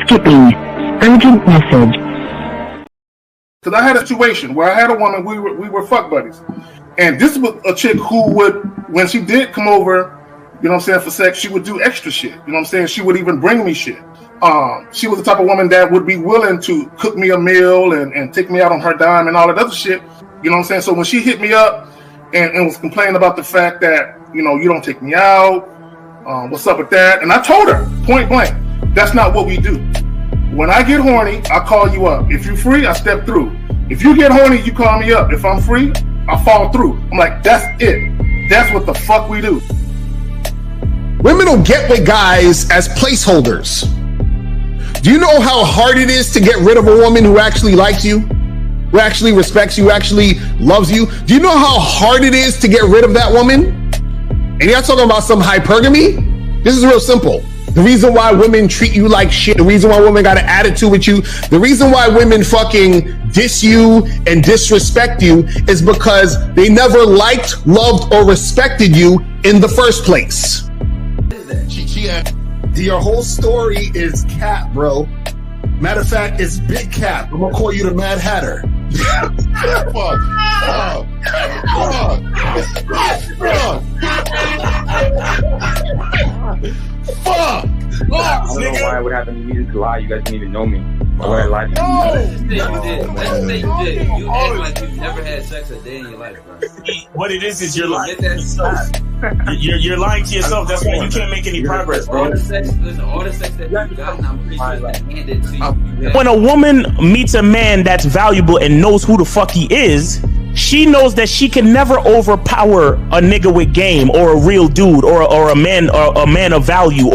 Skipping. Urgent message. Because I had a situation where I had a woman, we were fuck buddies. And this was a chick who would, when she did come over, you know what I'm saying, for sex, she would do extra shit. You know what I'm saying? She would even bring me shit. She was the type of woman that would be willing to cook me a meal and take me out on her dime and all that other shit. You know what I'm saying? So when she hit me up and was complaining about the fact that, you know, you don't take me out, what's up with that? And I told her, point blank, that's not what we do. When I get horny, I call you up. If you're free, I step through. If you get horny, you call me up. If I'm free, I fall through. I'm like, that's it. That's what the fuck we do. Women will get with guys as placeholders. Do you know how hard it is to get rid of a woman who actually likes you, who actually respects you, who actually loves you? Do you know how hard it is to get rid of that woman? And you're not talking about some hypergamy? This is real simple. The reason why women treat you like shit, the reason why women got an attitude with you, the reason why women fucking diss you and disrespect you is because they never liked, loved, or respected you in the first place. Your whole story is cap, bro. Matter of fact, it's big cap. I'm gonna call you the Mad Hatter. Fuck. I don't know why it would happen to me to lie. You guys didn't even know me. Why would I lie to you? Let's say you did. You act like you've never had sex a day in your life, bro. What it is you're lying to yourself. You're lying to yourself. That's why you can't make any progress, bro. All the sex that you've gotten, I'm pretty sure it's been handed to you. When a woman meets a man that's valuable and knows who the fuck he is, she knows that she can never overpower a nigga with game or a real dude or a man of value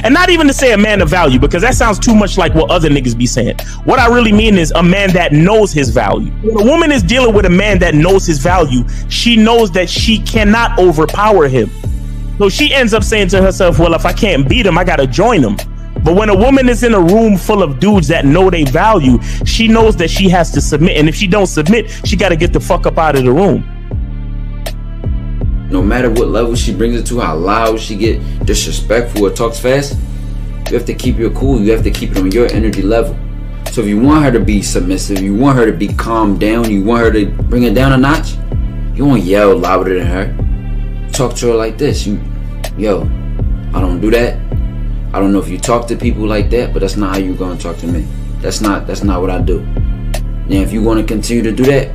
and not even to say a man of value, because that sounds too much like what other niggas be saying. What I really mean is a man that knows his value. When a woman is dealing with a man that knows his value, she knows that she cannot overpower him. So she ends up saying to herself, well, if I can't beat him, I gotta join him. But when a woman is in a room full of dudes that know they value, she knows that she has to submit. And if she don't submit, she got to get the fuck up out of the room. No matter what level she brings it to, how loud she get disrespectful or talks fast, you have to keep your cool. You have to keep it on your energy level. So if you want her to be submissive, you want her to be calmed down, you want her to bring it down a notch, you won't yell louder than her. Talk to her like this. Yo, I don't do that. I don't know if you talk to people like that, but that's not how you're gonna talk to me. That's not what I do. Now, if you want to continue to do that,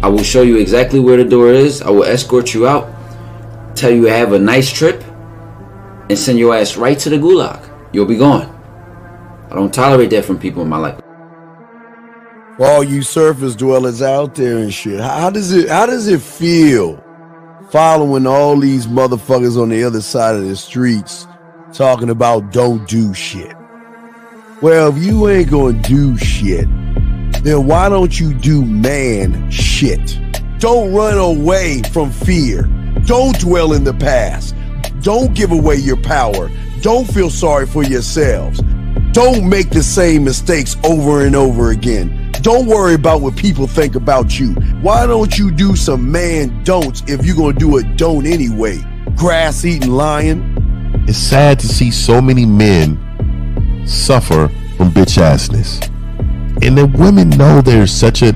I will show you exactly where the door is. I will escort you out, tell you have a nice trip, and send your ass right to the gulag. You'll be gone. I don't tolerate that from people in my life. For all you surface dwellers out there and shit, how does it feel following all these motherfuckers on the other side of the streets talking about don't do shit? Well, if you ain't gonna do shit, then why don't you do man shit? Don't run away from fear. Don't dwell in the past. Don't give away your power. Don't feel sorry for yourselves. Don't make the same mistakes over and over again. Don't worry about what people think about you. Why don't you do some man don'ts if you're gonna do a don't anyway? Grass-eating lion. It's sad to see so many men suffer from bitch assness. And the women know there's such at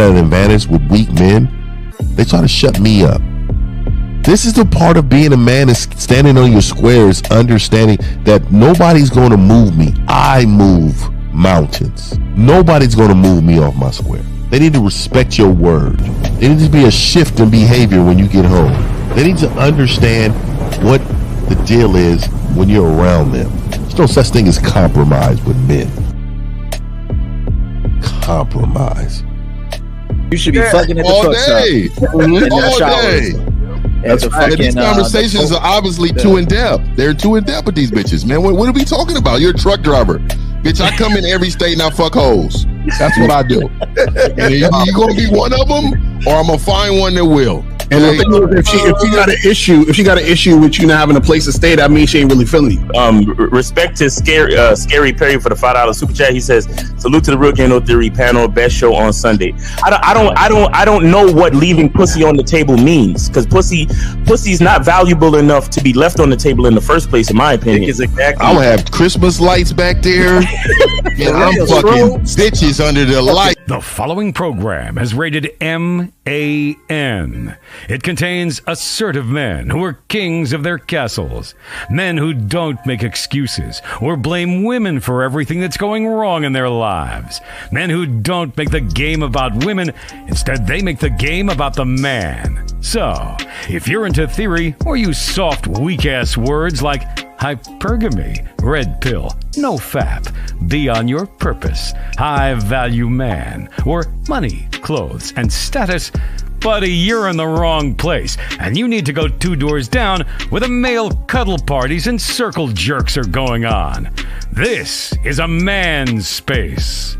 an advantage with weak men. They try to shut me up. This is the part of being a man, is standing on your squares, understanding that nobody's going to move me. I move mountains. Nobody's going to move me off my square. They need to respect your word. There needs to be a shift in behavior when you get home. They need to understand what the deal is when you're around them. There's no such thing as compromise with men. Compromise. You should be fucking at the all truck day. stop. All day. These conversations are obviously too in depth. They're too in depth with these bitches, man. What are we talking about? You're a truck driver. Bitch, I come in every state and I fuck hoes. That's what I do. And you gonna be one of them, or I'm gonna find one that will. And the thing is, if she got an issue with you not having a place to stay, that means she ain't really feeling you. Respect to Scary Perry for the $5 super chat. He says, "Salute to the Real Game No Theory panel, best show on Sunday." I don't know what leaving pussy on the table means, because pussy's not valuable enough to be left on the table in the first place, in my opinion. Exactly. I'll have Christmas lights back there, and I'm fucking bitches under the light. The following program is rated MAN. It contains assertive men who are kings of their castles, men who don't make excuses or blame women for everything that's going wrong in their lives, men who don't make the game about women, instead they make the game about the man. So, if you're into theory or use soft, weak-ass words like hypergamy, red pill, no fap, be on your purpose, high value man, or money, clothes, and status, buddy, you're in the wrong place, and you need to go 2 doors down where the male cuddle parties and circle jerks are going on. This is a man's space.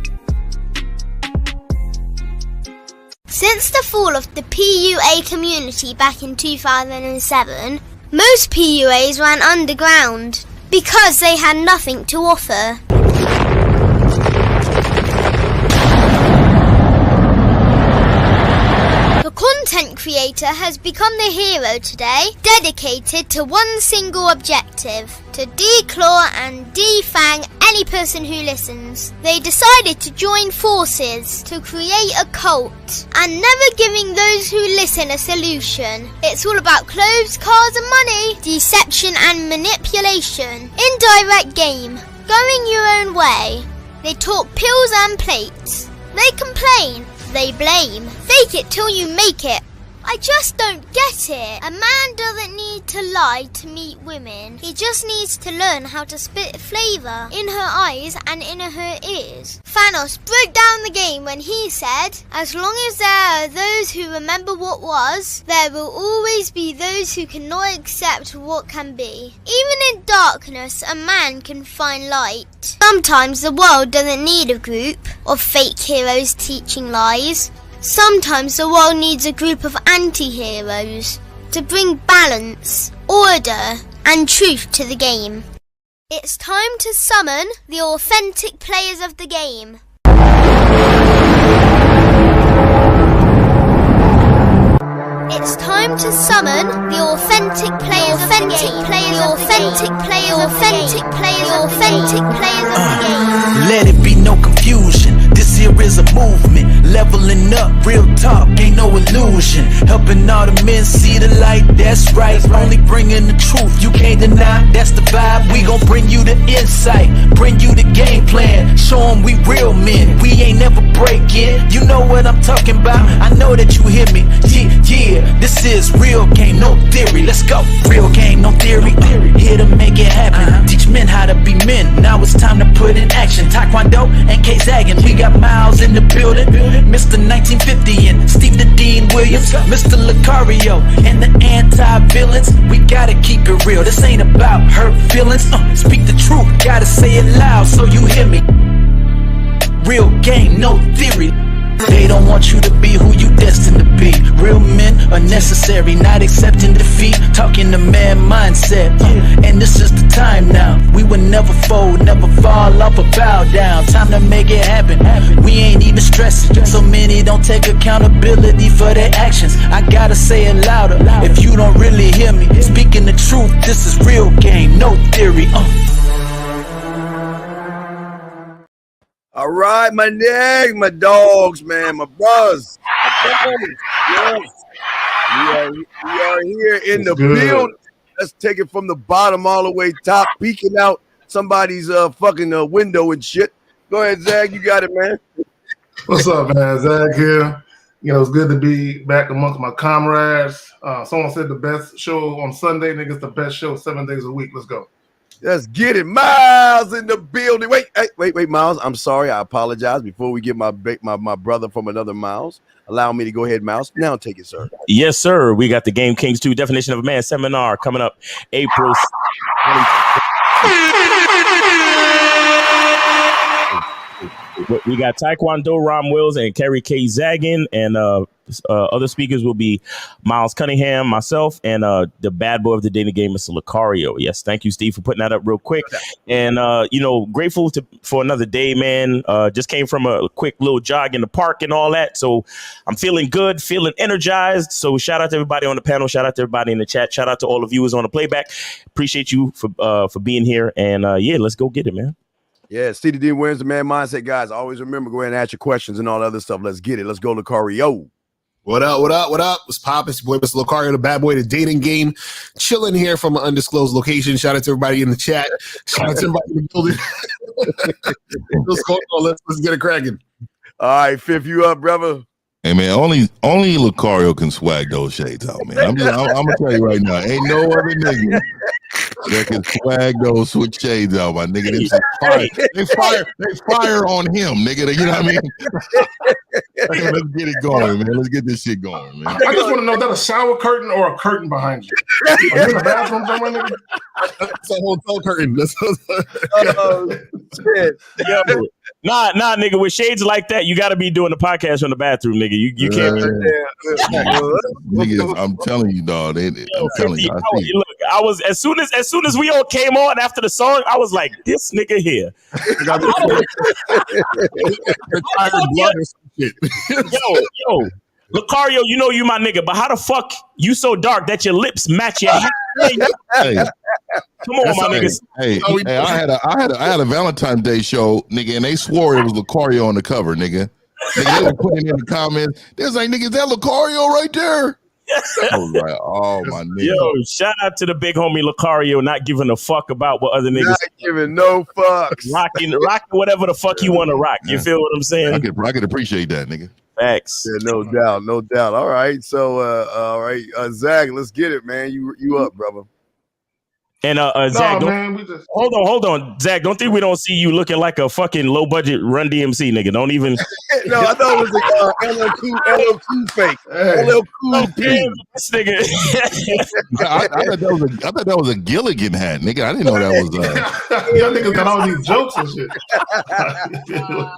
Since the fall of the PUA community back in 2007, most PUAs ran underground because they had nothing to offer. The content creator has become the hero today, dedicated to one single objective: to declaw and defang any person who listens. They decided to join forces to create a cult, and never giving those who listen a solution. It's all about clothes, cars and money, deception and manipulation, indirect game, going your own way. They talk pills and plates. They complain. They blame. Fake it till you make it. I just don't get it. A man doesn't need to lie to meet women. He just needs to learn how to spit flavour in her eyes and in her ears. Thanos broke down the game when he said, "As long as there are those who remember what was, there will always be those who cannot accept what can be." Even in darkness, a man can find light. Sometimes the world doesn't need a group of fake heroes teaching lies. Sometimes the world needs a group of anti-heroes to bring balance, order, and truth to the game. It's time to summon the authentic players of the game. It's time to summon the authentic players of the game. The authentic players of the game. Let it be no confusion. This here is a movement, leveling up, real talk, ain't no illusion. Helping all the men see the light, that's right. Only bringing the truth, you can't deny, that's the vibe. We gon' bring you the insight, bring you the game plan. Show them we real men, we ain't never breaking. You know what I'm talking about, I know that you hear me. Yeah, this is real game, no theory. Let's go, real game, no theory. Here to make it happen, teach men how to be men. Now it's time to put in action. Taekwondo and K-Zagging, we got Miles in the building, Mr. 1950 and Steve the Dean Williams, Mr. Lucario and the anti-villains. We gotta keep it real, this ain't about hurt feelings. Speak the truth, gotta say it loud so you hear me. Real game, no theory. They don't want you to be who you destined to be. Real men are necessary, not accepting defeat. Talking the man mindset, and this is the time now. We will never fold, never fall off or bow down. Time to make it happen. We ain't even stressing. So many don't take accountability for their actions. I gotta say it louder if you don't really hear me. Speaking the truth, this is real game, no theory. All right, my niggas, my dogs, man, my brothers. Yes. We are here in the building. Let's take it from the bottom all the way top, peeking out somebody's fucking window and shit. Go ahead, Zach. You got it, man. What's up, man? Zach here. You know, it's good to be back amongst my comrades. Someone said the best show on Sunday. Niggas, the best show 7 days a week. Let's go. Let's get it. Miles in the building. Wait, Miles. I'm sorry. I apologize. Before we get my brother from another Miles, allow me to go ahead, Miles. Now take it, sir. Yes, sir. We got the Game Kings 2 Definition of a Man seminar coming up April 20th. We got Taekwondo Ron Wills and Kerry K. Zaggin, and other speakers will be Miles Cunningham, myself, and the bad boy of the dating game, Mr. Lucario. Yes, thank you, Steve, for putting that up real quick. And grateful for another day, man. Just came from a quick little jog in the park and all that, so I'm feeling good, feeling energized. So shout out to everybody on the panel, shout out to everybody in the chat, shout out to all the viewers on the playback. Appreciate you for being here, and let's go get it, man. Yeah, CDD wins the man mindset, guys. Always remember, go ahead and ask your questions and all that other stuff. Let's get it. Let's go, Lucario. What up? What's poppin'? It's your boy, Mr. Lucario, the bad boy, the dating game. Chilling here from an undisclosed location. Shout out to everybody in the chat. Shout out to everybody in the building. Let's get it cracking. All right, Fifth, you up, brother? Hey man, only Lucario can swag those shades out, man. I'm gonna tell you right now, ain't no other nigga that can swag those switch shades out, my nigga. They fire on him, nigga. You know what I mean? Let's get it going, man. Let's get this shit going, man. I just want to know, is that a shower curtain or a curtain behind you? Are you in the bathroom somewhere, nigga? That's a hotel curtain. Shit. Yo, nah, nigga. With shades like that, you got to be doing the podcast from the bathroom, nigga. You can't. Niggas, I'm telling you, dog. I'm telling you. Look, I was as soon as we all came on after the song, I was like, this nigga here. Yo, Lucario, you know you my nigga, but how the fuck you so dark that your lips match your hair? Hey, come on, my niggas. Hey, I had a Valentine's Day show, nigga, and they swore it was Lucario on the cover, nigga. They were putting in the comments. They was like, nigga, is that Lucario right there? I was like, oh my nigga. Yo, shout out to the big homie Lucario, not giving a fuck about what other niggas. Not giving no fucks. Rocking whatever the fuck you want to rock. You feel what I'm saying? I could appreciate that, nigga. Facts. Yeah, no doubt. All right, so Zag, let's get it, man. You up, brother? And Zach, hold on, Zach. Don't think we don't see you looking like a fucking low budget Run DMC nigga. Don't even. No, I thought it was LL fake. LL Cool P. This nigga. I thought that was a Gilligan hat, nigga. I didn't know that was. Y'all niggas got all these jokes and shit.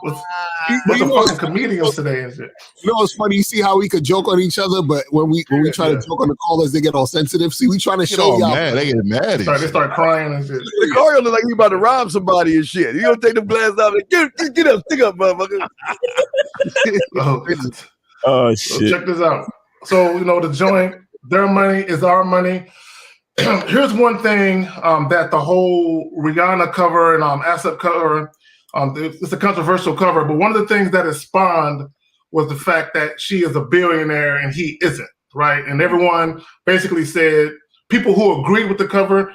What's the fucking comedians today and shit? You know, it's funny. You see how we could joke on each other, but when we try to joke on the callers, they get all sensitive. See, we trying to show y'all. Man, they get mad. They start crying and shit. The Lucario look like he about to rob somebody and shit. You don't take them glasses off and get up, stick up, motherfucker. Oh so shit! Check this out. So the joint, their money is our money. Here's one thing that the whole Rihanna cover and ASAP cover, it's a controversial cover, but one of the things that it spawned was the fact that she is a billionaire and he isn't, right? And everyone basically said, people who agree with the cover,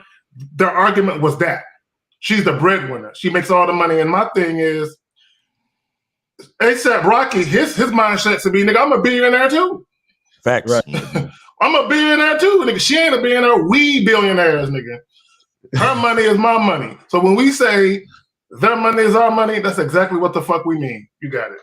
their argument was that she's the breadwinner. She makes all the money. And my thing is, ASAP Rocky, his mindset to be, nigga, I'm a billionaire too. Facts. Right. I'm a billionaire too, nigga. She ain't a billionaire. We billionaires, nigga. Her money is my money. So when we say their money is our money, that's exactly what the fuck we mean. You got it.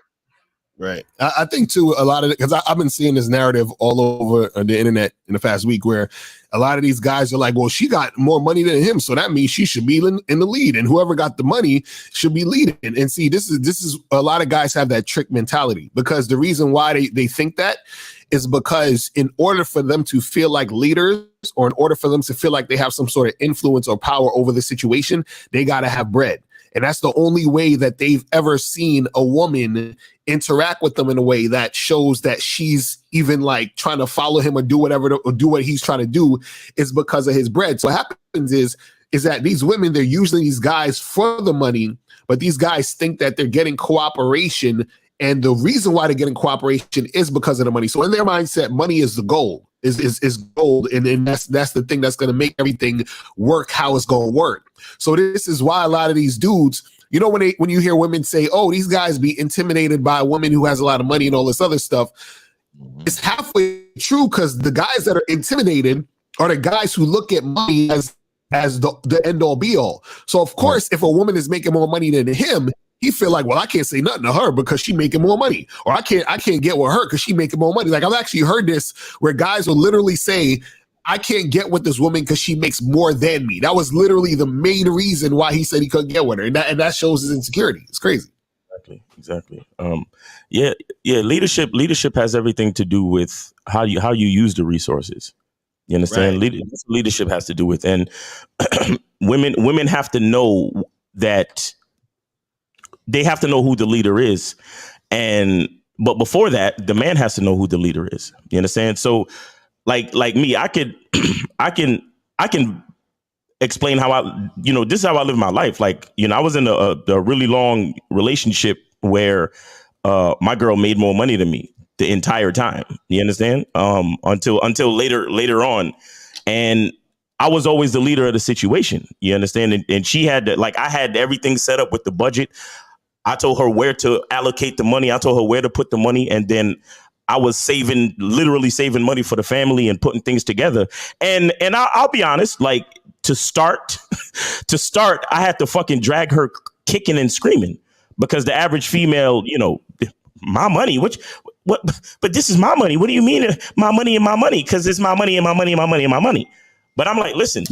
Right. I think too, a lot of it, because I've been seeing this narrative all over the internet in the past week where a lot of these guys are like, well, she got more money than him, so that means she should be in the lead, and whoever got the money should be leading. And see, this is a lot of guys have that trick mentality, because the reason why they think that is because in order for them to feel like leaders, or in order for them to feel like they have some sort of influence or power over the situation, they got to have bread. And that's the only way that they've ever seen a woman interact with them in a way that shows that she's even like trying to follow him or do whatever or do what he's trying to do, is because of his bread. So what happens is that these women, they're usually these guys for the money, but these guys think that they're getting cooperation. And the reason why they're getting cooperation is because of the money. So in their mindset, money is the goal, is gold. And that's the thing that's going to make everything work how it's going to work. So this is why a lot of these dudes, when you hear women say, oh, these guys be intimidated by a woman who has a lot of money and all this other stuff, it's halfway true, because the guys that are intimidated are the guys who look at money as the end all be all. So of course, if a woman is making more money than him, he feel like, well, I can't say nothing to her because she making more money, or I can't get with her because she making more money. Like, I've actually heard this where guys will literally say, I can't get with this woman because she makes more than me. That was literally the main reason why he said he couldn't get with her, and that shows his insecurity. It's crazy. Exactly. Yeah. Leadership has everything to do with how you use the resources. You understand? Right. Leadership has to do with, and women have to know that they have to know who the leader is, but before that, the man has to know who the leader is. You understand? So, like me, I can explain how this is how I live my life. Like, I was in a really long relationship where my girl made more money than me the entire time. You understand? Until later on. And I was always the leader of the situation. You understand? And she had I had everything set up with the budget. I told her where to allocate the money. I told her where to put the money. And then I was literally saving money for the family and putting things together. And I'll be honest, like to start, I had to fucking drag her kicking and screaming because the average female, my money, but this is my money. What do you mean my money and my money? Because it's my money and my money and my money and my money. But I'm like, listen,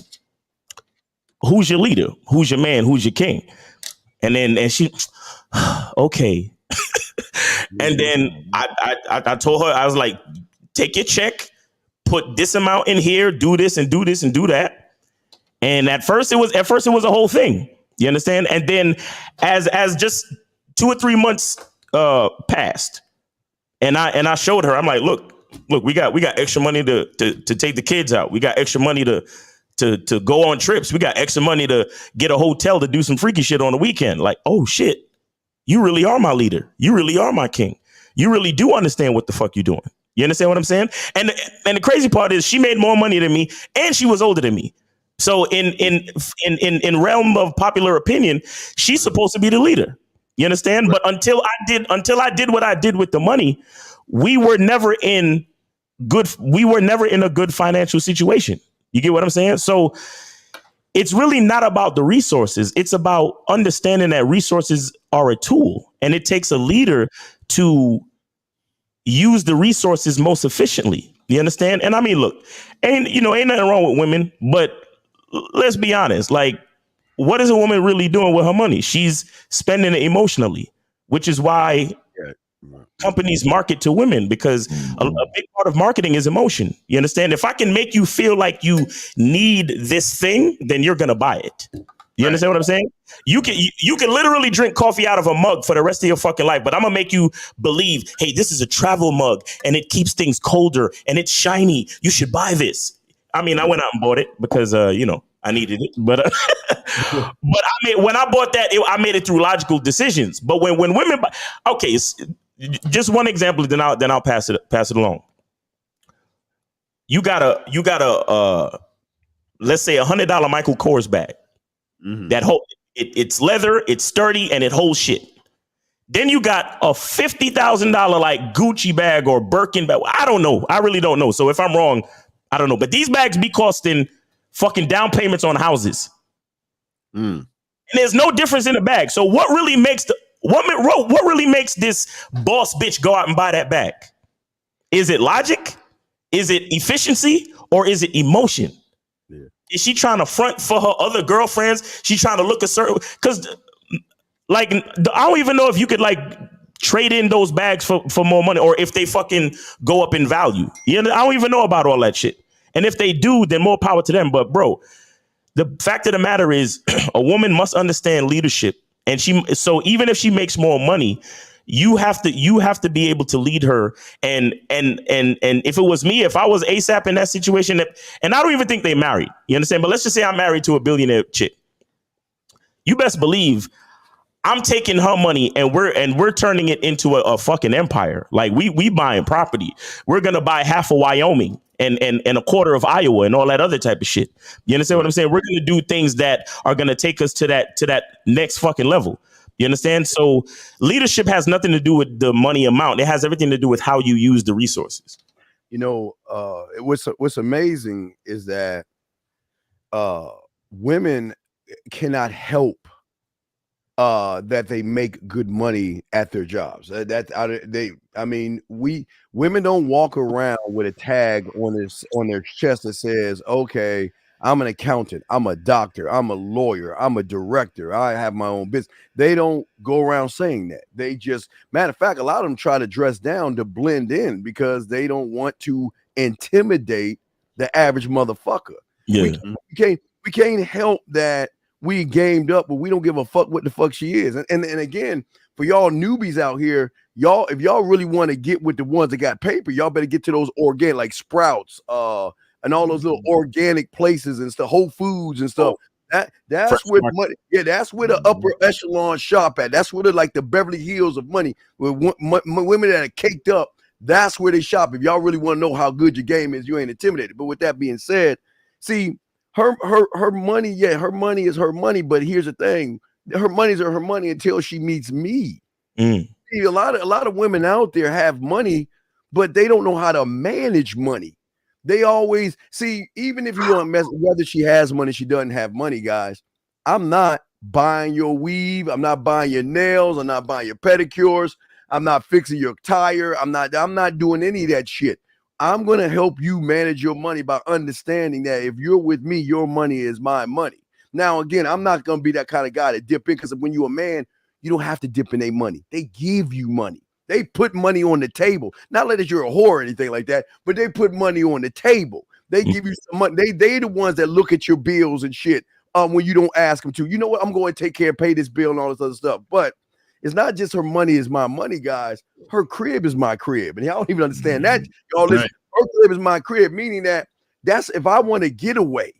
who's your leader? Who's your man? Who's your king? And she, okay. And then I told her, I was like, take your check, put this amount in here, do this and do this and do that. And at first it was a whole thing. You understand? And then as just 2 or 3 months passed, and I showed her, I'm like, look, we got extra money to take the kids out. We got extra money to go on trips. We got extra money to get a hotel to do some freaky shit on the weekend. Like, oh shit, you really are my leader. You really are my king. You really do understand what the fuck you're doing. You understand what I'm saying? And the crazy part is she made more money than me and she was older than me. So in realm of popular opinion, she's supposed to be the leader. You understand? But until I did what I did with the money, we were never in a good financial situation. You get what I'm saying? So it's really not about the resources. It's about understanding that resources are a tool, and it takes a leader to use the resources most efficiently. You understand? And I mean, look, ain't nothing wrong with women, but let's be honest. Like, what is a woman really doing with her money? She's spending it emotionally, which is why companies market to women, because a big part of marketing is emotion. You understand? If I can make you feel like you need this thing, then you're going to buy it. You understand what I'm saying? You can literally drink coffee out of a mug for the rest of your fucking life, but I'm going to make you believe, hey, this is a travel mug and it keeps things colder and it's shiny. You should buy this. I mean, I went out and bought it because, I needed it. But when I bought that, I made it through logical decisions. But when women buy, okay, just one example, then I'll pass it along. You got a let's say $100 Michael Kors bag. Mm-hmm. That it's leather, it's sturdy, and it holds shit. Then you got a $50,000 like Gucci bag or Birkin bag. I don't know. I really don't know. So if I'm wrong, I don't know. But these bags be costing fucking down payments on houses. And there's no difference in the bag. So what really makes this boss bitch go out and buy that bag? Is it logic? Is it efficiency? Or is it emotion? Yeah. Is she trying to front for her other girlfriends? She trying to look a certain, because like, I don't even know if you could like trade in those bags for more money, or if they fucking go up in value. You know, I don't even know about all that shit. And if they do, then more power to them. But bro, the fact of the matter is a woman must understand leadership. And so even if she makes more money, you have to be able to lead her. And if it was me, if I was ASAP in that situation, and I don't even think they married, you understand? But let's just say I'm married to a billionaire chick. You best believe I'm taking her money and we're turning it into a fucking empire. Like we buying property. We're gonna buy half of Wyoming and a quarter of Iowa and all that other type of shit. You understand what I'm saying? We're gonna do things that are gonna take us to that next fucking level. You understand? So leadership has nothing to do with the money amount. It has everything to do with how you use the resources. You know, what's amazing is that women cannot help that they make good money at their jobs. Women don't walk around with a tag on their chest that says, okay, I'm an accountant. I'm a doctor. I'm a lawyer. I'm a director. I have my own business. They don't go around saying that. They just, matter of fact, a lot of them try to dress down to blend in because they don't want to intimidate the average motherfucker. Yeah. We can't help that we gamed up, but we don't give a fuck what the fuck she is. And again, for y'all newbies out here, y'all, if y'all really want to get with the ones that got paper, y'all better get to those organic, like Sprouts, and all those little organic places and stuff, Whole Foods and stuff. That's where money. Yeah, that's where the upper echelon shop at. That's where the Beverly Hills of money, where women that are caked up. That's where they shop. If y'all really want to know how good your game is, you ain't intimidated. But with that being said, see, her money, yeah, her money is her money. But here's the thing: her money's her money until she meets me. See, a lot of women out there have money, but they don't know how to manage money. They always see, even if you don't mess, whether she has money, she doesn't have money, guys. I'm not buying your weave. I'm not buying your nails. I'm not buying your pedicures. I'm not fixing your tire. I'm not doing any of that shit. I'm going to help you manage your money by understanding that if you're with me, your money is my money. Now, again, I'm not going to be that kind of guy to dip in, because when you're a man, you don't have to dip in their money. They give you money. They put money on the table. Not that you're a whore or anything like that, but they put money on the table. They give you some money. They the ones that look at your bills and shit when you don't ask them to. You know what? I'm going to take care of, pay this bill and all this other stuff. But it's not just her money is my money, guys. Her crib is my crib. And y'all don't even understand that. Y'all listen, her crib is my crib, meaning that's if I want to get away,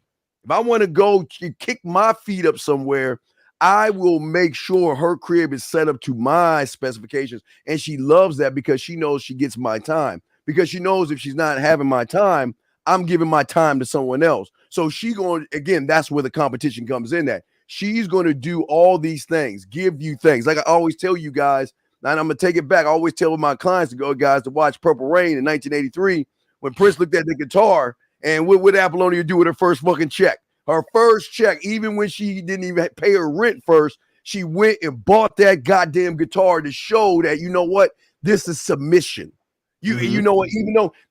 if I want to go kick my feet up somewhere, I will make sure her crib is set up to my specifications. And she loves that because she knows she gets my time. Because she knows if she's not having my time, I'm giving my time to someone else. So she going, again, that's where the competition comes in at. She's going to do all these things, give you things. Like I always tell you guys, and I'm going to take it back. I always tell my clients to go, guys, to watch Purple Rain in 1983 when Prince looked at the guitar. And what would Apollonia do with her first fucking check? Her first check, even when she didn't even pay her rent first, she went and bought that goddamn guitar to show that, you know what, this is submission. You know what,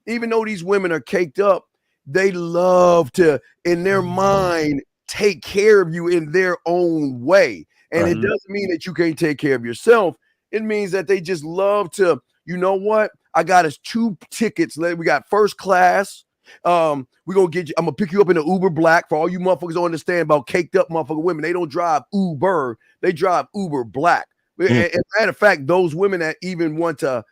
even though these women are caked up, they love to, in their mind, take care of you in their own way. And it doesn't mean that you can't take care of yourself. It means that they just love to, you know what, I got us 2 tickets. We got first class. We're gonna get you. I'm gonna pick you up in an Uber Black. For all you motherfuckers don't understand about caked up motherfucking women, they don't drive Uber, they drive Uber Black. And matter of fact, those women that even want to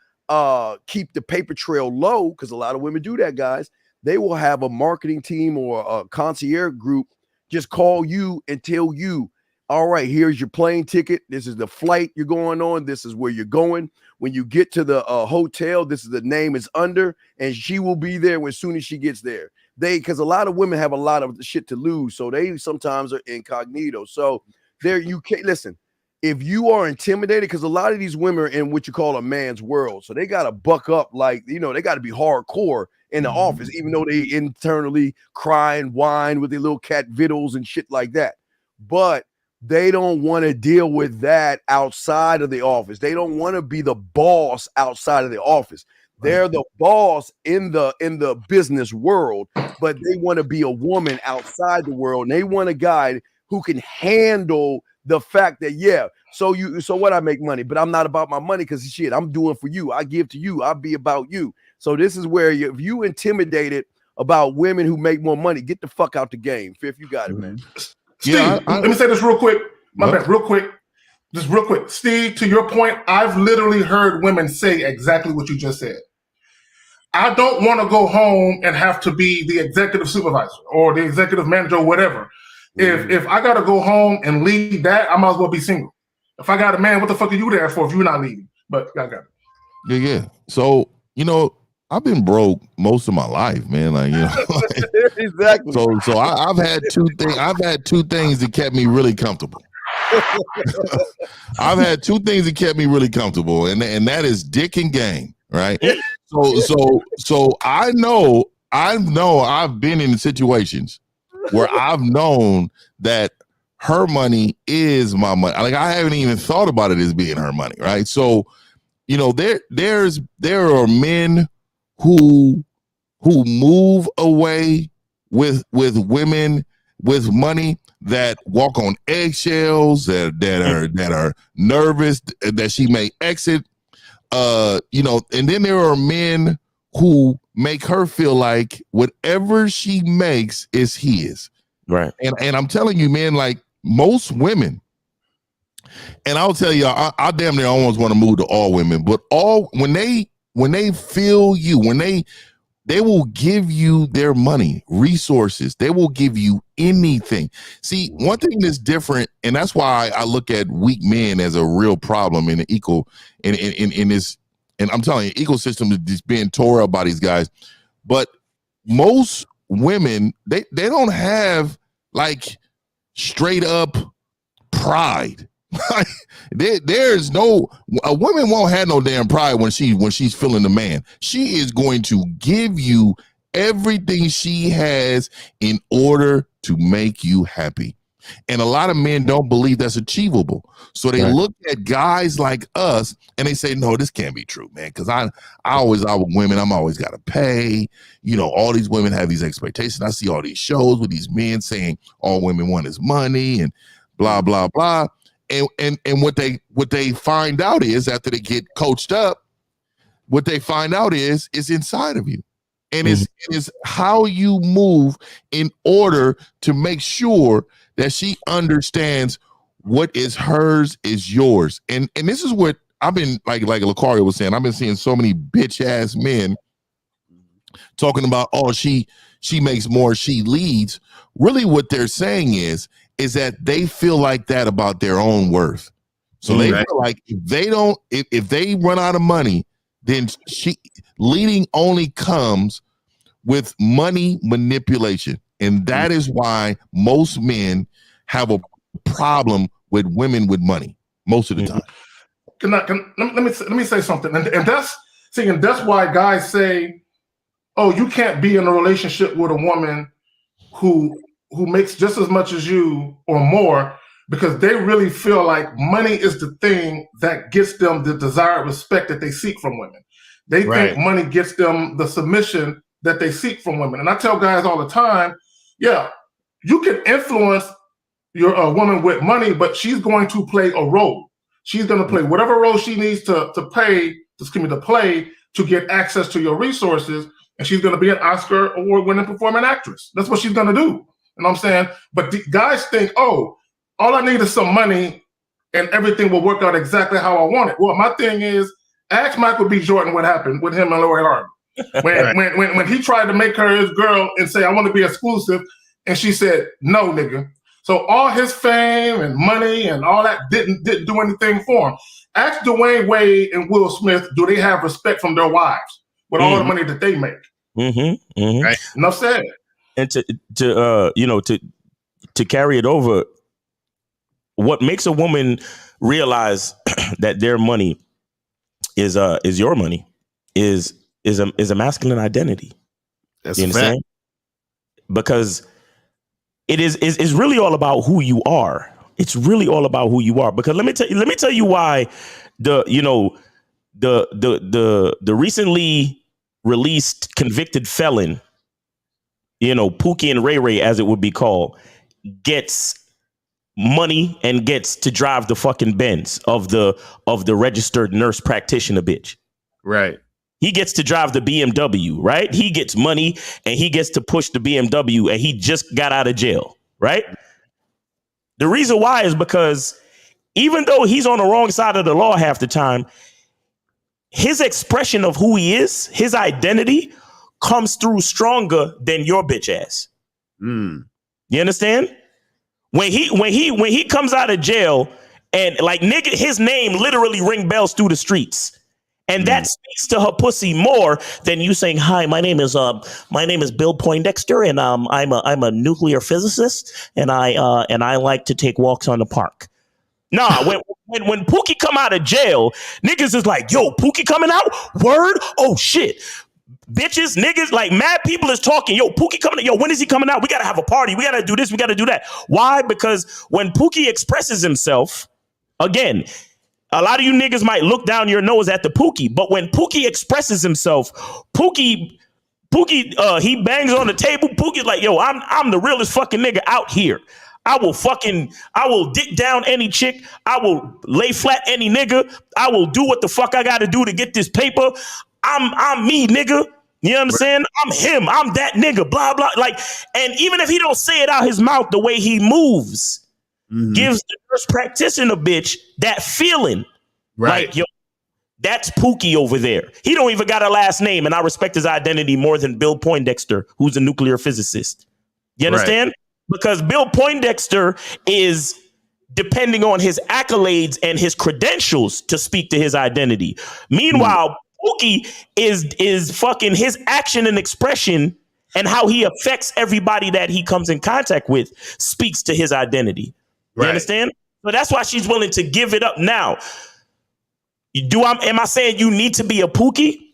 keep the paper trail low, because a lot of women do that, guys, they will have a marketing team or a concierge group just call you and tell you, all right, here's your plane ticket. This is the flight you're going on. This is where you're going. When you get to the hotel, this is the name is under, and she will be there as soon as she gets there. Because a lot of women have a lot of shit to lose, so they sometimes are incognito. So there, you can't listen. If you are intimidated, because a lot of these women are in what you call a man's world, so they got to buck up, like, you know, they got to be hardcore in the office, even though they internally cry and whine with their little cat vittles and shit like that. But they don't want to deal with that outside of the office. They don't want to be the boss outside of the office. They're the boss in the business world, but they want to be a woman outside the world. And they want a guy who can handle the fact that, yeah, so what, I make money, but I'm not about my money because shit, I'm doing for you. I give to you. I'll be about you. So this is where if you intimidated about women who make more money, get the fuck out the game. Fifth, you got it, man. Steve, let me say this real quick. My bad, real quick. Just real quick. Steve, to your point, I've literally heard women say exactly what you just said. I don't want to go home and have to be the executive supervisor or the executive manager or whatever. If I got to go home and lead that, I might as well be single. If I got a man, what the fuck are you there for if you're not leading? But I got it. Yeah. So, you know, I've been broke most of my life, man. Like, you know, exactly. So I've had 2 things. I've had 2 things that kept me really comfortable. I've had 2 things that kept me really comfortable, and that is dick and game, right? So I know I've been in situations where I've known that her money is my money. Like, I haven't even thought about it as being her money, right? So, you know, there are men who move away with women with money that walk on eggshells, that are nervous, that she may exit. You know, and then there are men who make her feel like whatever she makes is his. Right. And I'm telling you, man, like most women, and I'll tell you, I damn near almost want to move to all women, but when they feel you, when they will give you their money, resources, they will give you anything. See, one thing that's different, and that's why I look at weak men as a real problem in the in this, and I'm telling you, ecosystem is just being tore up by these guys. But most women, they don't have like straight up pride. There's a woman won't have no damn pride when she's feeling the man. She is going to give you everything she has in order to make you happy. And a lot of men don't believe that's achievable. So they look at guys like us and they say, no, this can't be true, man. Because I with women, I'm always got to pay. You know, all these women have these expectations. I see all these shows with these men saying all women want is money and blah, blah, blah. And what they find out is, after they get coached up, what they find out is inside of you. And it's how you move in order to make sure that she understands what is hers is yours. And this is what I've been, like Lucario was saying, I've been seeing so many bitch ass men talking about, oh, she makes more, she leads. Really what they're saying is that they feel like that about their own worth. So they feel like if they run out of money, then leading only comes with money manipulation. And that is why most men have a problem with women with money most of the time. Let me say something. And that's why guys say, oh, you can't be in a relationship with a woman who makes just as much as you or more, because they really feel like money is the thing that gets them the desired respect that they seek from women. They think money gets them the submission that they seek from women. And I tell guys all the time, yeah, you can influence your woman with money, but she's going to play a role. She's going to play whatever role she needs to play to get access to your resources. And she's going to be an Oscar award-winning performing actress. That's what she's going to do. You know what I'm saying? But the guys think, oh, all I need is some money and everything will work out exactly how I want it. Well, my thing is, ask Michael B. Jordan what happened with him and Lori Harvey. When he tried to make her his girl and say, I want to be exclusive, and she said, no, nigga. So all his fame and money and all that didn't do anything for him. Ask Dwayne Wade and Will Smith, do they have respect from their wives with all the money that they make? Right? Enough said. And to carry it over, what makes a woman realize that their money is your money is a masculine identity. That's you understand? Because it's really all about who you are. It's really all about who you are. Because let me tell you why the recently released convicted felon, Pookie and Ray Ray, as it would be called, gets money and gets to drive the fucking Benz of the registered nurse practitioner bitch. Right. He gets to drive the BMW, right? He gets money and he gets to push the BMW, and he just got out of jail, right? The reason why is because even though he's on the wrong side of the law half the time, his expression of who he is, his identity, comes through stronger than your bitch ass. You understand? When he comes out of jail and like nigga, his name literally ring bells through the streets. And that speaks to her pussy more than you saying, "Hi, my name is Bill Poindexter, and I'm a nuclear physicist, and I like to take walks on the park." Nah, when Pookie come out of jail, niggas is like, "Yo, Pookie coming out? Word? Oh shit." Bitches, niggas, like mad people is talking. Yo, Pookie coming out. Yo, when is he coming out? We got to have a party. We got to do this. We got to do that. Why? Because when Pookie expresses himself, again, a lot of you niggas might look down your nose at the Pookie, but when Pookie expresses himself, Pookie Pookie, he bangs on the table. Pookie's like, yo, I'm the realest fucking nigga out here. I will dick down any chick. I will lay flat any nigga. I will do what the fuck I gotta do to get this paper. I'm me, nigga. You know what I'm saying? I'm him. I'm that nigga. Blah, blah. Like, and even if he don't say it out his mouth, the way he moves gives the nurse practitioner bitch that feeling. Right. Like, yo, that's Pookie over there. He don't even got a last name, and I respect his identity more than Bill Poindexter, who's a nuclear physicist. You understand? Right. Because Bill Poindexter is depending on his accolades and his credentials to speak to his identity. Meanwhile, Pookie is fucking his action and expression and how he affects everybody that he comes in contact with speaks to his identity. You understand? So that's why she's willing to give it up now. Am I saying you need to be a Pookie?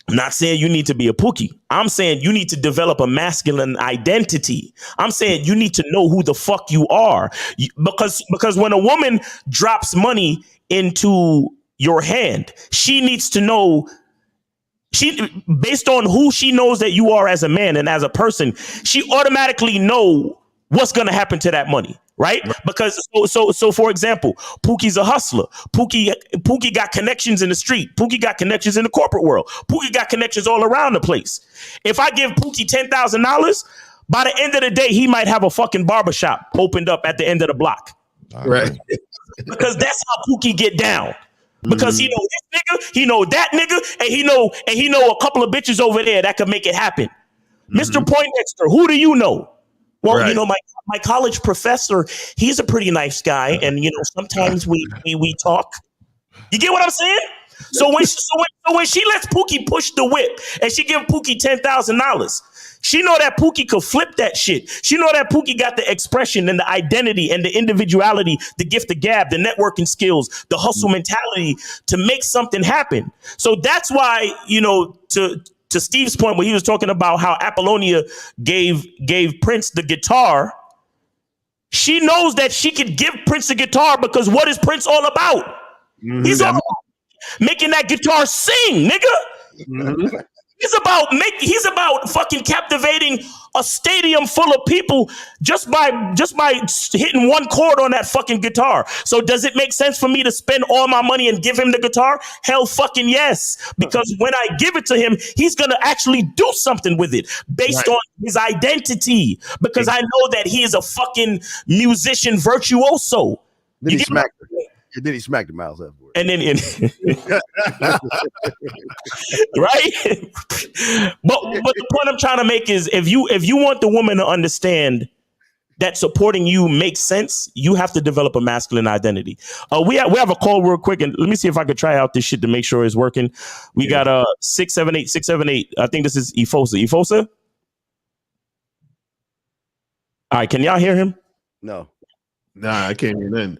I'm not saying you need to be a Pookie. I'm saying you need to develop a masculine identity. I'm saying you need to know who the fuck you are. Because when a woman drops money into your hand, she needs to know, based on who she knows that you are as a man and as a person, she automatically know what's going to happen to that money. Right? Because so for example, Pookie's a hustler. Pookie got connections in the street. Pookie got connections in the corporate world. Pookie got connections all around the place. If I give Pookie $10,000, by the end of the day, he might have a fucking barbershop opened up at the end of the block. Right. Because that's how Pookie get down. Because he know this nigga, he know that nigga, and he know a couple of bitches over there that could make it happen. Mr. Poindexter, who do you know? Well, you know, my college professor, he's a pretty nice guy. And, you know, sometimes we talk. You get what I'm saying? So when she lets Pookie push the whip and she give Pookie $10,000, she know that Pookie could flip that shit. She know that Pookie got the expression and the identity and the individuality, the gift, the gab, the networking skills, the hustle mentality to make something happen. So that's why, you know, to Steve's point, when he was talking about how Apollonia gave Prince the guitar, she knows that she could give Prince the guitar because what is Prince all about? He's all about making that guitar sing, nigga. He's about fucking captivating a stadium full of people just by hitting one chord on that fucking guitar. So does it make sense for me to spend all my money and give him the guitar? Hell fucking yes. Because when I give it to him, he's gonna actually do something with it based on his identity. Because I know that he is a fucking musician virtuoso. Then he smacked her. Then he smacked the mouth afterwards. And then, right? But the point I'm trying to make is if you want the woman to understand that supporting you makes sense, you have to develop a masculine identity. We have a call real quick, and let me see if I could try out this shit to make sure it's working. We got 678. I think this is Efosa. Efosa? All right, can y'all hear him? No. Nah, I can't hear nothing.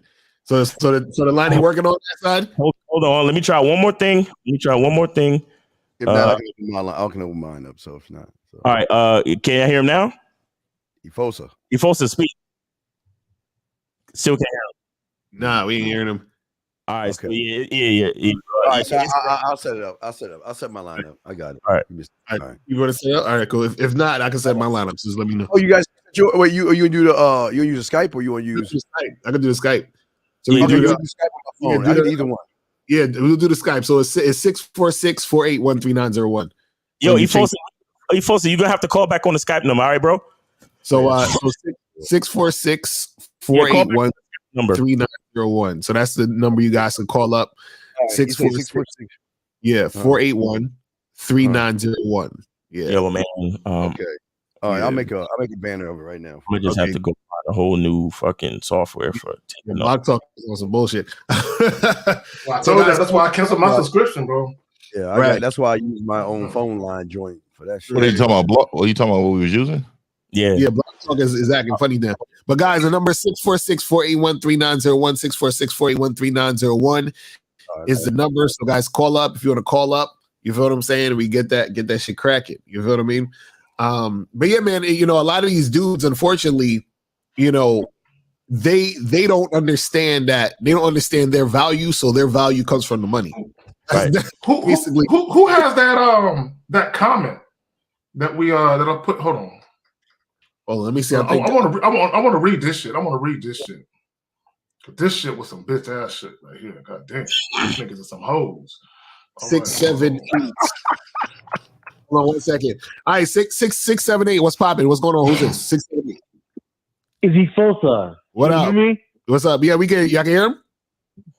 So the line ain't working on that side? Hold on. Let me try one more thing. If not, I can open mine up. So if not. So. All right. Can I hear him now? Efosa, speak. Still can't hear him. Nah, we ain't hearing him. All right. Okay. So yeah. All right. So I'll set it up. I'll set my line up. I got it. All right. All right. You want to set it up? All right, cool. If not, I can set my line up. So just let me know. Oh, you guys, you do the you use a Skype or you want to use Skype? I can do the Skype. So we do the Skype on my phone. I can do either one. Yeah, we'll do the Skype. So it's 646-481-3901. Yo, Efosa, you're gonna have to call back on the Skype number, all right, bro? So 646-481-3901. So that's the number you guys can call up. 646. Yeah, 481-3901. Yeah. Yo, man. Okay. All right, I'll make a banner of it right now. We just have to go find a whole new fucking software for Block Talk is on some bullshit. I told you that's why I canceled my subscription, bro. Yeah, that's why I use my own phone line joint for that shit. What are you talking about? What are you talking about? What we was using? Yeah, Block Talk is acting funny now. But guys, the number 646-481-3901, 646-481-3901 is the number. So guys, call up if you want to call up. You feel what I'm saying? We get that shit cracking. You feel what I mean? But yeah, man, you know, a lot of these dudes, unfortunately, you know, they don't understand that. They don't understand their value, so their value comes from the money. Right. Who has that comment? that I put. Hold on. Oh, let me see. I want to read this shit. I want to read this shit. This shit was some bitch ass shit right here. God damn, these niggas are some hoes. 6, 7, 8. Hold on 1 second. All right, 6, 7, 8. What's popping? What's going on? Who's this? 6, 7, 8. Is he Fosa? What Can you up? hear me? What's up? Yeah, y'all can hear him?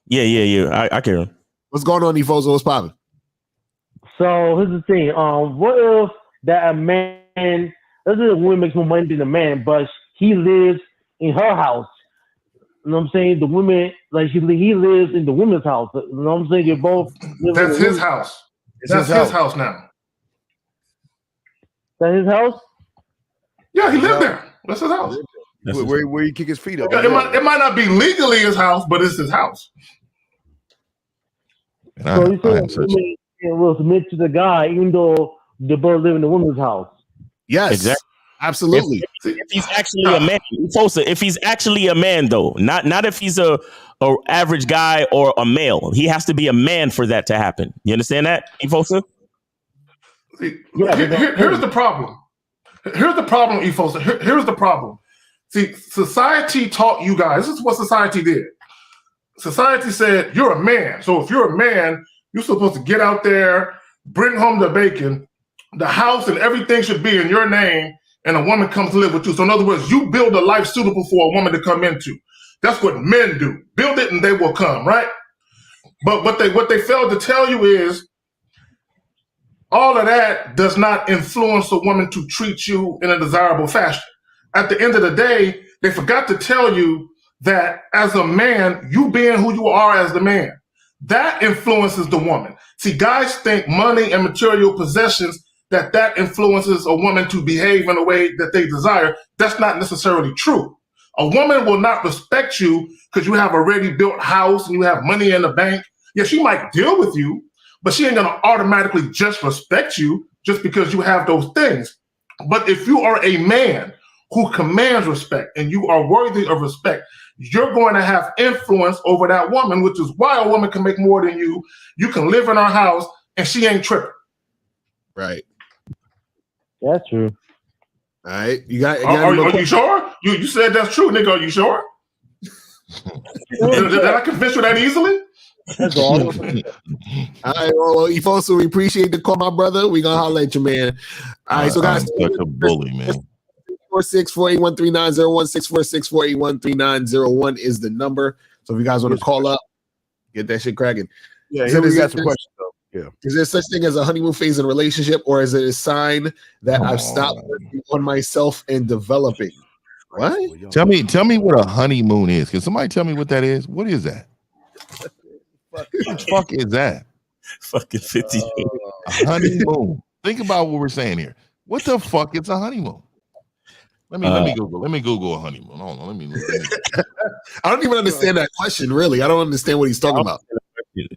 Yeah. I can hear him. What's going on, Efosa? What's popping? So here's the thing. What if that a man, let's say a woman makes more money than a man, but he lives in her house? You know what I'm saying? The woman, like he lives in the woman's house. You know what I'm saying? They're both. That's his house. That's his house now. That's his house? Yeah, he lived there. That's his house. Where he kick his feet up. It might not be legally his house, but it's his house. So you said women will submit to the guy, even though they both live in the woman's house. Yes, exactly. Absolutely. If he's actually a man, if he's actually a man, though, not if he's a average guy or a male, he has to be a man for that to happen. You understand that, Efosa? Here's the problem. Here's the problem, Efosa. Here's the problem. See, society taught you guys. This is what society did. Society said you're a man, so if you're a man, you're supposed to get out there, bring home the bacon, the house, and everything should be in your name. And a woman comes to live with you. So in other words, you build a life suitable for a woman to come into. That's what men do. Build it and they will come, right? But what they failed to tell you is all of that does not influence a woman to treat you in a desirable fashion. At the end of the day, they forgot to tell you that as a man, you being who you are as the man, that influences the woman. See, guys think money and material possessions that influences a woman to behave in a way that they desire. That's not necessarily true. A woman will not respect you because you have a ready built house and you have money in the bank. Yeah, she might deal with you, but she ain't gonna automatically just respect you just because you have those things. But if you are a man who commands respect and you are worthy of respect, you're going to have influence over that woman, which is why a woman can make more than you. You can live in her house and she ain't tripping. Right. That's true. All right. Are you sure? You said that's true, nigga. Are you sure? Did I convince you that easily? That's all. All right, well, Efosa, we appreciate the call, my brother. We're gonna holler at you, man. All right, so guys, I'm such a bully, man. 646-481-3901, 646-481-3901 is the number. So if you guys want to call up, get that shit cracking. Yeah, he got some questions though. Yeah. Is there such thing as a honeymoon phase in a relationship, or is it a sign that I've stopped working on myself and developing? What? Tell me what a honeymoon is. Can somebody tell me what that is? What is that? What the fuck is that? Fucking 50. A honeymoon. Think about what we're saying here. What the fuck is a honeymoon? Let me Google. Let me Google a honeymoon. Hold on. Let me I don't even understand that question. Really, I don't understand what he's talking about. He's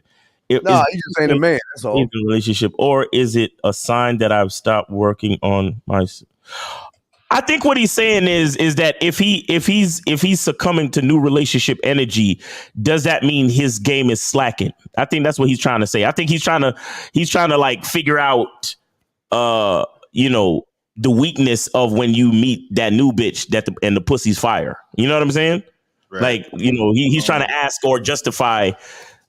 just saying a man. That's all. In a relationship, or is it a sign that I've stopped working on myself? I think what he's saying is that if he's succumbing to new relationship energy, does that mean his game is slacking? I think that's what he's trying to say. I think he's trying to like figure out, the weakness of when you meet that new bitch and the pussy's fire. You know what I'm saying? Right. Like, he's trying to ask or justify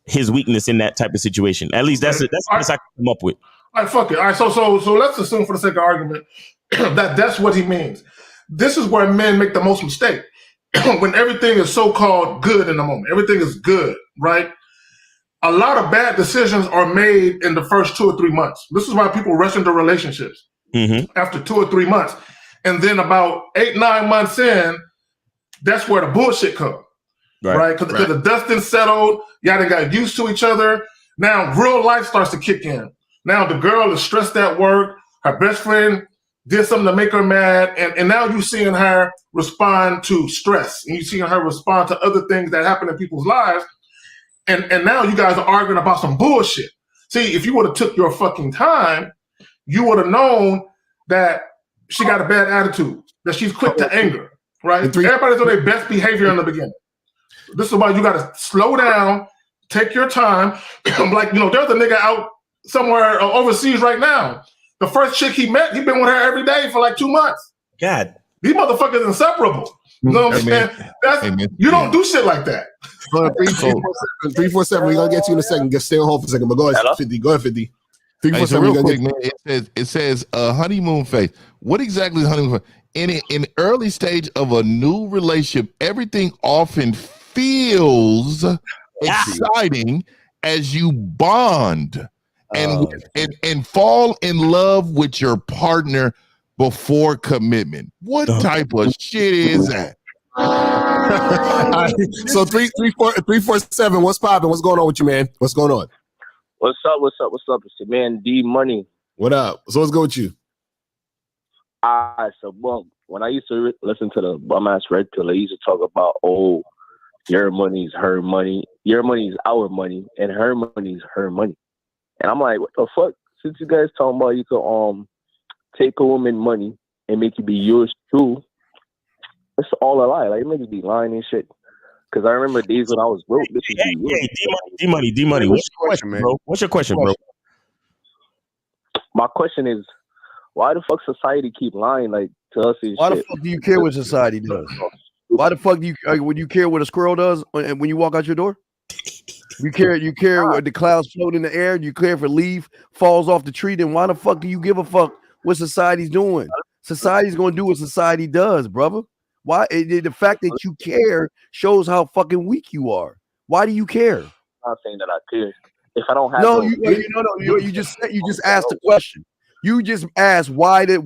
his weakness in that type of situation. At least that's the best I can come up with. All right, fuck it. All right, so let's assume for the sake of argument that's what he means. This is where men make the most mistake. When everything is so-called good in the moment, everything is good, right? A lot of bad decisions are made in the first 2 or 3 months. This is why people rush into relationships after 2 or 3 months. And then about 8-9 months in, that's where the bullshit comes, right? Because the dust is settled, y'all done got used to each other. Now real life starts to kick in. Now the girl is stressed at work. Her best friend did something to make her mad. And now you're seeing her respond to stress. And you're seeing her respond to other things that happen in people's lives. And now you guys are arguing about some bullshit. See, if you would have took your fucking time, you would have known that she got a bad attitude, that she's quick to anger, right? Everybody's on their best behavior in the beginning. This is why you got to slow down, take your time. Like, there's a nigga out somewhere overseas right now The first chick he met, he been with her every day for like 2 months. God. These motherfuckers inseparable. You know what I'm saying? You don't do shit like that. 347. We're gonna get you in a second. Just stay on hold for a second. But go ahead, 50. Go ahead, 50. 347. Real quick, man. It says honeymoon phase. What exactly is honeymoon phase? In early stage of a new relationship, everything often feels exciting as you bond and fall in love with your partner before commitment. What type of shit is that? So 347. What's popping? What's going on with you, man? What's going on? What's up? It's your man D Money. What up? So what's good with you? So when I used to listen to the bum ass Red Pill, they used to talk about, oh, your money's her money, your money's our money, and her money's her money. And I'm like, what the fuck? Since you guys talking about you could take a woman money and make it be yours too, it's all a lie. Like, it makes me be lying and shit. Because I remember days when I was broke. D Money. What's your question, bro? What's your question, bro? My question is, why the fuck society keep lying like to us? Why the fuck do you care what society does? Why the fuck do you would you care what a squirrel does when you walk out your door? You care what the clouds float in the air? You care if a leaf falls off the tree? Then why the fuck do you give a fuck what society's doing? Society's gonna do what society does, brother. Why? The fact that you care shows how fucking weak you are. Why do you care? I'm not saying that I care. If I don't have you just asked the question. You just asked why did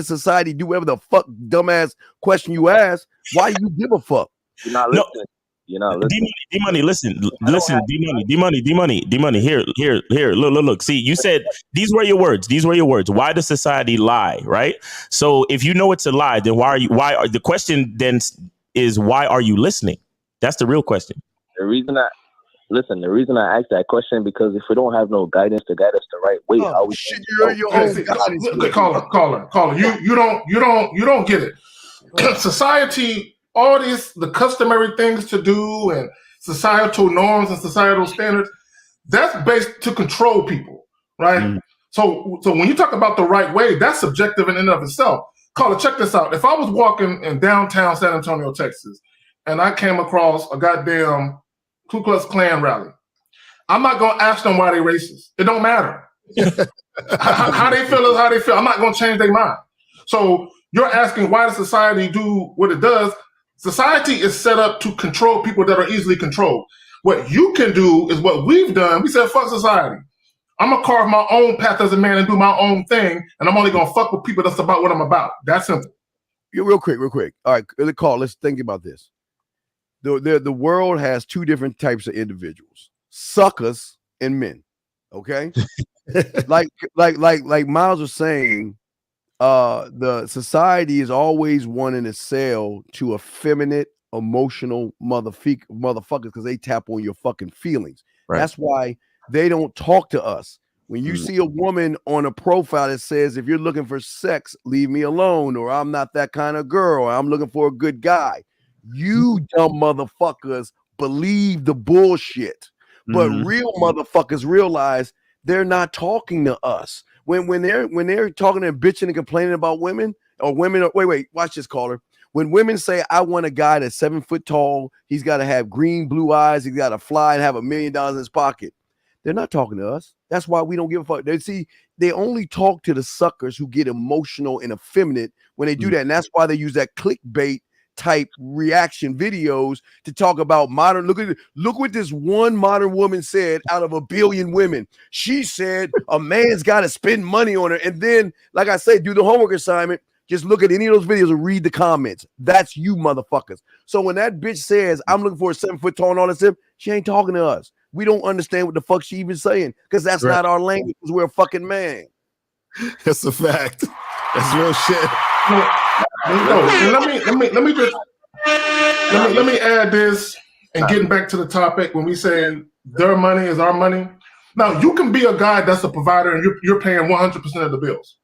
society do whatever the fuck dumbass question you asked? Why do you give a fuck? You're not listening. You're not listening. D-Money, listen, D-Money, here, look. See, you said, these were your words. Why does society lie, right? So if you know it's a lie, then the question then is, why are you listening? That's the real question. The reason I asked that question, because if we don't have no guidance to guide us the right way, how we caller. You don't get it. Society, all the customary things to do and societal norms and societal standards, that's based to control people, right? Mm-hmm. So when you talk about the right way, that's subjective in and of itself. Caller, check this out. If I was walking in downtown San Antonio, Texas, and I came across a goddamn Ku Klux Klan rally, I'm not going to ask them why they racist. It don't matter. how they feel is how they feel. I'm not going to change their mind. So you're asking, why does society do what it does? Society is set up to control people that are easily controlled. What you can do is what we've done. We said, fuck society. I'm going to carve my own path as a man and do my own thing, and I'm only going to fuck with people that's about what I'm about. That's simple. Real quick. All right, let's think about this. The world has two different types of individuals: suckers and men. Okay, like Miles was saying, the society is always wanting to sell to effeminate, emotional motherfuckers because they tap on your fucking feelings. Right. That's why they don't talk to us. When you see a woman on a profile that says, if you're looking for sex, leave me alone, or I'm not that kind of girl, or I'm looking for a good guy. You dumb motherfuckers believe the bullshit. But real motherfuckers realize they're not talking to us. When they're talking and bitching and complaining about women, or women, wait, watch this, caller. When women say, I want a guy that's 7 foot tall, he's got to have green, blue eyes, he's got to fly and have $1 million in his pocket. They're not talking to us. That's why we don't give a fuck. They only talk to the suckers who get emotional and effeminate when they do that. And that's why they use that clickbait type reaction videos to talk about modern. Look what this one modern woman said out of 1 billion women. She said a man's got to spend money on her. And then, like I say, do the homework assignment. Just look at any of those videos and read the comments. That's you motherfuckers. So when that bitch says, I'm looking for a 7 foot tall and all this stuff, she ain't talking to us. We don't understand what the fuck she even saying, because that's not our language, because we're a fucking man. That's a fact. That's real shit. Let me add this, and getting back to the topic, when we saying their money is our money. Now, you can be a guy that's a provider and you're paying 100% of the bills,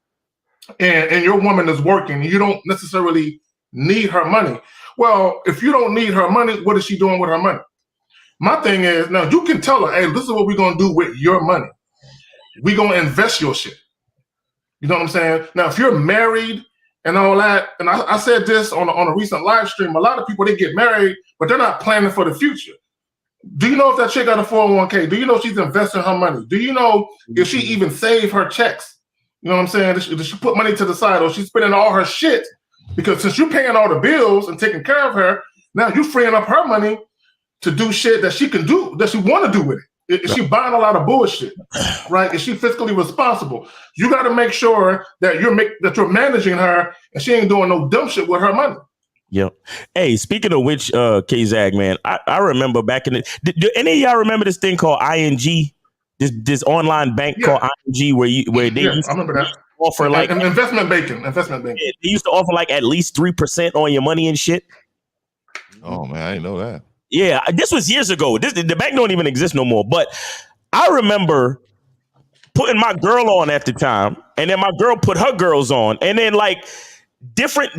and your woman is working and you don't necessarily need her money. Well, if you don't need her money, what is she doing with her money? My thing is, now you can tell her, hey, this is what we're going to do with your money. We're going to invest your shit. You know what I'm saying? Now, if you're married and all that, and I said this on a recent live stream, a lot of people, they get married, but they're not planning for the future. Do you know if that chick got a 401k? Do you know she's investing her money? Do you know if she even saved her checks? You know what I'm saying? Does she put money to the side, or she's spending all her shit? Because since you're paying all the bills and taking care of her, now you're freeing up her money to do shit that she can do, that she want to do with it. Is she buying a lot of bullshit, right? Is she fiscally responsible? You got to make sure that you're managing her, and she ain't doing no dumb shit with her money. Yep. Hey, speaking of which, K-Zag, man, I remember back in do any of y'all remember this thing called ING? This online bank called ING where they used I remember that. offer like investment banking. They used to offer like at least 3% on your money and shit. Oh man, I didn't know that. Yeah, this was years ago. The bank don't even exist no more. But I remember putting my girl on at the time, and then my girl put her girls on, and then like different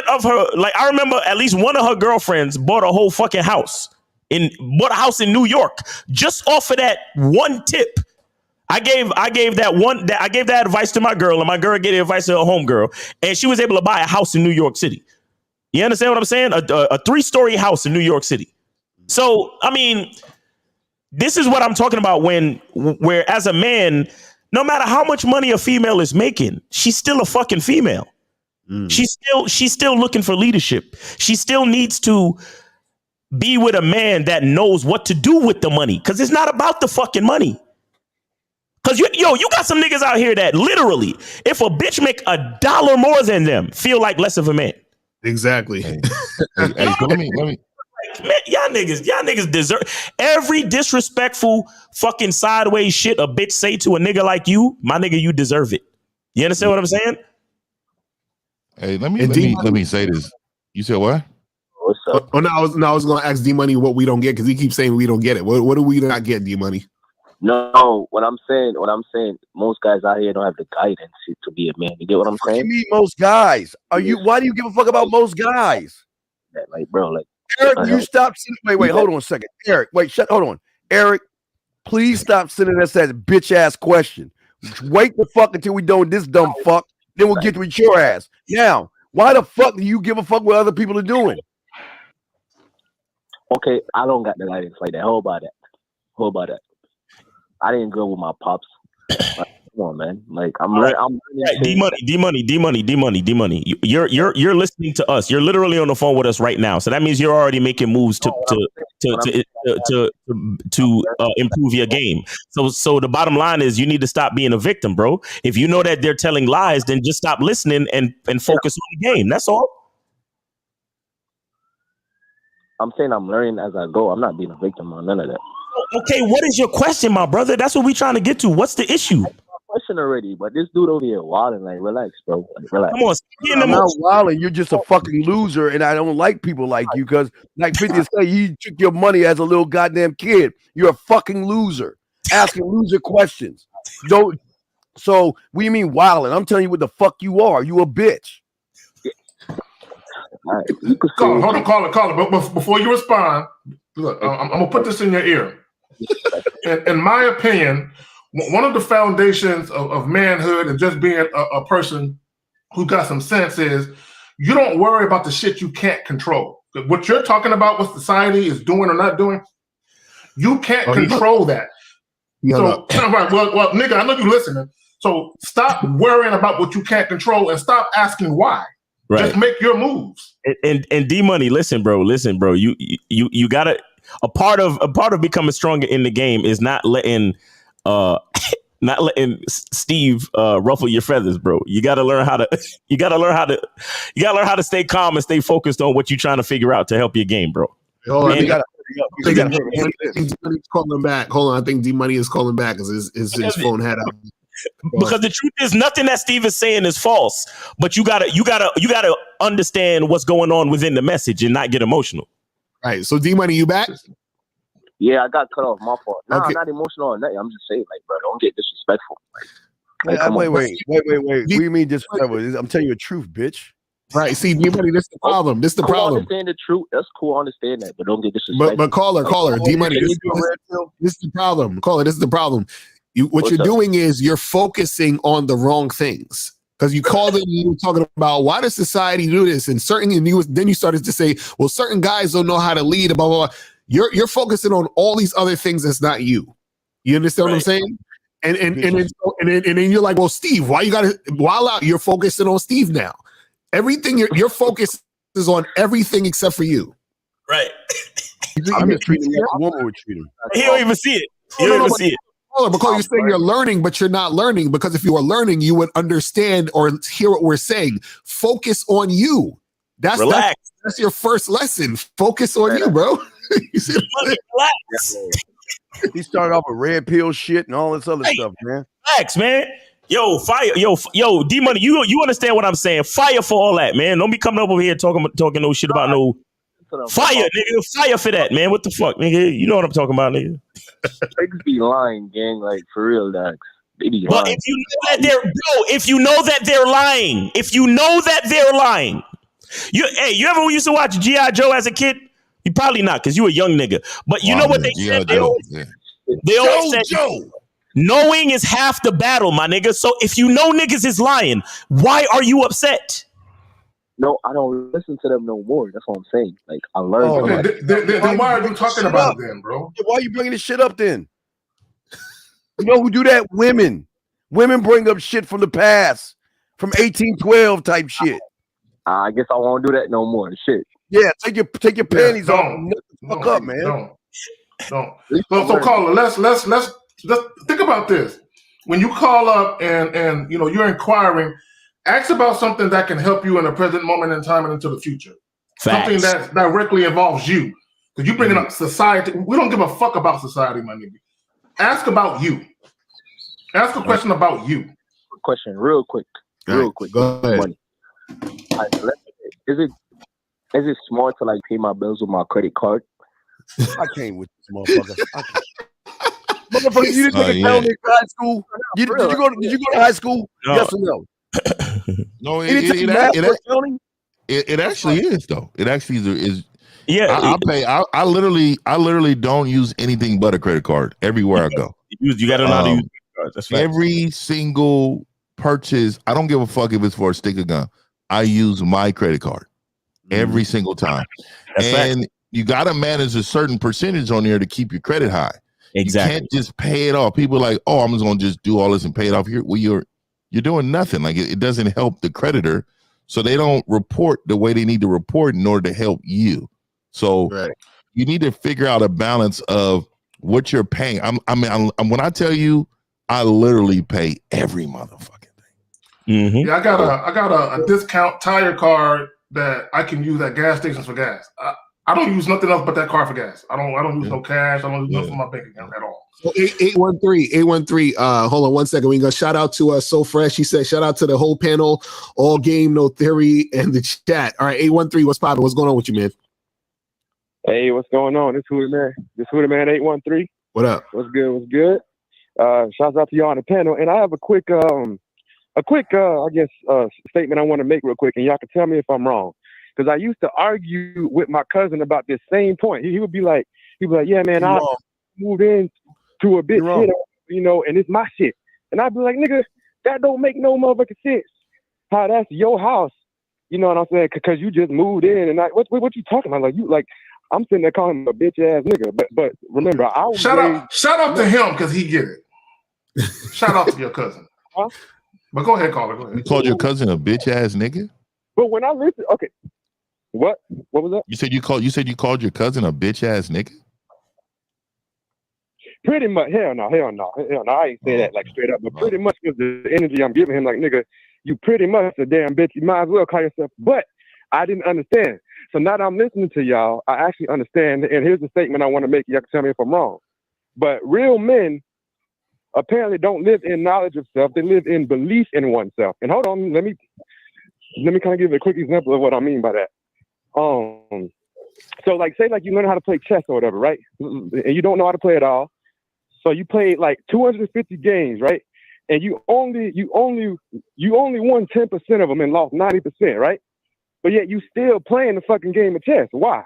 of her. Like I remember at least one of her girlfriends bought a whole fucking house in New York just off of that one tip. I gave that advice to my girl, and my girl gave the advice to her homegirl, and she was able to buy a house in New York City. You understand what I'm saying? A 3-story house in New York City. So, I mean, this is what I'm talking about where as a man, no matter how much money a female is making, she's still a fucking female. She's still looking for leadership. She still needs to be with a man that knows what to do with the money. Because it's not about the fucking money. Because you got some niggas out here that literally, if a bitch make $1 more than them, feel like less of a man. Exactly. Hey, let me. Man, y'all niggas deserve every disrespectful fucking sideways shit a bitch say to a nigga like you. My nigga, you deserve it. You understand what I'm saying? Hey, let me say this. You said what? What's up? Oh, no, I was going to ask D Money what we don't get because he keeps saying we don't get it. What do we not get, D Money? No, what I'm saying, most guys out here don't have the guidance to be a man. You get what I'm saying? What do you mean most guys? Why do you give a fuck about most guys? Like, bro, like Eric, you stop. Wait, hold on a second. Eric, hold on. Eric, please stop sending us that bitch ass question. Wait the fuck until we done with this dumb fuck. Then we'll get with your ass. Now, why the fuck do you give a fuck what other people are doing? Okay, I don't got the guidance like that. How about that? I didn't go with my pops. Like, come on, man. Like I'm D money. You're listening to us. You're literally on the phone with us right now. So that means you're already making moves to improve your game. So the bottom line is you need to stop being a victim, bro. If you know that they're telling lies, then just stop listening and focus on the game. That's all. I'm saying I'm learning as I go. I'm not being a victim on none of that. Okay, what is your question, my brother? That's what we're trying to get to. What's the issue? Question already, but this dude over here wilding. Like, relax, bro. Like, relax. Come on, I'm not wilding. You're just a fucking loser, and I don't like people like you because, like 50 say, you took your money as a little goddamn kid. You're a fucking loser, asking loser questions. Don't. So, what do you mean wilding? I'm telling you what the fuck you are. You a bitch. All right, Call it. But before you respond, look, I'm gonna put this in your ear. In my opinion, one of the foundations of manhood and just being a person who got some sense is you don't worry about the shit you can't control. What you're talking about, what society is doing or not doing, you can't control that. Well, nigga, I know you listening. So stop worrying about what you can't control and stop asking why. Right. Just make your moves. And D Money, listen, bro. You gotta. A part of becoming stronger in the game is not letting Steve ruffle your feathers, bro. You gotta learn how to stay calm and stay focused on what you're trying to figure out to help your game, bro. Hold on, I think calling back. Hold on, I think D Money is calling back because his phone had out. Because the truth is, nothing that Steve is saying is false. But you gotta understand what's going on within the message and not get emotional. Right. So D Money, you back? Yeah, I got cut off. My fault. No, okay. I'm not emotional or nothing. I'm just saying, like, bro, don't get disrespectful. Wait. What do you mean disrespectful? I'm telling you the truth, bitch. Right. See, D Money, this is the problem. This is the problem. Understand the truth. That's cool. I understand that, but don't get disrespectful. But caller, D Money, this is the problem. Caller, this is the problem. What you're doing is you're focusing on the wrong things. Because you called it and you were talking about why does society do this? And then you started to say, well, certain guys don't know how to lead, blah, blah, blah. You're focusing on all these other things that's not you. You understand what I'm saying? And then you're like, well, Steve, why you gotta while out? You're focusing on Steve now. Everything your focus is on everything except for you. Right. I'm just treating him like a woman would treat him. He don't even see it. You don't even see it. Because you're saying you're learning, but you're not learning. Because if you were learning, you would understand or hear what we're saying. Focus on you. That's your first lesson. Focus on you, bro. Relax. He started off with red pill shit and all this other stuff, man. Relax, man. Yo, fire. Yo, D Money. You understand what I'm saying? Fire for all that, man. Don't be coming up over here talking no shit about no fire, nigga. Fire for that, man. What the fuck, nigga? You know what I'm talking about, nigga. They could be lying, gang. Like for real, Dax. They be But lying. if you know that they're lying, you ever used to watch G.I. Joe as a kid? You probably not, because you a young nigga. But you know what they said? They always said, knowing is half the battle, my nigga. So if you know niggas is lying, why are you upset? No, I don't listen to them no more. That's what I'm saying. Like I learned. Then why are you talking about it then, bro? Why are you bringing this shit up then? You know who do that? Women. Women bring up shit from the past, from 1812 type shit. I guess I won't do that no more. Shit. Yeah, take your panties off and fuck up, man. Don't. So caller, let's think about this. When you call up and you know you're inquiring, ask about something that can help you in the present moment in time and into the future. Facts. Something that directly involves you. Because you bringing up society. We don't give a fuck about society, my nigga. Ask about you. Ask a question about you. Question, real quick. Go ahead. Is it smart to like pay my bills with my credit card? I came with this motherfucker. Motherfucker, you didn't take a tell me in high school. Did you go to high school? No. Yes or no? No, it actually is though. It actually is. Yeah, I pay. I literally don't use anything but a credit card everywhere I go. You got to know how to use cards. That's right. Every single purchase, I don't give a fuck if it's for a stick of gum. I use my credit card every single time, and you got to manage a certain percentage on there to keep your credit high. Exactly. You can't just pay it off. People are like, oh, I'm just gonna just do all this and pay it off. You're doing nothing. Like it doesn't help the creditor, so they don't report the way they need to report in order to help you. So you need to figure out a balance of what you're paying. When I tell you, I literally pay every motherfucking thing. Yeah, I got a discount tire card that I can use at gas stations for gas. I don't use nothing else but that card for gas. I don't use no cash. I don't use nothing from my bank account at all. So 813. Hold on 1 second. We gonna shout out to So Fresh. He said, shout out to the whole panel, all game, no theory, and the chat. All right, 813. What's popping? What's going on with you, man? Hey, what's going on? This Hooter Man 813. What up? What's good? Shouts out to y'all on the panel. And I have a quick statement I want to make real quick, and y'all can tell me if I'm wrong. Because I used to argue with my cousin about this same point. He would be like, yeah, man, I moved in to a bitch, and it's my shit. And I'd be like, nigga, that don't make no motherfucking sense. How that's your house. You know what I'm saying? Because you just moved in, and what you talking about? I'm sitting there calling him a bitch ass nigga. But remember, I was shout out to him because he get it. Shout out to your cousin. Huh? But go ahead, caller. Go ahead. You called your cousin a bitch ass nigga? But when I listen, okay. What was that? You said you called your cousin a bitch ass nigga? Pretty much. Hell no. I ain't say that like straight up, but pretty much with the energy I'm giving him, like, nigga, you pretty much a damn bitch. You might as well call yourself. But I didn't understand. So now that I'm listening to y'all, I actually understand. And here's the statement I want to make. Y'all can tell me if I'm wrong. But real men apparently don't live in knowledge of self. They live in belief in oneself. And hold on, let me kind of give a quick example of what I mean by that. So like, say like you learn how to play chess or whatever, right? And you don't know how to play at all. So you played like 250 games, right? And you only won 10% of them and lost 90%, right? But yet you still playing the fucking game of chess. Why?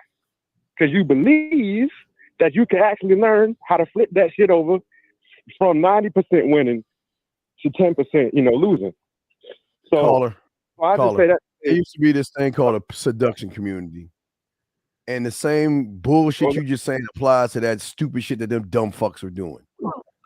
Because you believe that you can actually learn how to flip that shit over from 90% winning to 10%, losing. So Caller. I just say that there used to be this thing called a seduction community. And the same bullshit you just saying applies to that stupid shit that them dumb fucks are doing.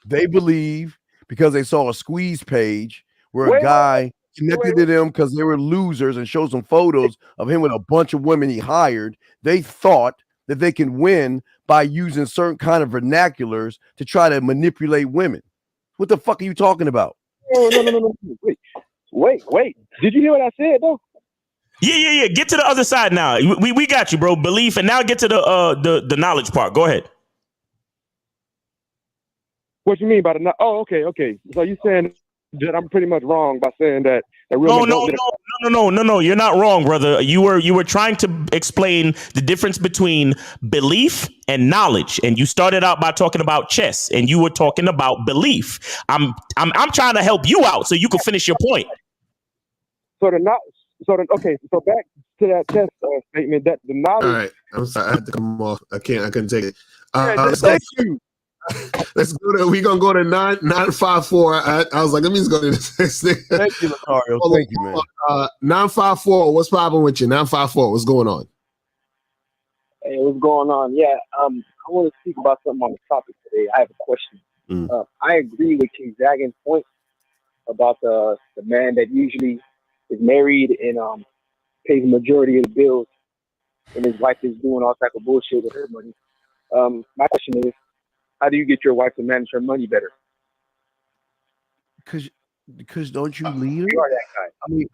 They believe because they saw a squeeze page where a guy connected to them because they were losers and showed some photos of him with a bunch of women he hired. They thought that they can win by using certain kind of vernaculars to try to manipulate women. What the fuck are you talking about? No. Wait. Did you hear what I said though? Yeah. Get to the other side now. We got you, bro. Belief, and now get to the knowledge part. Go ahead. What you mean by the? Oh, okay. So you saying that I'm pretty much wrong by saying that real No. You're not wrong, brother. You were trying to explain the difference between belief and knowledge, and you started out by talking about chess, and you were talking about belief. I'm trying to help you out so you can finish your point. So back to that test statement that the knowledge. All right, I'm sorry, I had to come off. I couldn't take it. Thank you. Let's go to. We're gonna go to 954. I was like, let me just go to this thing. Thank you, Lucario. Thank you, man. 954. What's popping with you? 954. What's going on? Hey, what's going on? Yeah, I want to speak about something on the topic today. I have a question. I agree with King Zagan's point about the man that usually is married and pays the majority of the bills, and his wife is doing all type of bullshit with her money. My question is, how do you get your wife to manage her money better? Because don't you lead her? You are that guy. I mean,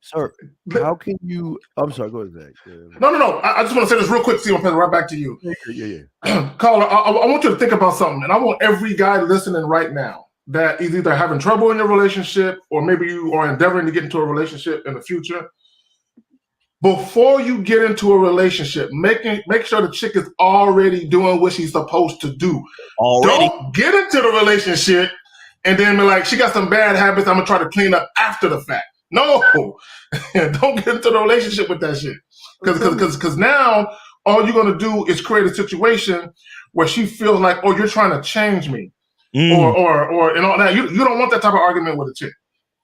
sir, how can you? I'm sorry. Go ahead, Zach. Yeah. No. I just want to say this real quick, Steve. Right back to you. Yeah. Caller, I want you to think about something, and I want every guy listening right now that is either having trouble in your relationship or maybe you are endeavoring to get into a relationship in the future. Before you get into a relationship, make sure the chick is already doing what she's supposed to do. Don't get into the relationship and then be like, she got some bad habits, I'm gonna try to clean up after the fact. No, don't get into the relationship with that shit. Because now all you're gonna do is create a situation where she feels like, oh, you're trying to change me. Or and all that. You don't want that type of argument with a chick.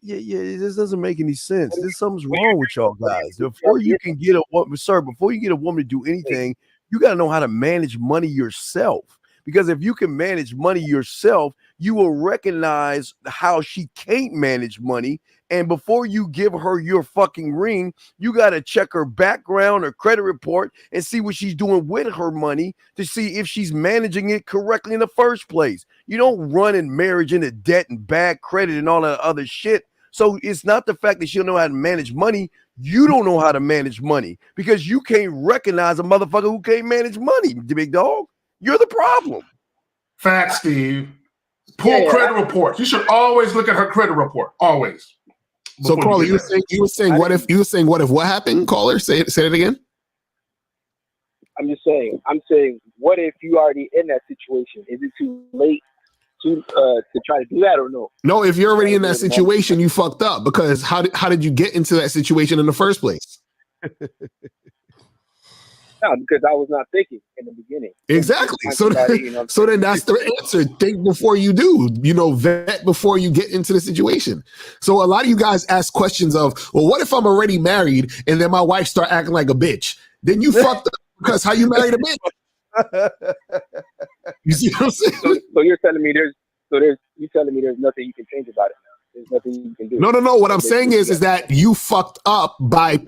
Yeah, this doesn't make any sense. There's something's wrong with y'all guys. Before you can get a woman, sir, before you get a woman to do anything, you got to know how to manage money yourself. Because if you can manage money yourself, you will recognize how she can't manage money. And before you give her your fucking ring, you got to check her background or credit report and see what she's doing with her money to see if she's managing it correctly in the first place. You don't run in marriage into debt and bad credit and all that other shit. So it's not the fact that she don't know how to manage money. You don't know how to manage money because you can't recognize a motherfucker who can't manage money, the big dog. You're the problem. Facts, Steve. Pull credit reports. You should always look at her credit report. Always. So, caller, you were saying what if what happened? Caller, say it again. I'm saying, what if you already in that situation? Is it too late to try to do that or no? No, if you're already in that situation, you fucked up because how did you get into that situation in the first place? No, because I was not thinking in the beginning. Exactly. So then that's the answer. Think before you do. Vet before you get into the situation. So a lot of you guys ask questions of, well, what if I'm already married and then my wife start acting like a bitch? Then you fucked up because how you married a bitch? You see what I'm saying? So you're telling me there's nothing you can change about it now. There's nothing you can do. No. What I'm saying is that you fucked up by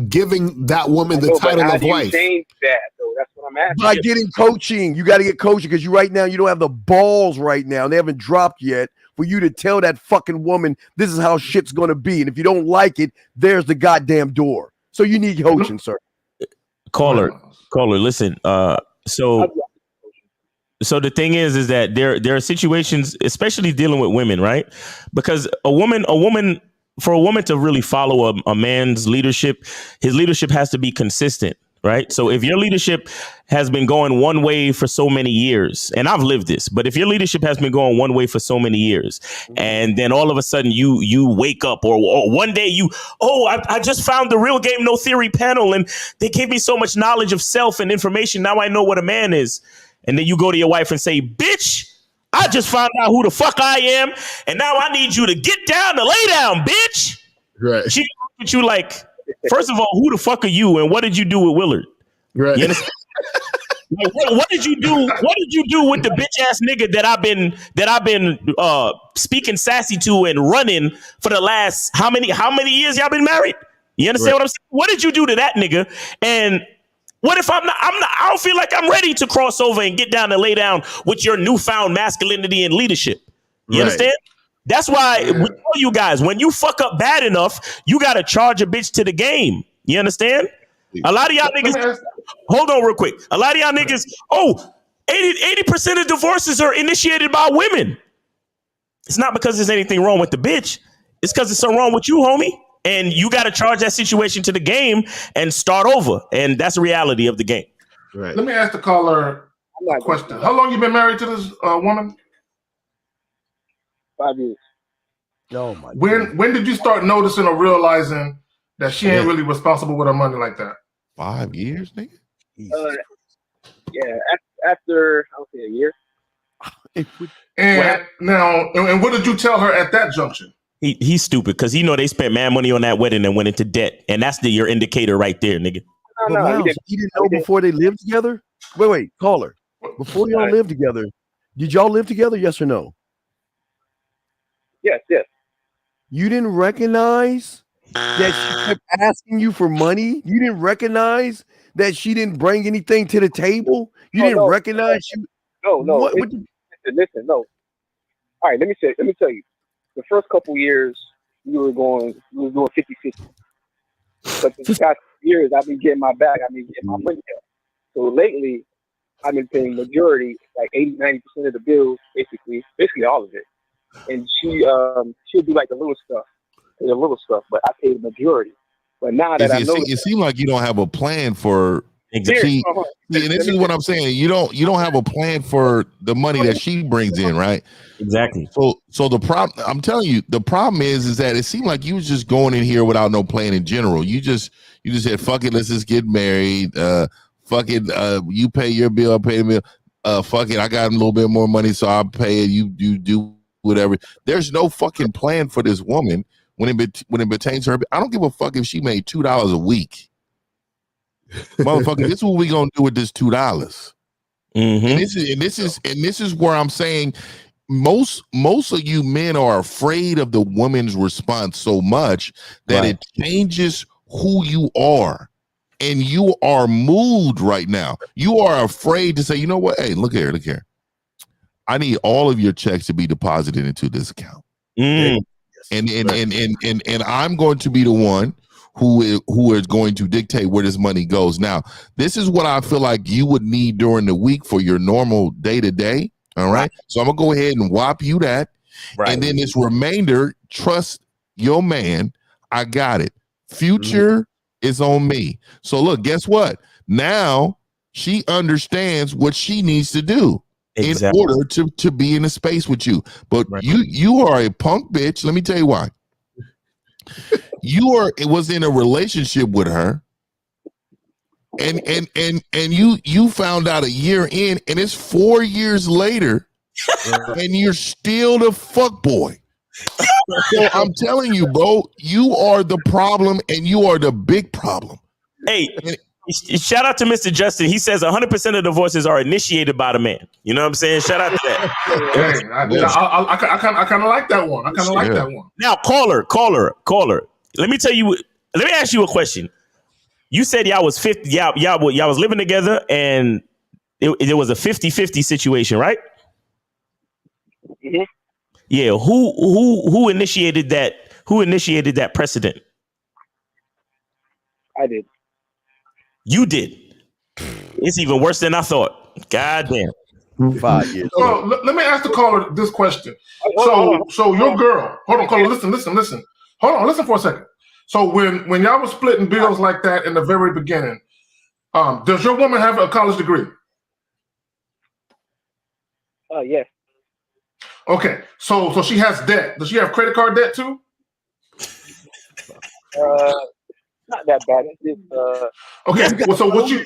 giving that woman the title of wife. Change that, though? That's what I'm asking. By getting coaching, you got to get coaching because you don't have the balls right now. They haven't dropped yet for you to tell that fucking woman this is how shit's gonna be, and if you don't like it, there's the goddamn door. So you need coaching, sir. Caller, listen. So the thing is that there are situations, especially dealing with women, right? Because for a woman to really follow a man's leadership, his leadership has to be consistent, right? So if your leadership has been going one way for so many years, and I've lived this, but if your leadership has been going one way for so many years, and then all of a sudden you wake up or one day I just found the Real Game No Theory panel and they gave me so much knowledge of self and information. Now I know what a man is. And then you go to your wife and say, bitch, I just found out who the fuck I am, and now I need you to get down to lay down, bitch. Right. She look at you like, first of all, who the fuck are you, and what did you do with Willard? Right. You understand? Like, what did you do? What did you do with the bitch ass nigga that I've been speaking sassy to and running for the last how many years y'all been married? You understand what I'm saying? What did you do to that nigga? And what if I'm not, I don't feel like I'm ready to cross over and get down and lay down with your newfound masculinity and leadership. You understand? That's why we tell you guys, when you fuck up bad enough, you got to charge a bitch to the game. You understand? A lot of y'all niggas, hold on real quick. A lot of y'all niggas, 80% of divorces are initiated by women. It's not because there's anything wrong with the bitch. It's because there's something wrong with you, homie. And you got to charge that situation to the game and start over. And that's the reality of the game. Right. Let me ask the caller a question. How long you been married to this woman? 5 years. Oh my. When did you start noticing or realizing that she ain't really responsible with her money like that? 5 years, nigga. Yeah, after I would say a year. And now, and what did you tell her at that junction? He's stupid because he know they spent mad money on that wedding and went into debt, and that's your indicator right there, nigga. No, he didn't know before they lived together. Wait, caller. Before y'all lived together, did y'all live together? Yes or no? Yes. You didn't recognize that she kept asking you for money? You didn't recognize that she didn't bring anything to the table? You didn't recognize she... No. What, listen, no. All right, let me tell you. The first couple years, we were doing 50-50. But the past years, I've been getting my bag. I've been getting my money out. So lately, I've been paying majority, like 80-90% of the bills, basically all of it. And she'll do like the little stuff, but I pay the majority. But now that I know, it seems like you don't have a plan for. Exactly. And this is what I'm saying. You don't have a plan for the money that she brings in, right? Exactly. So the problem, I'm telling you, the problem is that it seemed like you was just going in here without no plan in general. You just said, fuck it, let's just get married. Fuck it, you pay your bill, I pay the bill. Fuck it, I got a little bit more money, so I'll pay it. You do whatever. There's no fucking plan for this woman when it pertains to her. I don't give a fuck if she made $2 a week. Motherfucker, this is what we gonna do with this $2. Mm-hmm. And this is where I'm saying most of you men are afraid of the woman's response so much that it changes who you are. And you are moved right now. You are afraid to say, you know what? Hey, look here. I need all of your checks to be deposited into this account. And I'm going to be the one who is going to dictate where this money goes. Now, this is what I feel like you would need during the week for your normal day-to-day. All right. So I'm gonna go ahead and whop you that. Right. And then this remainder, trust your man. I got it. Future is on me. So look, guess what? Now she understands what she needs to do in order to be in a space with you. But you are a punk bitch. Let me tell you why. It was in a relationship with her, and you found out a year in, and it's 4 years later, and you're still the fuck boy. So I'm telling you, bro, you are the problem, and you are the big problem. Hey, shout out to Mr. Justin. He says 100% of divorces are initiated by the man. You know what I'm saying? Shout out to that. I kind of like that one. That one. Now, caller. Let me ask you a question. You said y'all was 50. Y'all was living together, and it was a 50-50 situation, right? Mm-hmm. Yeah. Who initiated that? Who initiated that precedent? I did. You did. It's even worse than I thought. God damn. 5 years. So let me ask the caller this question. So your girl, hold on, caller, listen. Hold on, listen for a second. So when y'all was splitting bills like that in the very beginning, does your woman have a college degree? Yes. Okay, so she has debt. Does she have credit card debt too? Not that bad. Okay, well, so what you?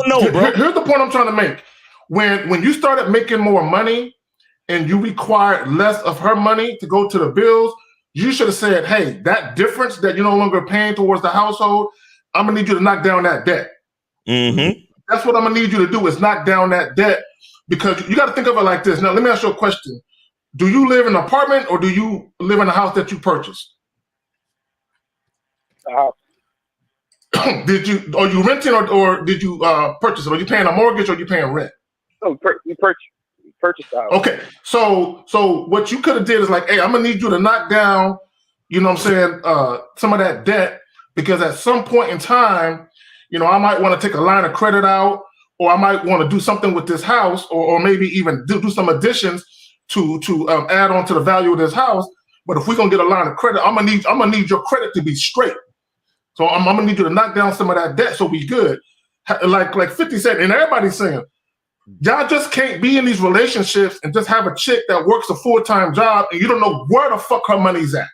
No, bro. Here's the point I'm trying to make. When you started making more money, and you required less of her money to go to the bills, you should have said, hey, that difference that you're no longer paying towards the household, I'm gonna need you to knock down that debt. Mm-hmm. That's what I'm gonna need you to do, is knock down that debt, because you got to think of it like this. Now, let me ask you a question. Do you live in an apartment or do you live in a house that you purchased? Are you renting or did you purchase it? Are you paying a mortgage or are you paying rent? No, we purchased the house. Okay, so what you could have did is like, hey, I'm gonna need you to knock down, you know what I'm saying, some of that debt, because at some point in time, you know, I might want to take a line of credit out, or I might want to do something with this house, or maybe even do some additions to add on to the value of this house. But if we're gonna get a line of credit, I'm gonna need your credit to be straight. So I'm gonna need you to knock down some of that debt so we good. Like 50 said, and everybody's saying, y'all just can't be in these relationships and just have a chick that works a full-time job and you don't know where the fuck her money's at.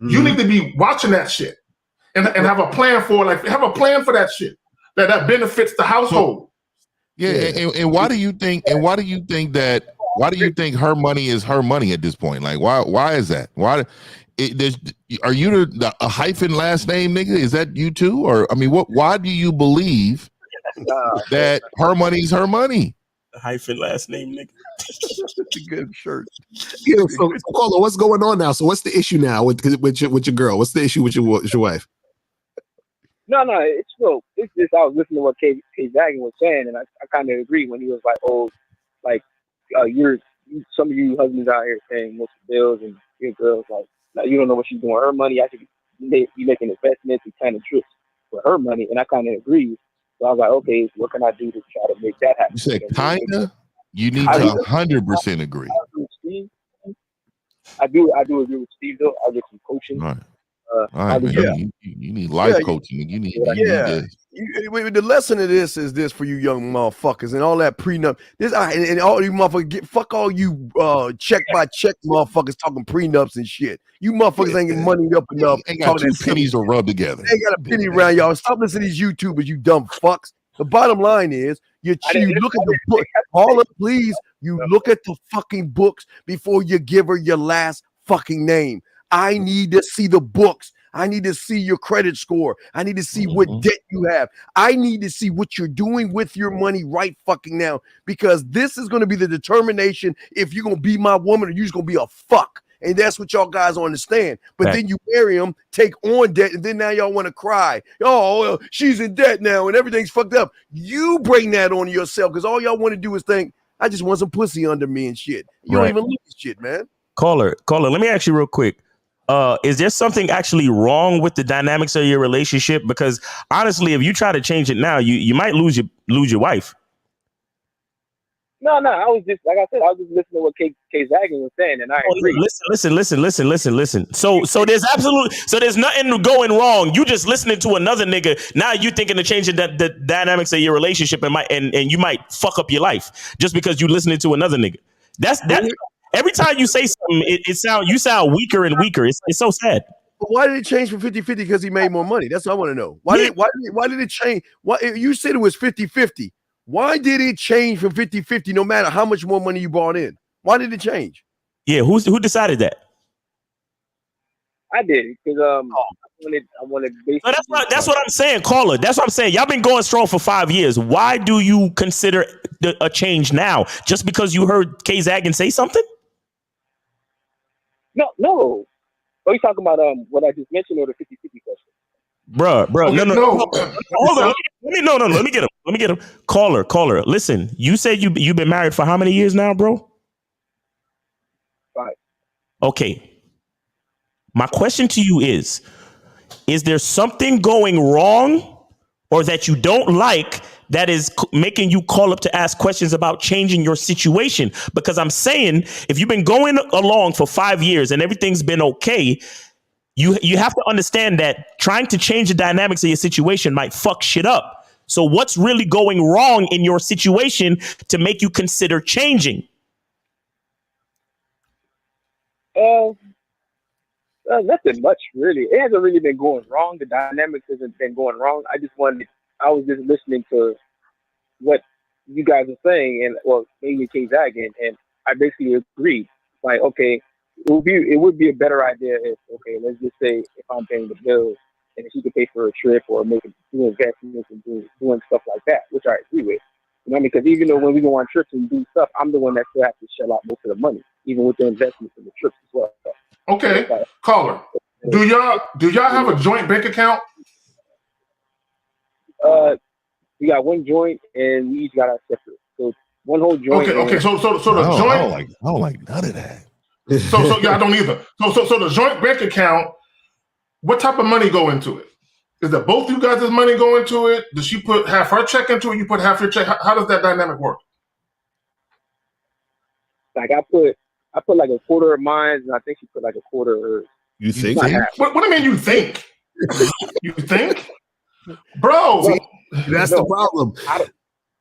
You need to be watching that shit and have a plan for that shit that benefits the household. And why do you think her money is her money at this point? Like why is that? Are you a hyphen last name nigga? Is that you too? Or I mean, why do you believe that her money's her money? A hyphen last name nigga. That's a good shirt. Yeah, so Carlo, what's going on now? So what's the issue now with your girl? What's the issue with your wife? No, it's just I was listening to what K Zaggin was saying, and I kind of agree when he was like, oh, like some of you husbands out here paying most of the bills, and your girl's like, now you don't know what she's doing with her money. I should be making investments and planning trips for her money, and I kind of agree. So I was like, okay, what can I do to try to make that happen? You said kinda. You need to 100% agree. I do agree with Steve though. I'll get some coaching. All right, man. You need life coaching. You need this. The lesson of this is this for you young motherfuckers and all that prenup. And all you motherfuckers fuck all you check by check motherfuckers talking prenups and shit. You motherfuckers ain't getting money up enough. Ain't got two pennies to rub together. Ain't got a penny around y'all. Stop listening to these YouTubers, you dumb fucks. The bottom line is you look at the book. Paula, please, you look at the fucking books before you give her your last fucking name. I need to see the books. I need to see your credit score. I need to see what debt you have. I need to see what you're doing with your money right fucking now, because this is going to be the determination if you're going to be my woman or you're just going to be a fuck. And that's what y'all guys understand. But then you marry him, take on debt, and then now y'all want to cry. Oh, she's in debt now and everything's fucked up. You bring that on yourself, because all y'all want to do is think, I just want some pussy under me and shit. You don't even look at shit, man. Caller, let me ask you real quick. Is there something actually wrong with the dynamics of your relationship? Because honestly, if you try to change it now, you might lose your wife. No, I was just, like I said, I was just listening to what K Zaggin was saying, and I agree. Listen. So there's nothing going wrong. You just listening to another nigga. Now you thinking of changing the dynamics of your relationship and you might fuck up your life just because you listening to another nigga. That's every time you say something, you sound weaker and weaker. It's so sad. But why did it change from 50-50? Because he made more money. That's what I want to know. Why did it change? Why you said it was 50-50? Why did it change from 50-50 no matter how much more money you brought in? Why did it change? Yeah, who decided that? I did, because I wanted basically. So that's what I'm saying, caller. That's what I'm saying. Y'all been going strong for 5 years. Why do you consider a change now? Just because you heard K Zaggin say something? No. Are you talking about what I just mentioned, or the 50-50 question? Bruh. No. Hold on. Let me get him. Caller. Listen, you said you've been married for how many years now, bro? 5. Okay. My question to you is there something going wrong or that you don't like that is making you call up to ask questions about changing your situation? Because I'm saying, if you've been going along for 5 years and everything's been okay, you have to understand that trying to change the dynamics of your situation might fuck shit up. So what's really going wrong in your situation to make you consider changing? Nothing much, really. It hasn't really been going wrong. The dynamics hasn't been going wrong. I was just listening to what you guys are saying, and well, maybe K Zaggin, and I basically agreed. Like, okay, it would be a better idea if, okay, let's just say if I'm paying the bills and if she could pay for a trip or do investments and doing stuff like that, which I agree with. You know what I mean? Because even though when we go on trips and do stuff, I'm the one that still has to shell out most of the money, even with the investments in the trips as well. Okay, caller, do y'all have a joint bank account? We got one joint and we each got our separate. So one whole joint. Okay. So the joint. I don't like none of that. So yeah, I don't either. So the joint bank account. What type of money go into it? Is that both you guys' money go into it? Does she put half her check into it? You put half your check. How does that dynamic work? Like I put like a quarter of mine, and I think she put like a quarter of hers. You think? What do you mean? You think? You think, bro? See, that's the problem.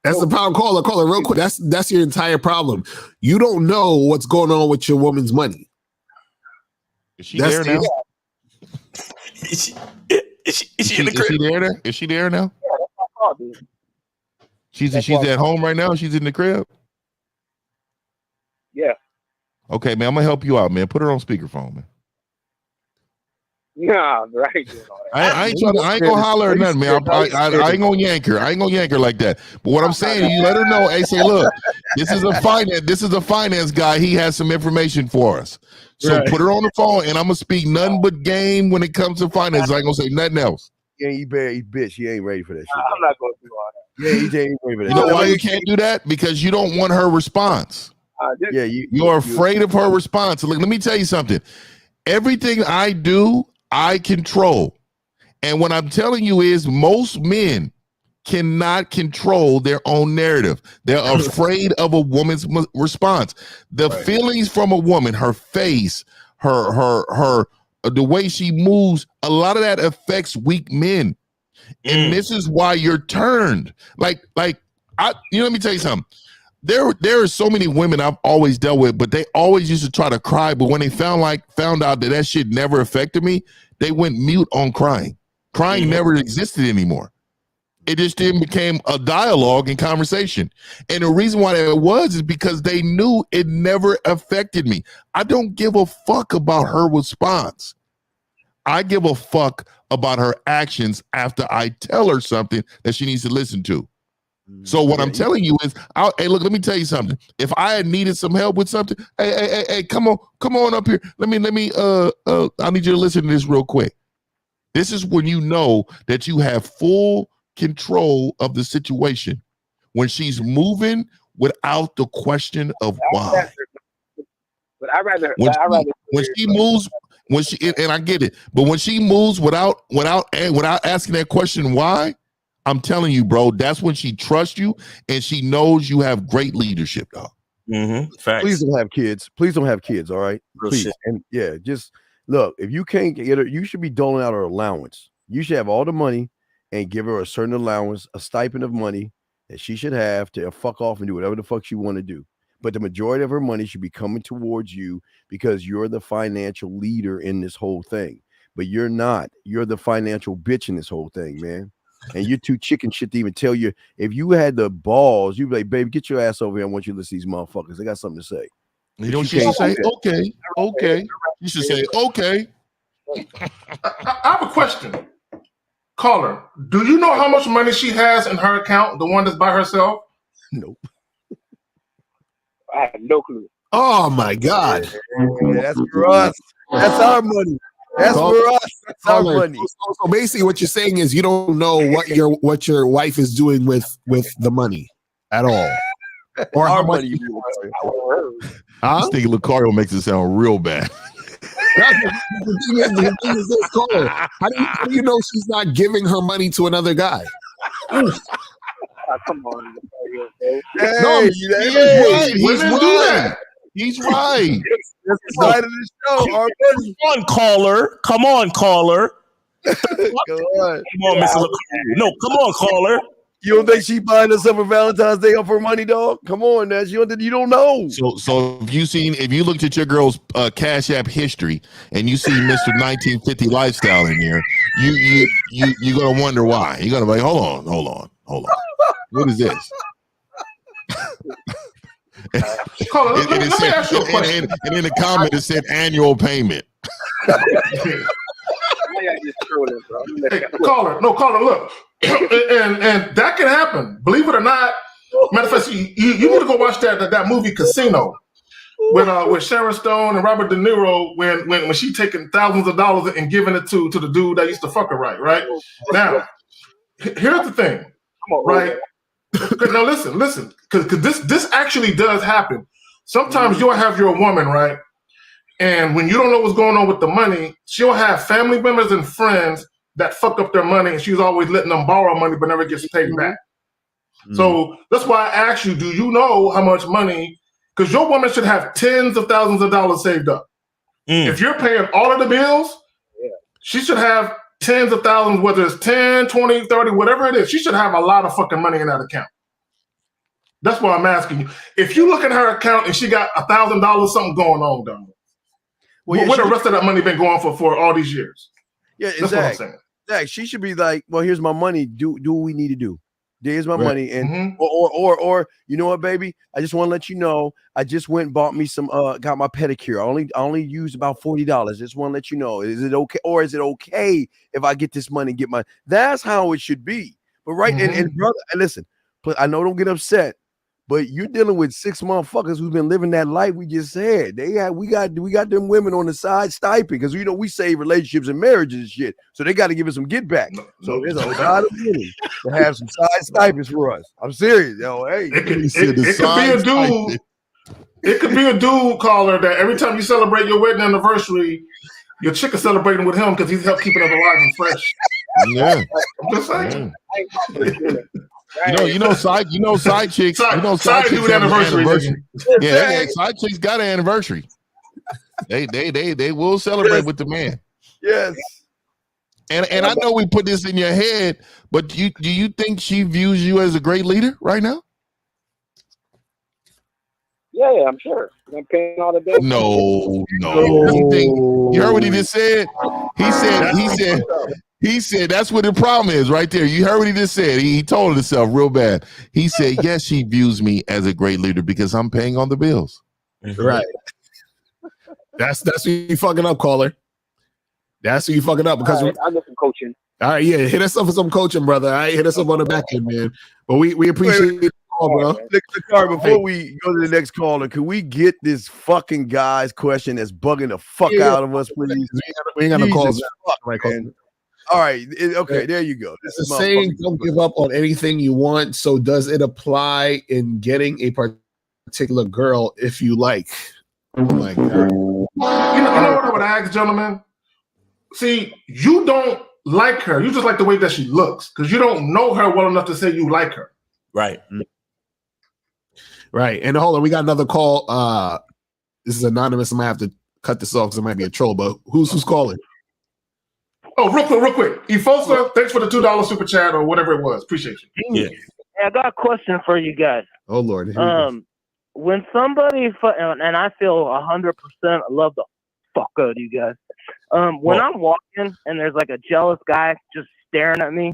That's the problem. Caller, real quick. That's your entire problem. You don't know what's going on with your woman's money. Is she there now? Is she in the crib? Is she there now? Is she there now? Yeah, that's my call, dude. She's at home right now. She's in the crib. Yeah. Okay, man. I'm gonna help you out, man. Put her on speakerphone, man. Nah, right. I ain't gonna holler or nothing, man. I ain't gonna yank her. I ain't gonna yank her like that. But what I'm saying, you let her know. Hey, say, look, this is a finance guy. He has some information for us. So put her on the phone, and I'm gonna speak nothing but game when it comes to finance. I ain't gonna say nothing else. Yeah, you bitch. He ain't ready for that shit. I'm not gonna do all that. Yeah, he ain't ready for that. You know why you can't do that? Because you don't want her response. Yeah, you're afraid of her response. Look, let me tell you something. Everything I do, I control. And what I'm telling you is most men cannot control their own narrative. They're afraid of a woman's response. The feelings from a woman, her face, her the way she moves, a lot of that affects weak men. And this is why you're turned. Let me tell you something. There are so many women I've always dealt with, but they always used to try to cry. But when they found out that shit never affected me, they went mute on crying. Crying never existed anymore. It just became a dialogue and conversation. And the reason why that was is because they knew it never affected me. I don't give a fuck about her response. I give a fuck about her actions after I tell her something that she needs to listen to. So what I'm telling you is, hey, look, let me tell you something. If I had needed some help with something, hey, come on up here. I need you to listen to this real quick. This is when you know that you have full control of the situation. When she's moving without the question of why. But when she moves, and I get it, but when she moves without asking that question why, I'm telling you, bro, that's when she trusts you and she knows you have great leadership, dog. Facts. Please don't have kids. Please don't have kids. All right. Please. Shit. And yeah, just look, if you can't get her, you should be doling out her allowance. You should have all the money and give her a certain allowance, a stipend of money that she should have to fuck off and do whatever the fuck she want to do. But the majority of her money should be coming towards you because you're the financial leader in this whole thing. But you're not. You're the financial bitch in this whole thing, man. And you're too chicken shit to even tell you. If you had the balls, you'd be like, baby, get your ass over here. I want you to listen to these motherfuckers. They got something to say. You know, she should say, okay. You should say, okay. I have a question. Caller, do you know how much money she has in her account, the one that's by herself? Nope. I have no clue. Oh my God. Yeah, that's for us. That's our money. That's for us. That's our money. So basically, what you're saying is you don't know what your wife is doing with the money at all, or how much. I think Lucario makes it sound real bad. The thing is this, Caller, how do you know she's not giving her money to another guy? Come on. He's right. That's the side of the show. Our money. Come on, caller. Come on, caller. Come on, Mr. Lucario. No, come on, caller. You don't think she buying us up for Valentine's Day off her money, dog? Come on, Nash. You don't know. So if you looked at your girl's Cash App history and you see Mr. 1950 lifestyle in there, you're gonna wonder why. You're gonna be like, hold on. What is this? Caller, And let it me said- ask you a question. and in the comment it said annual payment. Hey, caller, look, and that can happen. Believe it or not. Matter of fact, you need to go watch that movie Casino with Sharon Stone and Robert De Niro when she taking thousands of dollars and giving it to the dude that used to fuck her, right? Now, here's the thing, right? Now listen, because this actually does happen. Sometimes you'll have your woman, right? And when you don't know what's going on with the money, she'll have family members and friends that fuck up their money, and she's always letting them borrow money but never gets paid back. So that's why I asked you, do you know how much money? Because your woman should have tens of thousands of dollars saved up. If you're paying all of the bills, she should have tens of thousands, whether it's 10, 20, 30, whatever it is. She should have a lot of fucking money in that account. That's why I'm asking you. If you look at her account and she got $1,000, something going on, dog. Well, Where the rest of that money been going for all these years? Yeah, That's what I'm saying. Zach, she should be like, well, here's my money. Do what we need to do. There's my Right. money, and or you know what, baby? I just want to let you know. I just went and bought me some. Got my pedicure. I only used about $40. Just want to let you know. Is it okay, or is it okay if I get this money? And get my. That's how it should be. But right, and brother, and listen. I know don't get upset, but you're dealing with 6 motherfuckers who've been living that life we just said. We got them women on the side stipend because we save relationships and marriages and shit. So they got to give us some get back. So there's a lot of women to have some side stipends for us. I'm serious, yo. Hey, it could be a dude. It could be a dude caller that every time you celebrate your wedding anniversary, your chick is celebrating with him because he's helped keeping it alive and fresh. Yeah. I'm just saying. You know, side chicks. Side chicks dude have an anniversary. Yeah, side chicks got an anniversary. They will celebrate with the man. Yes. And I know we put this in your head, but do you think she views you as a great leader right now? Yeah, I'm sure. I'm paying all the bills. No. You heard what he just said? He said that's what the problem is right there. You heard what he just said. He told himself real bad. He said, yes, she views me as a great leader because I'm paying all the bills. Right. That's what you fucking up, caller. That's what you fucking up because I'll get some coaching. All right, yeah, hit us up for some coaching, brother. All right, hit us up on the back end, man. But we appreciate it, bro. Before we go to the next caller, can we get this fucking guy's question that's bugging the fuck out of us, please? We ain't got no calls. Jesus fuck, man. All right, okay, there you go. It's the saying, don't give up on anything you want. So does it apply in getting a particular girl if you like? Oh my God. You know what I would ask, gentlemen? See, you don't like her. You just like the way that she looks because you don't know her well enough to say you like her. Right. Right. And hold on, we got another call. This is anonymous. I might have to cut this off because it might be a troll, but who's calling? Oh, real quick. Efosa, thanks for the $2 super chat or whatever it was. Appreciate you. Yeah. I got a question for you guys. Oh Lord. Here we go. When somebody and I feel 100% love the fuck out of you guys. When I'm walking and there's like a jealous guy just staring at me,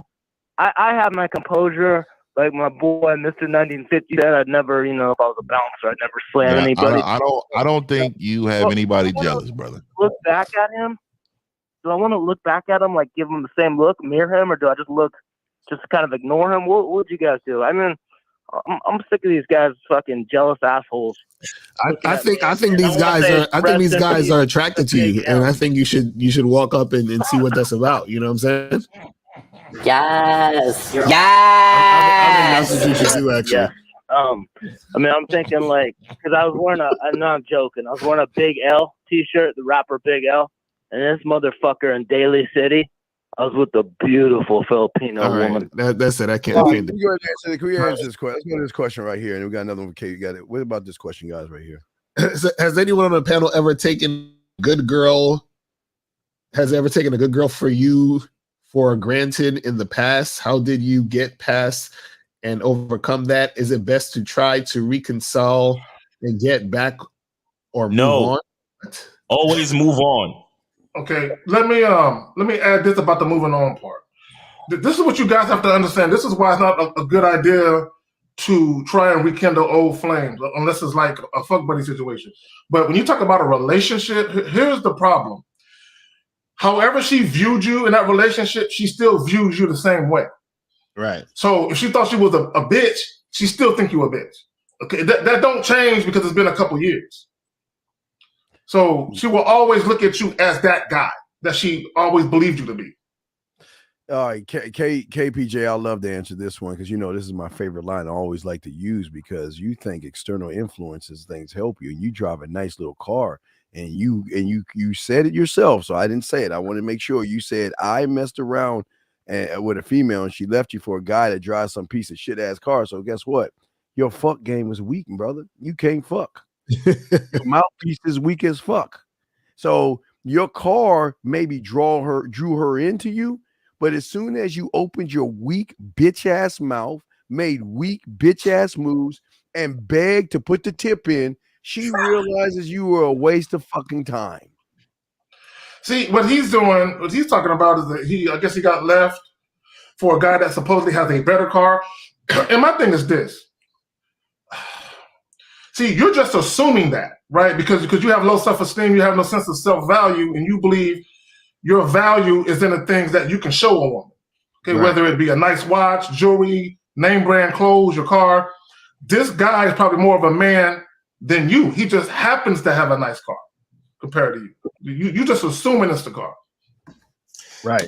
I have my composure. Like my boy, Mr. 1950 said, I'd never, if I was a bouncer, I'd never slam anybody. I don't think you have anybody jealous, brother. Look back at him. Do I want to look back at him, like give him the same look, mirror him, or do I just kind of ignore him? What would you guys do? I mean, I'm sick of these guys, fucking jealous assholes. I think these guys are attracted to you, and I think you should walk up and see what that's about. You know what I'm saying? Yes. I think that's what you should do, actually. Yeah. I mean, I'm thinking because I was wearing I'm not joking. I was wearing a Big L t-shirt, the rapper Big L, and this motherfucker in Daly City, I was with a beautiful Filipino woman. That's it. I can't. Can we answer this question? Let's go to this question right here, and we got another one. Okay, you got it. What about this question, guys? Right here. Has anyone on the panel ever taken a good girl? Has ever taken a good girl for you for granted in the past? How did you get past and overcome that? Is it best to try to reconcile and get back, or move on? Always move on. Okay, let me add this about the moving on part. This is what you guys have to understand. This is why it's not a good idea to try and rekindle old flames, unless it's like a fuck buddy situation. But when you talk about a relationship, here's the problem. However she viewed you in that relationship, she still views you the same way. Right. So if she thought she was a bitch, she still think you a bitch. Okay, that don't change because it's been a couple years. So she will always look at you as that guy that she always believed you to be. All right, KPJ, I'll love to answer this one because this is my favorite line I always like to use, because you think external influences things help you, and you drive a nice little car, and you said it yourself, so I didn't say it. I want to make sure you said I messed around with a female and she left you for a guy that drives some piece of shit ass car. So guess what? Your fuck game was weak, brother. You can't fuck. Your mouthpiece is weak as fuck. So your car maybe drew her into you. But as soon as you opened your weak bitch ass mouth, made weak bitch ass moves, and begged to put the tip in, she realizes you were a waste of fucking time. See, what he's talking about is that I guess he got left for a guy that supposedly has a better car. And my thing is this. See, you're just assuming that, right? Because you have low self-esteem, you have no sense of self-value, and you believe your value is in the things that you can show a woman. Okay, right. Whether it be a nice watch, jewelry, name brand clothes, your car. This guy is probably more of a man than you. He just happens to have a nice car compared to you. You just assuming it's the car. Right.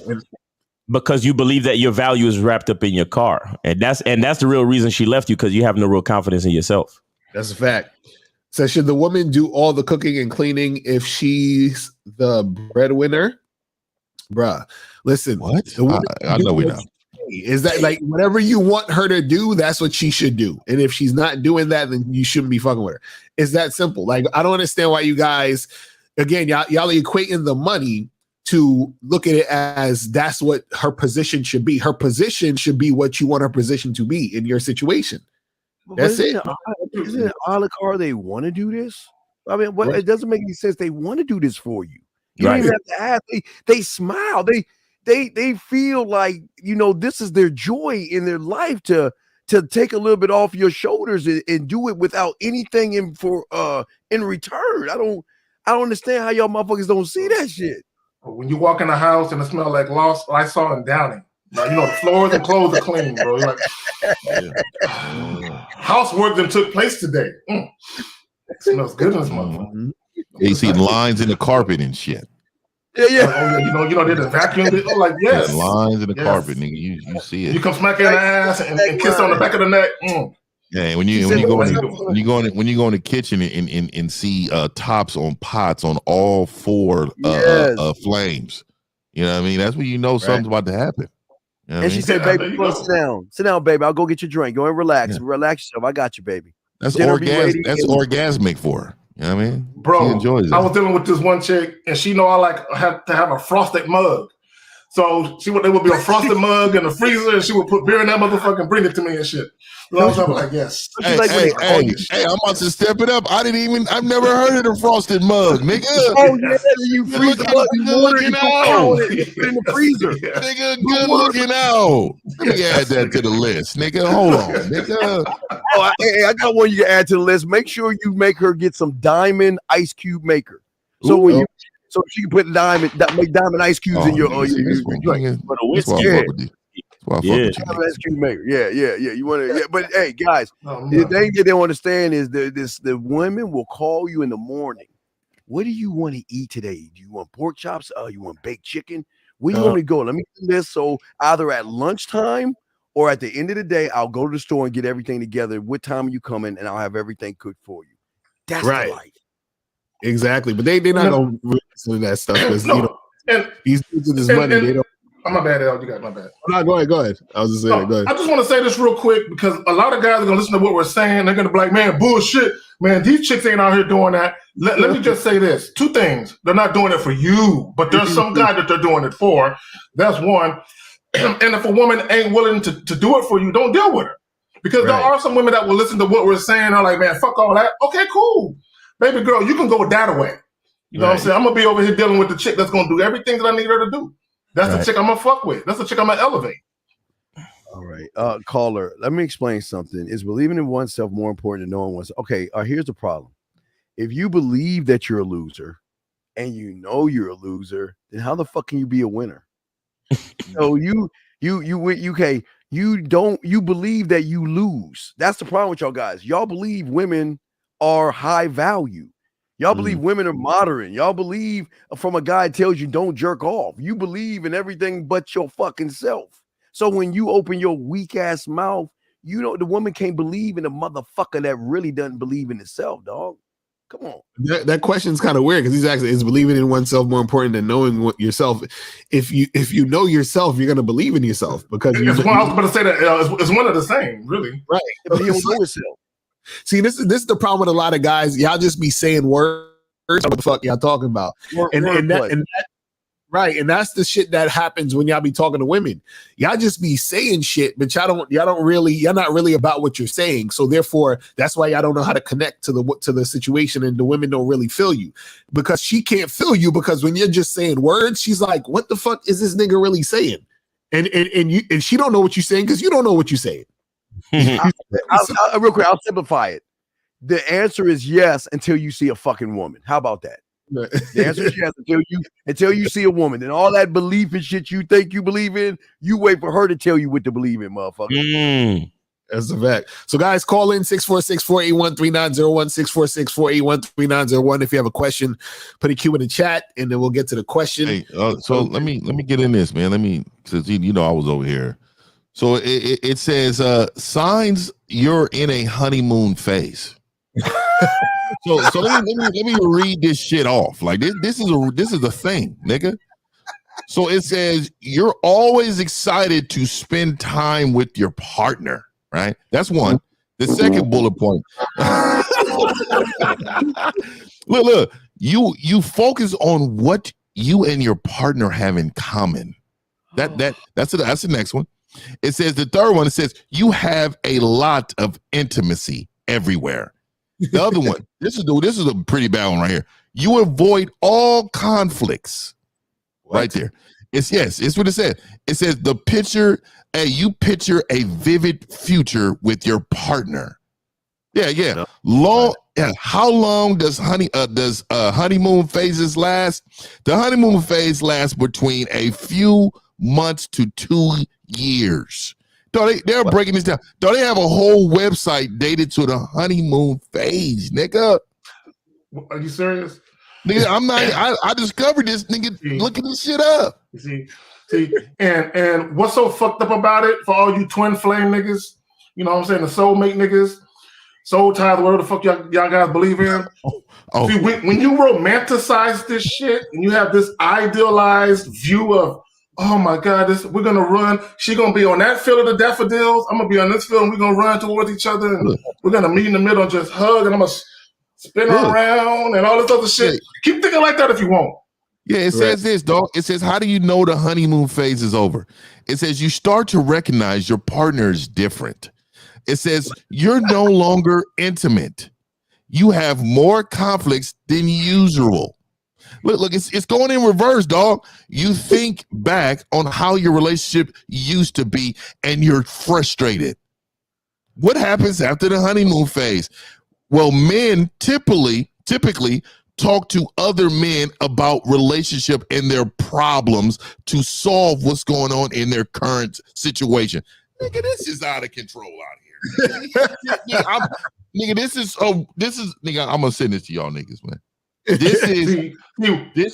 Because you believe that your value is wrapped up in your car. And that's the real reason she left you, because you have no real confidence in yourself. That's a fact. So should the woman do all the cooking and cleaning if she's the breadwinner? Bruh, listen. What? I know we know. Is that like whatever you want her to do, that's what she should do. And if she's not doing that, then you shouldn't be fucking with her. It's that simple. Like, I don't understand why you guys, again, y'all equating the money to look at it as that's what her position should be. Her position should be what you want her position to be in your situation. That's it. Isn't it a la carte they want to do this? I mean, it doesn't make any sense. They want to do this for you. You don't even have to ask. They smile. They feel like, this is their joy in their life to take a little bit off your shoulders and do it without anything in return. I don't understand how y'all motherfuckers don't see that shit. When you walk in the house and it smells like Lysol and Downing. Now, the floors and clothes are clean, bro. You're like, housework that took place today. It smells good in this motherfucker. You see lines in the carpet and shit. Yeah. Oh, yeah. They just vacuumed it. Oh, like, yes. There's lines in the carpet, nigga. You see it. You come smack her in the ass and kiss on the back of the neck. Yeah, when you go in the kitchen and see tops on pots on all four flames, you know what I mean? That's when you know something's about to happen. You know and she said, "Baby, sit down, baby. I'll go get your drink. Go and relax. Relax yourself. I got you, baby." That's orgasmic for her. You know what I mean? Bro, she enjoys it. I was dealing with this one chick, and she know I have to have a frosted mug. So there would be a frosted mug in the freezer, and she would put beer in that motherfucker and bring it to me and shit. So I was like, yes. Hey, I'm about to step it up. I've never heard of the frosted mug, nigga. Oh, yeah, you freeze the mug, you looking out. In the freezer. Nigga, good looking out. Let me add that to the list, nigga. Hold on, nigga. I got one you can add to the list. Make sure you make her get some diamond ice cube maker. So so she can put make diamond ice cubes in your drink. But a whiskey. Ice cube maker. Yeah. You want to? Yeah, but hey, guys, the thing they don't understand is the women will call you in the morning. What do you want to eat today? Do you want pork chops? You want baked chicken? Where you want to go? Let me do this. So either at lunchtime or at the end of the day, I'll go to the store and get everything together. What time are you coming? And I'll have everything cooked for you. That's the life. Exactly, but they're not gonna listen to that stuff because he's using this money. They don't. I'm my bad, Al. You got my bad. No, go ahead. I was just saying. Go ahead. I just want to say this real quick because a lot of guys are gonna listen to what we're saying. They're gonna be like, "Man, bullshit, man. These chicks ain't out here doing that." Let me just say this: two things. They're not doing it for you, but there's some guy that they're doing it for. That's one. And if a woman ain't willing to do it for you, don't deal with her because there are some women that will listen to what we're saying. Are like, "Man, fuck all that." Okay, cool. Baby girl, you can go that away. You know what I'm saying? I'm going to be over here dealing with the chick that's going to do everything that I need her to do. That's the chick I'm going to fuck with. That's the chick I'm going to elevate. All right. Caller, let me explain something. Is believing in oneself more important than knowing oneself? Okay, here's the problem. If you believe that you're a loser and you know you're a loser, then how the fuck can you be a winner? So you believe that you lose. That's the problem with y'all guys. Y'all believe women are high value. Y'all believe women are modern. Y'all believe from a guy tells you don't jerk off. You believe in everything but your fucking self. So when you open your weak ass mouth, you know the woman can't believe in a motherfucker that really doesn't believe in itself, dog. Come on. That question's kind of weird because he's actually is believing in oneself more important than knowing what yourself. If you know yourself, you're gonna believe in yourself because I was going to say that it's one of the same, really. Right. But you don't know yourself. See, this is the problem with a lot of guys. Y'all just be saying words. What the fuck y'all talking about? And that's the shit that happens when y'all be talking to women. Y'all just be saying shit, but y'all not really about what you're saying. So therefore, that's why y'all don't know how to connect to the situation, and the women don't really feel you because she can't feel you because when you're just saying words, she's like, "What the fuck is this nigga really saying?" And she don't know what you're saying because you don't know what you're saying. Real quick, I'll simplify it. The answer is yes until you see a fucking woman. How about that? The answer is yes until you see a woman. And all that belief and shit you think you believe in, you wait for her to tell you what to believe in, motherfucker. That's a fact. So guys, call in 646-481-3901, 646-481-3901. If you have a question, put a Q in the chat and then we'll get to the question. Hey, so let me get in this, man. Since you know I was over here. So it says signs you're in a honeymoon phase. So let me read this shit off. Like this is a thing, nigga. So it says you're always excited to spend time with your partner, right? That's one. The second bullet point. Look, you focus on what you and your partner have in common. That's the next one. It says the third one, it says you have a lot of intimacy everywhere. The other one, this is a pretty bad one right here. You avoid all conflicts. What? Right there. It's what it said. It says you picture a vivid future with your partner. Yeah. How long does honeymoon phases last? The honeymoon phase lasts between a few months to 2 years. They're breaking this down. They have a whole website dated to the honeymoon phase, nigga. Are you serious? Nigga, I'm not. I discovered this, nigga. Looking this shit up. You see, and what's so fucked up about it for all you twin flame niggas? You know what I'm saying? The soulmate niggas, soul ties, whatever the fuck y'all guys believe in. See, when you romanticize this shit and you have this idealized view of, oh my God, we're gonna run. She's gonna be on that field of the daffodils. I'm gonna be on this field, and we're gonna run towards each other, and we're gonna meet in the middle and just hug, and I'm gonna spin around and all this other shit. Keep thinking like that if you want. Yeah, it says this, dog. It says, how do you know the honeymoon phase is over? It says you start to recognize your partner is different. It says you're no longer intimate. You have more conflicts than usual. Look, it's going in reverse, dog. You think back on how your relationship used to be and you're frustrated. What happens after the honeymoon phase? Well, men typically talk to other men about relationship and their problems to solve what's going on in their current situation. Nigga, this is out of control out here. Nigga, I'm gonna send this to y'all niggas, man. This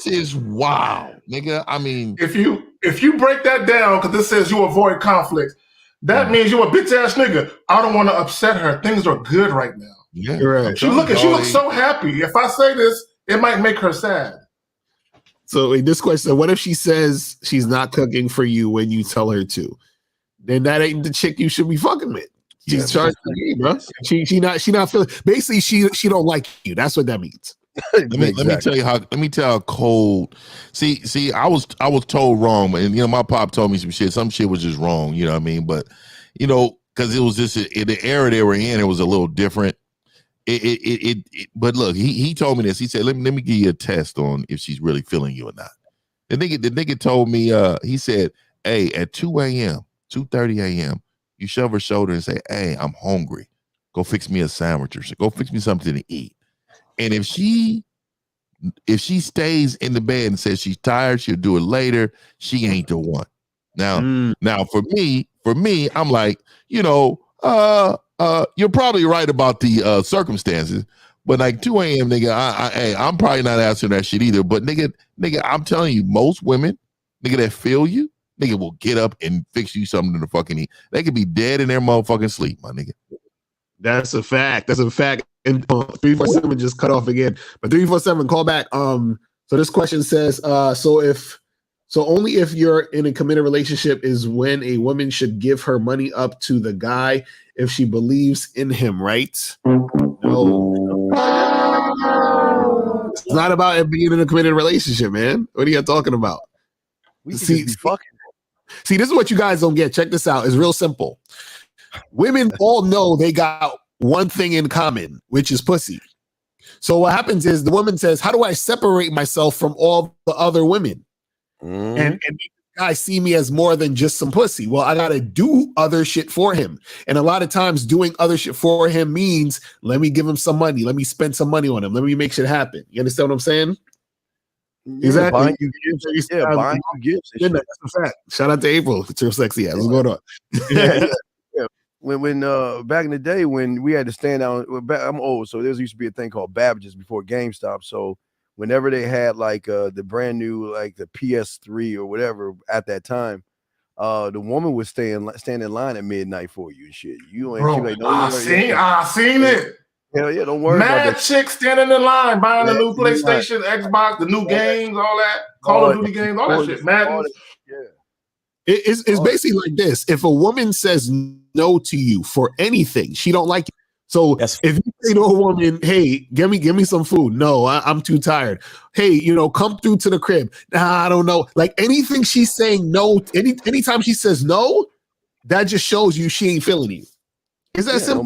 is wow, nigga. I mean, if you break that down, because this says you avoid conflict, that means you're a bitch ass nigga. I don't want to upset her. Things are good right now. Yeah, right. She looks so happy. If I say this, it might make her sad. So this question: what if she says she's not cooking for you when you tell her to? Then that ain't the chick you should be fucking with. She's charged to me, bro. She not feeling. Basically, she don't like you. That's what that means. Let me tell you how cold. See, I was told wrong, and my pop told me some shit. Some shit was just wrong, you know what I mean? But because it was just in the era they were in, it was a little different. But look, he told me this. He said, let me give you a test on if she's really feeling you or not. The nigga told me, he said, hey, at 2 a.m., 2:30 a.m., You shove her shoulder and say, "Hey, I'm hungry. Go fix me a sandwich or go fix me something to eat." And if she stays in the bed and says she's tired, she'll do it later. She ain't the one. Now for me, I'm like, you're probably right about the circumstances, but like 2 a.m. nigga, I'm probably not answering that shit either. But nigga, I'm telling you, most women, nigga, that feel you, nigga will get up and fix you something to fucking eat. They could be dead in their motherfucking sleep, my nigga. That's a fact. That's a fact. And 347 just cut off again. But 347, call back. So this question says, so only if you're in a committed relationship is when a woman should give her money up to the guy if she believes in him, right? No. It's not about it being in a committed relationship, man. What are you talking about? See, this is what you guys don't get. Check this out. It's real simple. Women all know they got one thing in common, which is pussy. So what happens is the woman says, how do I separate myself from all the other women? And guys see me as more than just some pussy. Well, I got to do other shit for him. And a lot of times doing other shit for him means, let me give him some money. Let me spend some money on him. Let me make shit happen. You understand what I'm saying? Yeah, Exactly. buying you gifts. Yeah, buying you gifts. and That's a fact. Shout out to April. It's real sexy ass. What's going on? yeah. When back in the day when we had to stand out, I'm old, so there used to be a thing called Babbage's before GameStop. So whenever they had like the brand new like the PS3 or whatever at that time, the woman would stand in line at midnight for you and shit. You ain't Bro, like, I seen it. Hell yeah, don't worry about Mad that. chicks standing in line buying the new PlayStation, Xbox, the new games, all that, Call of Duty games, all that shit. Madden. It's basically like this. If a woman says no to you for anything, she don't like you. So if you say to a woman, hey, give me some food. No, I'm too tired. Hey, come through to the crib. Nah, I don't know. Like anything she's saying no, anytime she says no, that just shows you she ain't feeling you. Is that simple?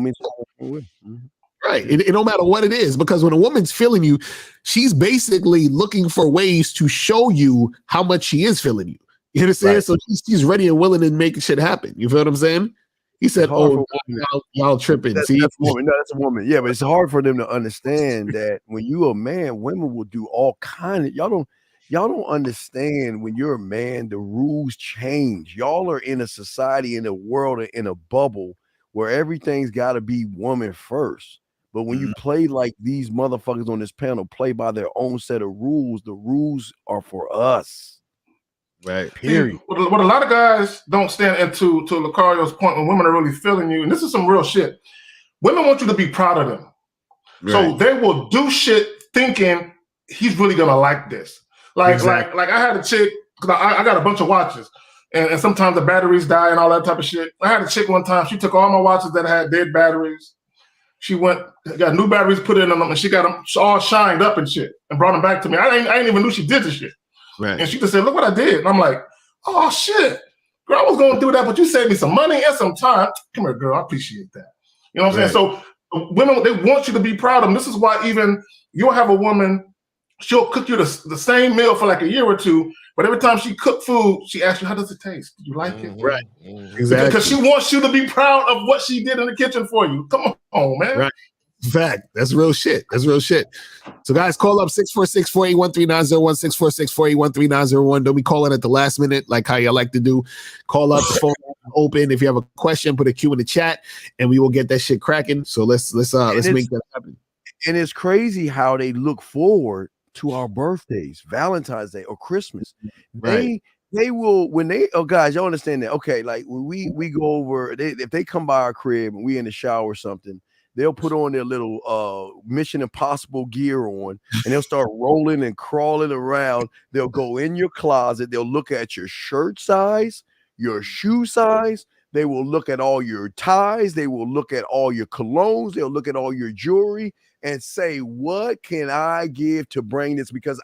Right. It don't matter what it is, because when a woman's feeling you, she's basically looking for ways to show you how much she is feeling you. You understand? Right. So she's ready and willing to make shit happen. You feel what I'm saying? He said, "Oh, y'all tripping." That's a woman. No, that's a woman. Yeah, but it's hard for them to understand that when you a man, women will do all kind of. Y'all don't understand when you're a man, the rules change. Y'all are in a society, in a world, in a bubble where everything's got to be woman first. But when you play like these motherfuckers on this panel play by their own set of rules, the rules are for us. Right. Period. See, what a lot of guys don't stand into to Lucario's point when women are really feeling you, and this is some real shit. Women want you to be proud of them. Right. So they will do shit thinking he's really gonna like this. Like I had a chick, because I got a bunch of watches, and sometimes the batteries die and all that type of shit. I had a chick one time, she took all my watches that had dead batteries. She got new batteries put in them, and she got them all shined up and shit, and brought them back to me. I ain't even knew she did this shit. Right. And she just said, look what I did. And I'm like, oh shit. Girl, I was going to do that, but you saved me some money and some time. Come here, girl. I appreciate that. You know what I'm saying? So women, they want you to be proud of them. This is why even you'll have a woman, she'll cook you the same meal for like a year or two, but every time she cook food, she asks you, how does it taste? Do you like it? Right. Exactly. Because she wants you to be proud of what she did in the kitchen for you. Come on, man. Right. Fact. That's real shit. So guys, call up 646-481-3901, 646-481-3901. Don't be calling at the last minute like how you like to do. Call up, phone open. If you have a question, put a Q in the chat and we will get that shit cracking. So let's make that happen. And it's crazy how they look forward to our birthdays, Valentine's Day or Christmas. Right. They will guys, y'all understand that. Okay, like when we go over, if they come by our crib and we in the shower or something, they'll put on their little Mission Impossible gear on, and they'll start rolling and crawling around. They'll go in your closet. They'll look at your shirt size, your shoe size. They will look at all your ties. They will look at all your colognes. They'll look at all your jewelry and say, what can I give to bring this? Because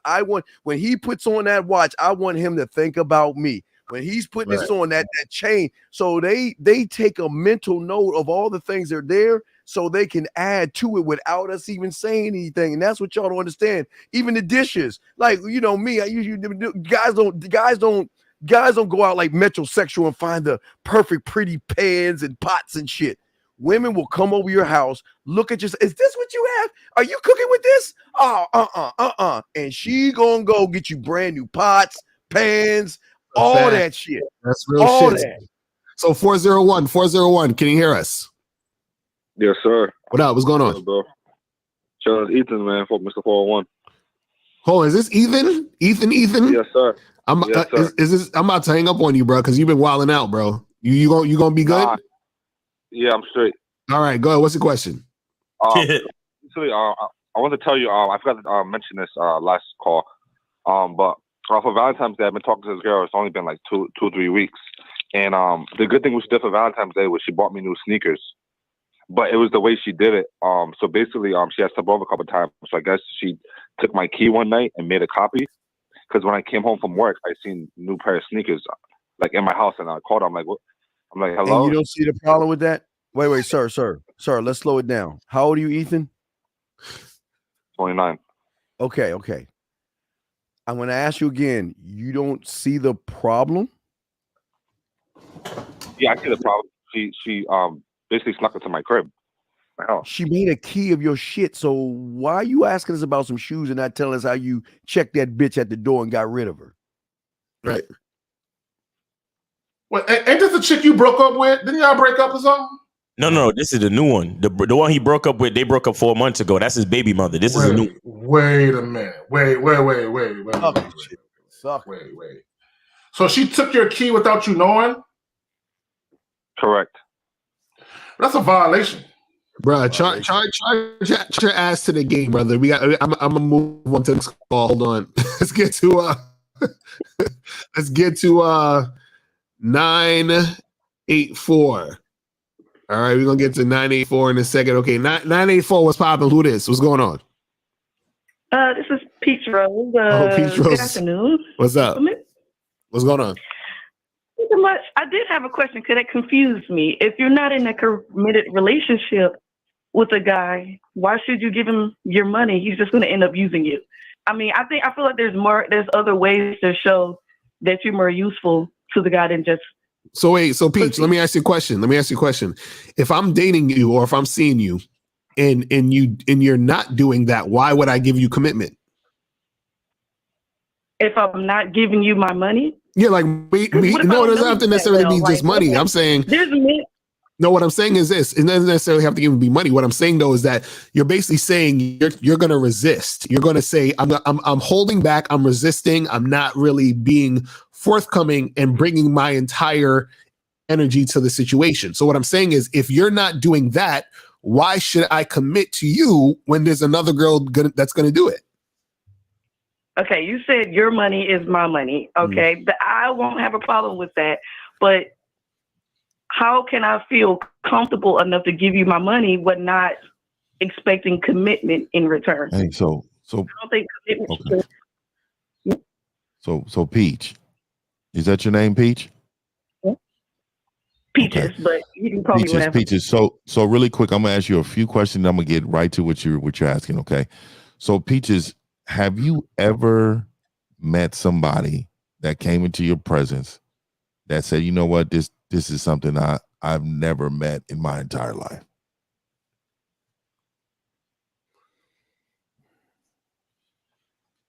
when he puts on that watch, I want him to think about me. When he's putting this on, that chain. So they take a mental note of all the things that are there, so they can add to it without us even saying anything. And that's what y'all don't understand. Even the dishes, like me, I usually guys don't Guys don't go out like metrosexual and find the perfect pretty pans and pots and shit. Women will come over your house, look at you. Is this what you have? Are you cooking with this? Oh, and she gonna go get you brand new pots, pans, all that shit. That's real all shit. That. So 401, can you hear us? Yes, sir. What up? What's going on? Bro. Charles Ethan, man, for Mr. 401. Oh, is this Ethan? Ethan? Yes, sir. Yes, sir. Is this? I'm about to hang up on you, bro, because you've been wilding out, bro. You gonna be good? Yeah, I'm straight. All right, go ahead. What's the question? Actually, I want to tell you, I forgot to mention this last call, but for Valentine's Day, I've been talking to this girl. It's only been like 2-3 weeks, and the good thing what she did for Valentine's Day was she bought me new sneakers, but it was the way she did it. So basically, she had slept over a couple of times. So I guess she took my key one night and made a copy, because when I came home from work, I seen a new pair of sneakers like in my house, and I called her. I'm like, what? I'm like, hello? And you don't see the problem with that? Wait, sir. Let's slow it down. How old are you, Ethan? 29. Okay. I'm going to ask you again. You don't see the problem? Yeah, I see the problem. She basically snuck into my crib, my house. She made a key of your shit. So why are you asking us about some shoes and not telling us how you checked that bitch at the door and got rid of her? Right. Well, ain't this the chick you broke up with? Didn't y'all break up or something? No. This is the new one. The one he broke up with. They broke up 4 months ago. That's his baby mother. This is a new. Wait a minute. Wait. So she took your key without you knowing? Correct. That's a violation, bro. Charge your ass to the game, brother. I'm gonna move on to this call. Hold on. Let's get to 984. All right, we're gonna get to 984 in a second. Okay, 984. What's popping? Who this? What's going on? This is Peach Rose. Peach Rose. Good afternoon. What's up? What's going on? Not much. I did have a question because that confused me. If you're not in a committed relationship with a guy, why should you give him your money? He's just going to end up using you. I mean, I feel like there's other ways to show that you're more useful to the guy than just. So Peach, let me ask you a question. If I'm dating you or if I'm seeing you and you're not doing that, why would I give you commitment? If I'm not giving you my money? Yeah, like no, it doesn't have to necessarily be just money. I'm saying no, what I'm saying is this. It doesn't necessarily have to even be money. What I'm saying though is that you're basically saying you're going to resist. You're going to say I'm holding back. I'm resisting. I'm not really being forthcoming and bringing my entire energy to the situation. So what I'm saying is, if you're not doing that, why should I commit to you when there's another girl that's going to do it? Okay, you said your money is my money. Okay, but I won't have a problem with that. But how can I feel comfortable enough to give you my money but not expecting commitment in return? Hey, so I don't think commitment. Okay. So Peach, is that your name, Peach? Peaches, okay. But you can call me whatever. Peaches. So really quick, I'm gonna ask you a few questions. I'm gonna get right to what you're asking. Okay. So Peaches, have you ever met somebody that came into your presence that said, you know what, this is something I've never met in my entire life?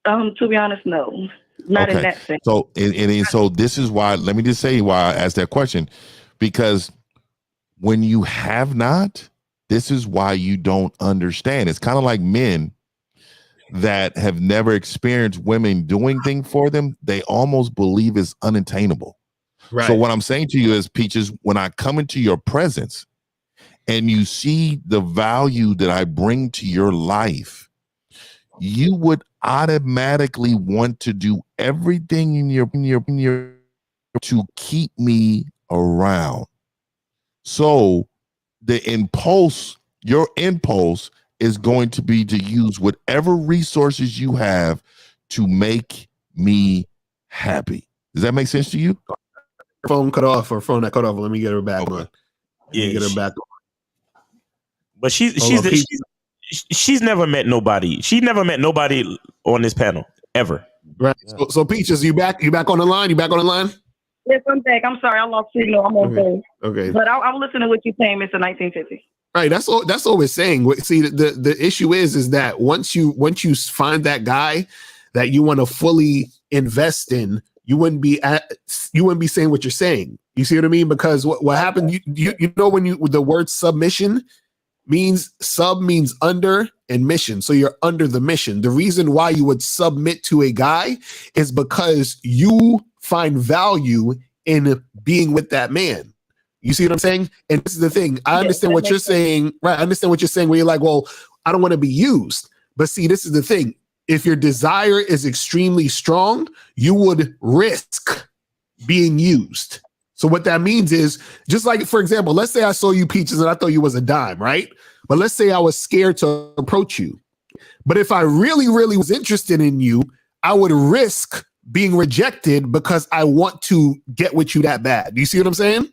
To be honest, no. Not in that sense. So so this is why, let me just say why I asked that question. Because when you have not, this is why you don't understand. It's kind of like men that have never experienced women doing things for them. They almost believe it's unattainable. Right. So what I'm saying to you is, Peaches, when I come into your presence and you see the value that I bring to your life, you would automatically want to do everything in your to keep me around. So your impulse is going to be to use whatever resources you have to make me happy. Does that make sense to you? Phone cut off or phone that cut off. Let me get her back on. Yeah, get her back on. But she's never met nobody. She never met nobody on this panel ever. Right. So Peaches, you back on the line? You back on the line? Yes, I'm back. I'm sorry, I lost signal. I'm on hold. Okay. But I'm listening to what you're saying, Mr. 1950. Right. That's all we're saying. See, the issue is that once you find that guy that you want to fully invest in, you wouldn't be saying what you're saying. You see what I mean? Because what happened, you know, when the word submission means under and mission. So you're under the mission. The reason why you would submit to a guy is because you find value in being with that man. You see what I'm saying? And this is the thing. I understand what you're saying. Right. I understand what you're saying where you're like, well, I don't want to be used. But see, this is the thing. If your desire is extremely strong, you would risk being used. So what that means is, just like, for example, let's say I saw you, Peaches, and I thought you was a dime, right? But let's say I was scared to approach you. But if I really, really was interested in you, I would risk being rejected because I want to get with you that bad. Do you see what I'm saying?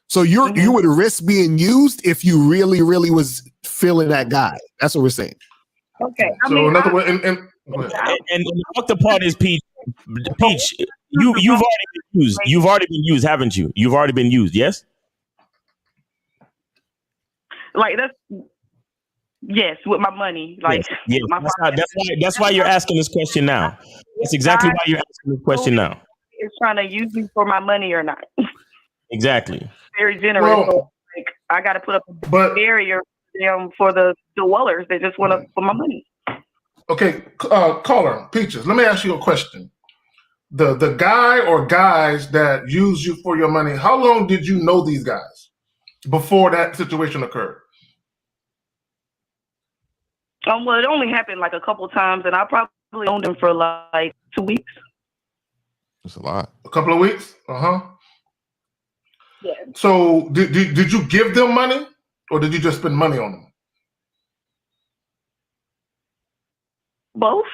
So you would risk being used if you really, really was feeling that guy. That's what we're saying. Okay. So another way, and the fucked up part is Peach. You've already been used. You've already been used, haven't you? You've already been used. Yes. Like yes, with my money. Like yes. That's why you're asking this question now. That's exactly why you're asking this question now. It's trying to use me for my money or not. Exactly. Very generous. Well, like I got to put up a barrier for the dwellers that just want to for my money. Okay, caller, Peaches, let me ask you a question. The guy or guys that use you for your money, how long did you know these guys before that situation occurred? Well, it only happened like a couple times, and I probably owned them for like 2 weeks. That's a lot. A couple of weeks? Uh-huh. Yeah. So did you give them money, or did you just spend money on them? Both.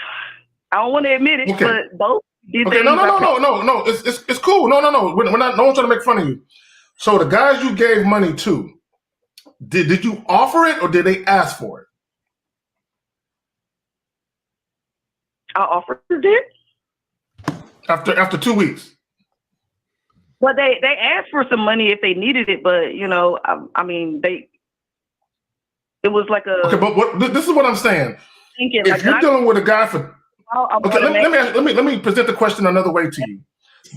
I don't want to admit it, but both. Okay, no. It's cool. No. We're not. No one's trying to make fun of you. So the guys you gave money to, did you offer it or did they ask for it? I offered it. After 2 weeks. Well, they asked for some money if they needed it, but you know, I mean, it was like a. Okay, but this is what I'm saying. If like you're dealing with a guy for. Okay, let me present the question another way to you.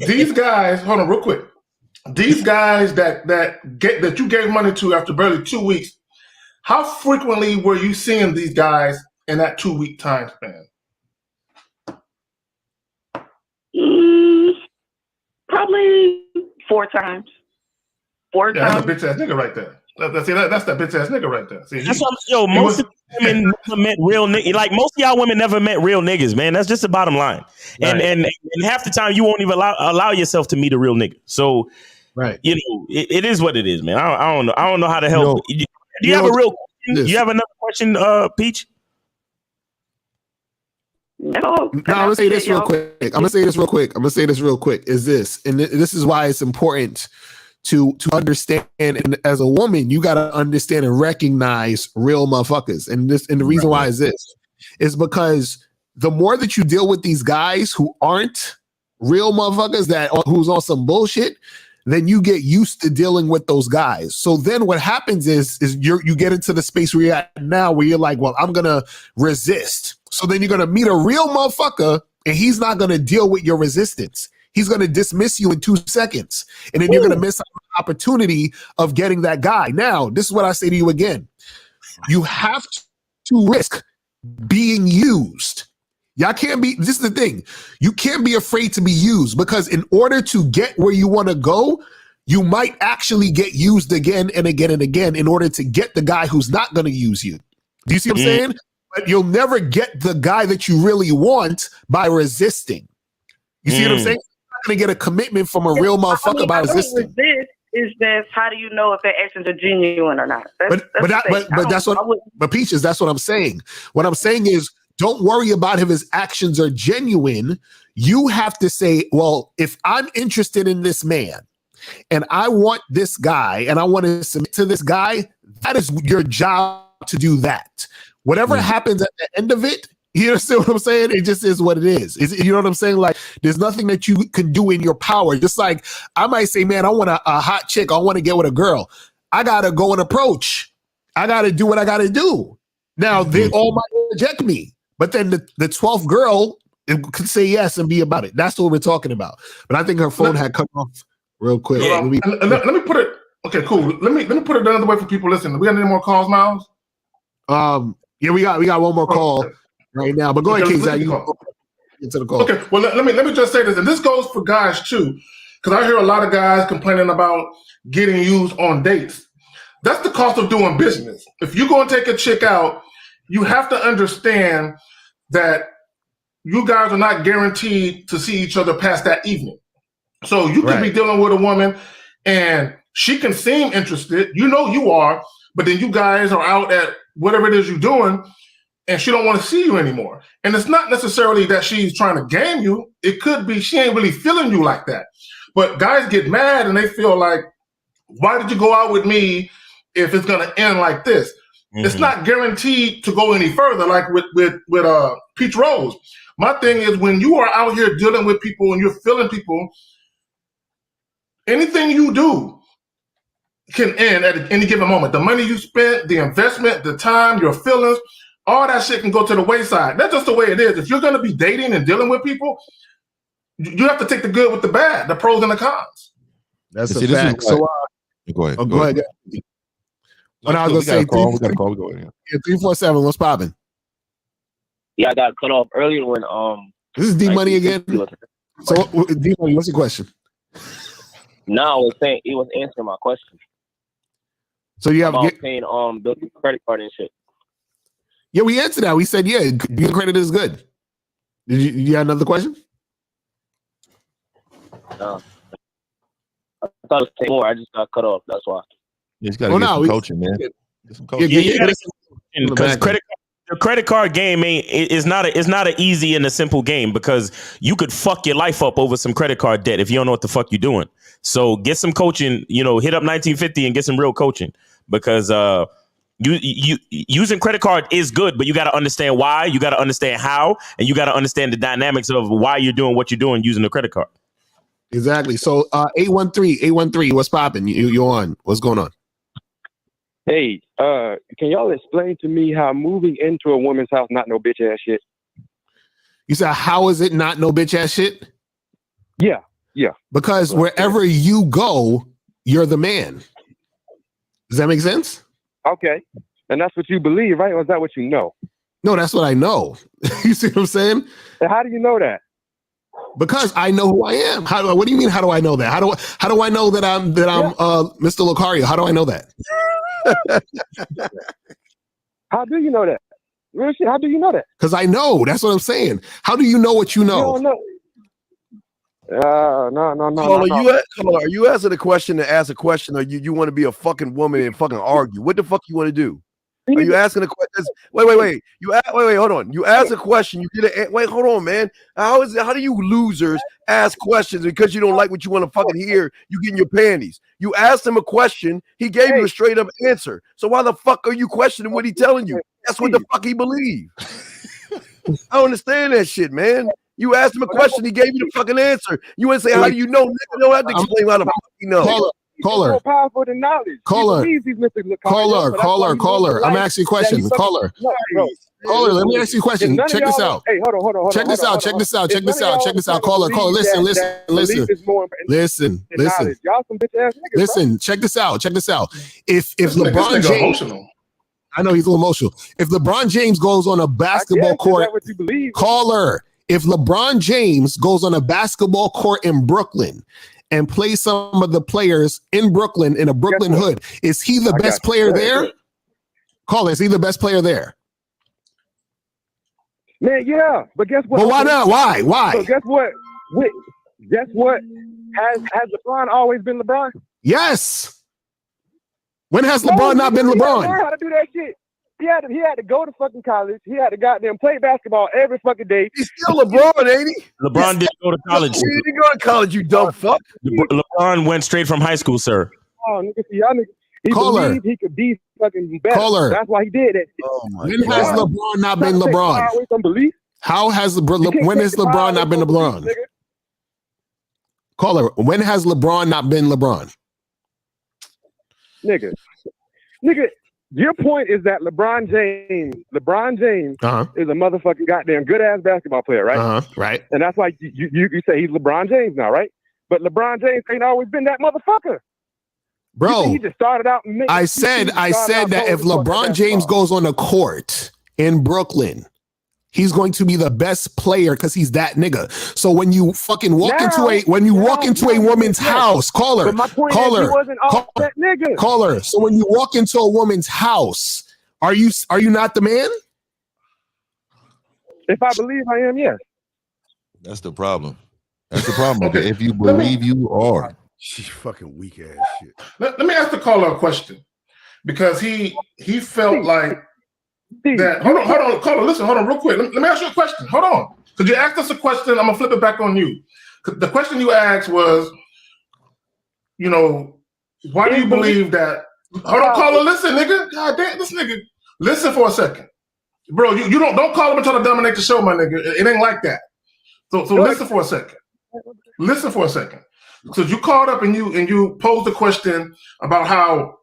These guys, hold on, real quick. These guys that you gave money to after barely 2 weeks, how frequently were you seeing these guys in that 2 week time span? Probably 4 times. 4 times. That's a bitch ass nigga right there. That's that bitch ass nigga right there. See, that's most of women never met real niggas. Like most of y'all women never met real niggas, man. That's just the bottom line. Right. And half the time you won't even allow yourself to meet a real nigga. So, right, you know, it is what it is, man. I don't know. I don't know how to help. Do you have a real question? Do you have another question, Peach? No, I'm gonna say this real quick. Is this, and this is why it's important to understand, and as a woman, you gotta understand and recognize real motherfuckers. And the reason why is this is because the more that you deal with these guys who aren't real motherfuckers, who's on some bullshit, then you get used to dealing with those guys. So then what happens is you get into the space where you're at now, where you're like, well, I'm gonna resist. So then you're gonna meet a real motherfucker, and he's not gonna deal with your resistance. He's going to dismiss you in 2 seconds. And then you're going to miss an opportunity of getting that guy. Now, this is what I say to you again. You have to risk being used. Y'all can't be, this is the thing. You can't be afraid to be used, because in order to get where you want to go, you might actually get used again and again and again in order to get the guy who's not going to use you. Do you see what I'm saying? But you'll never get the guy that you really want by resisting. You see what I'm saying? Going to get a commitment from a real motherfucker by resisting. Is this how do you know if their actions are genuine or not? But Peaches, that's what I'm saying. What I'm saying is, don't worry about if his actions are genuine. You have to say, well, if I'm interested in this man and I want this guy and I want to submit to this guy, that is your job to do that. Whatever happens at the end of it, You understand what I'm saying? It just is what it is. You know what I'm saying? Like, there's nothing that you can do in your power. Just like I might say, man, I want a hot chick. I want to get with a girl. I got to go and approach. I got to do what I got to do. Now, they all might reject me. But then the 12th girl could say yes and be about it. That's what we're talking about. But I think her phone had cut off real quick. Let me put it. Okay, cool. Let me put it another way for people listening. We got any more calls, Miles? Yeah, we got one more call right now. But go ahead, King Zach. Into the call. Okay, well let me just say this, and this goes for guys too, because I hear a lot of guys complaining about getting used on dates. That's the cost of doing business. If you're going to take a chick out, you have to understand that you guys are not guaranteed to see each other past that evening. So you could be dealing with a woman and she can seem interested. You know you are, but then you guys are out at whatever it is you're doing and she don't want to see you anymore. And it's not necessarily that she's trying to game you. It could be she ain't really feeling you like that. But guys get mad and they feel like, why did you go out with me if it's going to end like this? Mm-hmm. It's not guaranteed to go any further, like with Peach Rose. My thing is, when you are out here dealing with people and you're feeling people, anything you do can end at any given moment. The money you spent, the investment, the time, your feelings, all that shit can go to the wayside. That's just the way it is. If you're going to be dating and dealing with people, you have to take the good with the bad, the pros and the cons. That's a fact. So, go ahead. Go ahead. When I was going to say, we got a call. Go ahead. 347, what's popping? Yeah, I got cut off earlier when This is D Money again. So D Money, what's your question? No, I was saying it was answering my question. So you have paying building credit card and shit. Yeah, we answered that. We said your credit is good. Did you have another question? No. I thought it was more. I just got cut off. That's why. You just got to get some coaching, man. Get some coaching. Because the credit card game is not an easy and a simple game, because you could fuck your life up over some credit card debt if you don't know what the fuck you're doing. So get some coaching. Hit up 1950 and get some real coaching, because you using credit card is good, but you got to understand why, you got to understand how, and you got to understand the dynamics of why you're doing what you're doing using the credit card. Exactly. So 813, what's popping? You on? What's going on? Hey, can y'all explain to me how moving into a woman's house not no bitch ass shit? You said, how is it not no bitch ass shit? Yeah. Because wherever you go, you're the man. Does that make sense? Okay. And that's what you believe, right? Or is that what you know? No, that's what I know. You see what I'm saying? And how do you know that? Because I know who I am. What do you mean? How do I know that? How do I know that I'm Mr. Lucario? How do I know that? How do you know that? Real shit, how do you know that? Because I know. That's what I'm saying. How do you know what you know? You don't know. No. Are you asking a question to ask a question, or you want to be a fucking woman and fucking argue? What the fuck you want to do? Are you asking a question? Wait. Wait. Hold on. You ask a question. You get it. Wait. Hold on, man. How do you losers ask questions because you don't like what you want to fucking hear? You get in your panties. You asked him a question. He gave you a straight up answer. So why the fuck are you questioning what he telling you? That's what the fuck he believe. I don't understand that shit, man. You asked him a question. He gave you the fucking answer. You want to say, how do you know? Nigga, you don't have to explain how the fuck you know. Caller. More powerful than knowledge. Caller. I'm asking you a question. Caller, let me ask you a question. Check this out. Hey, hold on. Check this out. Caller, listen. Y'all some bitch ass niggas. Listen, check this out. If LeBron James, I know he's a little emotional. If LeBron James goes on a basketball court, caller, if LeBron James goes on a basketball court in Brooklyn and play some of the players in Brooklyn in a Brooklyn hood, is he the best player there? Caller, is he the best player there? Man, yeah, but guess what? But why not? Why? So guess what? Has LeBron always been LeBron? Yes. When has LeBron not been LeBron? He learned how to do that shit. He had to go to fucking college. He had to goddamn play basketball every fucking day. He's still LeBron, ain't he? LeBron didn't go to college. He didn't go to college, you dumb fuck. LeBron went straight from high school, sir. Oh, nigga, see, y'all niggas. He Caller. believed he could be fucking better. Caller. That's why he did that shit. Oh my When has God. LeBron not been Stop taking LeBron? power away from belief. How has You can't when take has the power LeBron away not been from LeBron? belief, nigga. Caller, when has LeBron not been LeBron? Nigga, your point is that LeBron James Uh-huh. is a motherfucking goddamn good ass basketball player, right? Uh-huh. Right. And that's why you say he's LeBron James now, right? But LeBron James ain't always been that motherfucker. Bro, he just started out. I said that if LeBron James goes on the court in Brooklyn, he's going to be the best player because he's that nigga. So when you fucking walk into a woman's house, caller, But my point is he wasn't all that nigga. caller. So when you walk into a woman's house, are you not the man? If I believe I am, yes. That's the problem. That's the problem. Okay. If you believe you are. She's fucking weak ass shit. Let me ask the caller a question, because he felt like that. Hold on, caller. Listen, hold on, real quick. Let me ask you a question. Hold on, because you asked us a question. I'm gonna flip it back on you. The question you asked was, why do you believe that? Hold on, caller. Listen, nigga. God damn, this nigga. Listen for a second, bro. You don't call him and try to dominate the show, my nigga. It ain't like that. So listen for a second. Listen for a second. So you called up and you posed a question about how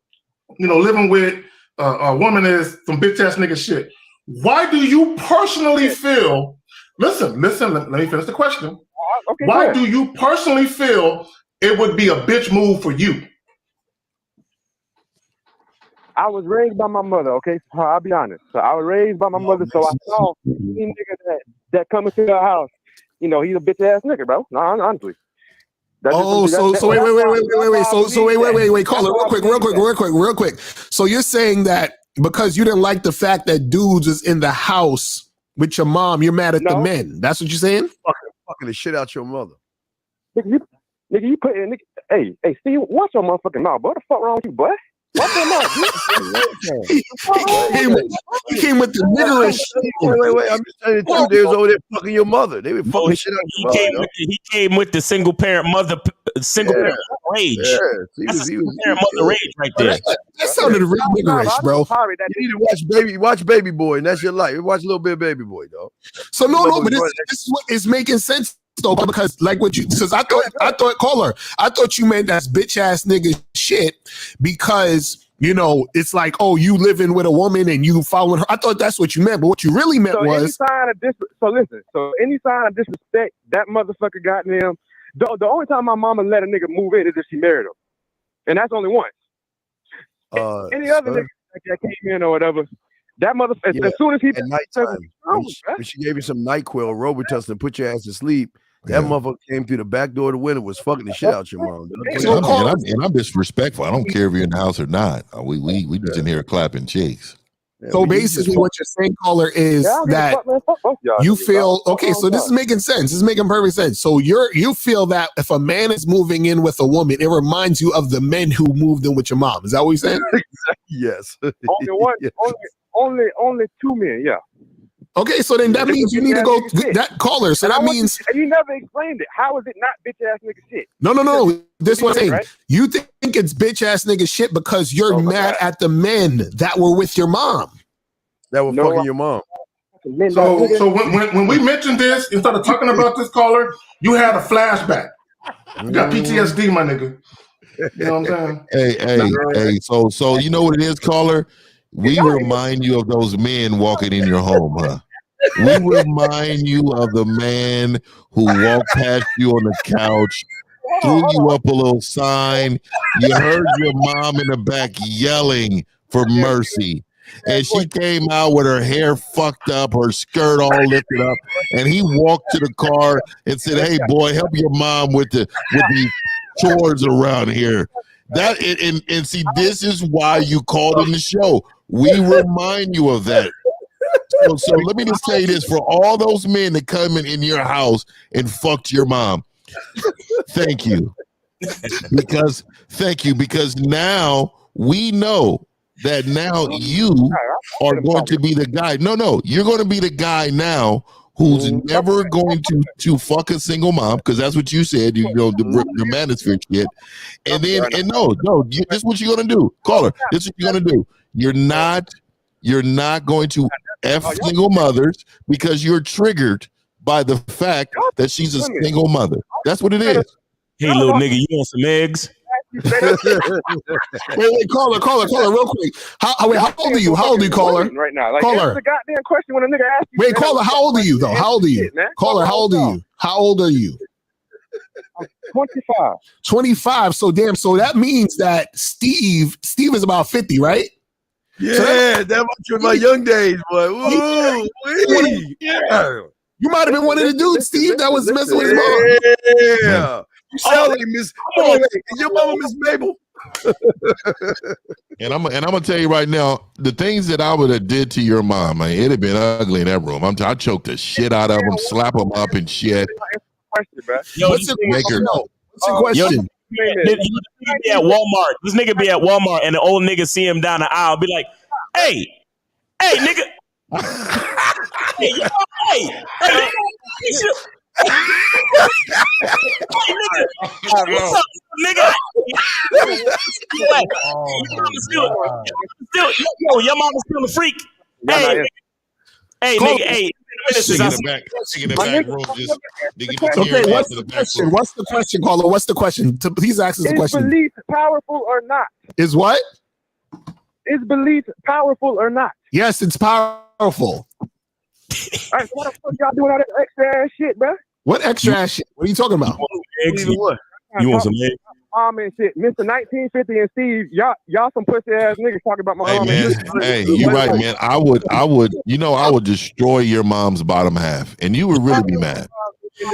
living with a woman is some bitch ass nigga shit. Why do you personally feel? Listen. Let me finish the question. Okay, why do you personally feel it would be a bitch move for you? I was raised by my mother, okay? So I'll be honest. So I was raised by my mother, so I saw any nigga that come into the house, he's a bitch ass nigga, bro. No, honestly. Wait. Caller, real quick. So you're saying that because you didn't like the fact that dudes is in the house with your mom, you're mad at the men. That's what you're saying? Fucking the shit out your mother. Nigga, you put in. Hey, Steve, watch your motherfucking mouth. What the fuck wrong with you, boy? Watch your mouth. He came with the niggerish shit. Wait. I'm just telling you, the dude over there fucking your mother. They were fucking shit out your mother. He came with the single parent mother rage. Yeah. That's single parent mother rage right there. That sounded real niggerish, bro. You need to watch Baby Boy, and that's your life. Watch a little bit of Baby Boy, dog. So but this is what is making sense though, because like what you, because I thought caller, I thought you meant that's bitch ass nigga shit because it's like, oh, you living with a woman and you following her. I thought that's what you meant, but what you really meant was any sign of disrespect, that motherfucker goddamn. The only time my mama let a nigga move in is if she married him, and that's only once. Any other nigga that came in or whatever, that motherfucker. As soon as he at nighttime, when she gave you some NyQuil, Robitussin, and put your ass to sleep. That motherfucker came through the back door of the window, was fucking the shit out your mom. And I'm disrespectful. I don't care if you're in the house or not. We just in here clapping cheeks. So basically, what you're saying, caller, is that you feel okay. So this is making sense. This is making perfect sense. So you feel that if a man is moving in with a woman, it reminds you of the men who moved in with your mom. Is that what you're saying? Yes. Only one. Only two men. Yeah. Okay, so then that means you need to go that caller. So that means you never explained it. How is it not bitch ass nigga shit? No. This is what I'm saying. Right? You think it's bitch ass nigga shit because you're mad at the men that were with your mom. That were fucking your mom. So when we mentioned this and started talking about this caller, you had a flashback. You got PTSD, my nigga. You know what I'm saying? Hey. So you know what it is, caller? We remind you of those men walking in your home, huh? We remind you of the man who walked past you on the couch, threw you up a little sign. You heard your mom in the back yelling for mercy. And she came out with her hair fucked up, her skirt all lifted up, and he walked to the car and said, "Hey, boy, help your mom with the chores around here." That and see, this is why you called in the show. We remind you of that. So let me just say this for all those men that come in your house and fucked your mom. Thank you. Because now we know that now you are going to be the guy. No, you're going to be the guy now who's never going to fuck a single mom, because that's what you said, you know, the manosphere shit. And then, and no, this is what you're gonna do. Caller, this is what you're gonna do. You're not going to F single mothers because you're triggered by the fact that she's a single mother. That's what it is. Hey, little nigga, you want some eggs? wait, caller, real quick. How old are you? How old are you, caller? Right now, like caller. that's a goddamn question when a nigga asks you. Wait, caller, how old are you though? How old are you? Caller, how old are you? How old are you? I'm 25. 25. So that means that Steve is about 50, right? Yeah, that was my young days, boy. Ooh, yeah. You might have been one of the dudes, Steve, that was messing with his mom. Yeah. You sound like Miss. Is your mama Miss Mabel? And I'm gonna tell you right now, the things that I would have did to your mom, man, it'd have been ugly in that room. I choked the shit out of them, slap them up and shit. What's your question? This nigga be at Walmart. This nigga be at Walmart, and the old nigga see him down the aisle, be like, "Hey, nigga, hey, what's up, nigga? Your mama's still a freak. Hey, nigga, hey." Taking it back room, just okay, what's the question? What's the question, caller? What's the question? Please ask us the question. Is belief powerful or not? Is what? Is belief powerful or not? Yes, it's powerful. All right, so what the fuck y'all doing all that extra ass shit, bro? What extra ass shit? What are you talking about? You want some eggs? Mom and shit, Mr. 1950 and Steve, y'all some pussy ass niggas talking about my mom. Hey, you're right, man. I would, you know, I would destroy your mom's bottom half, and you would really be mad.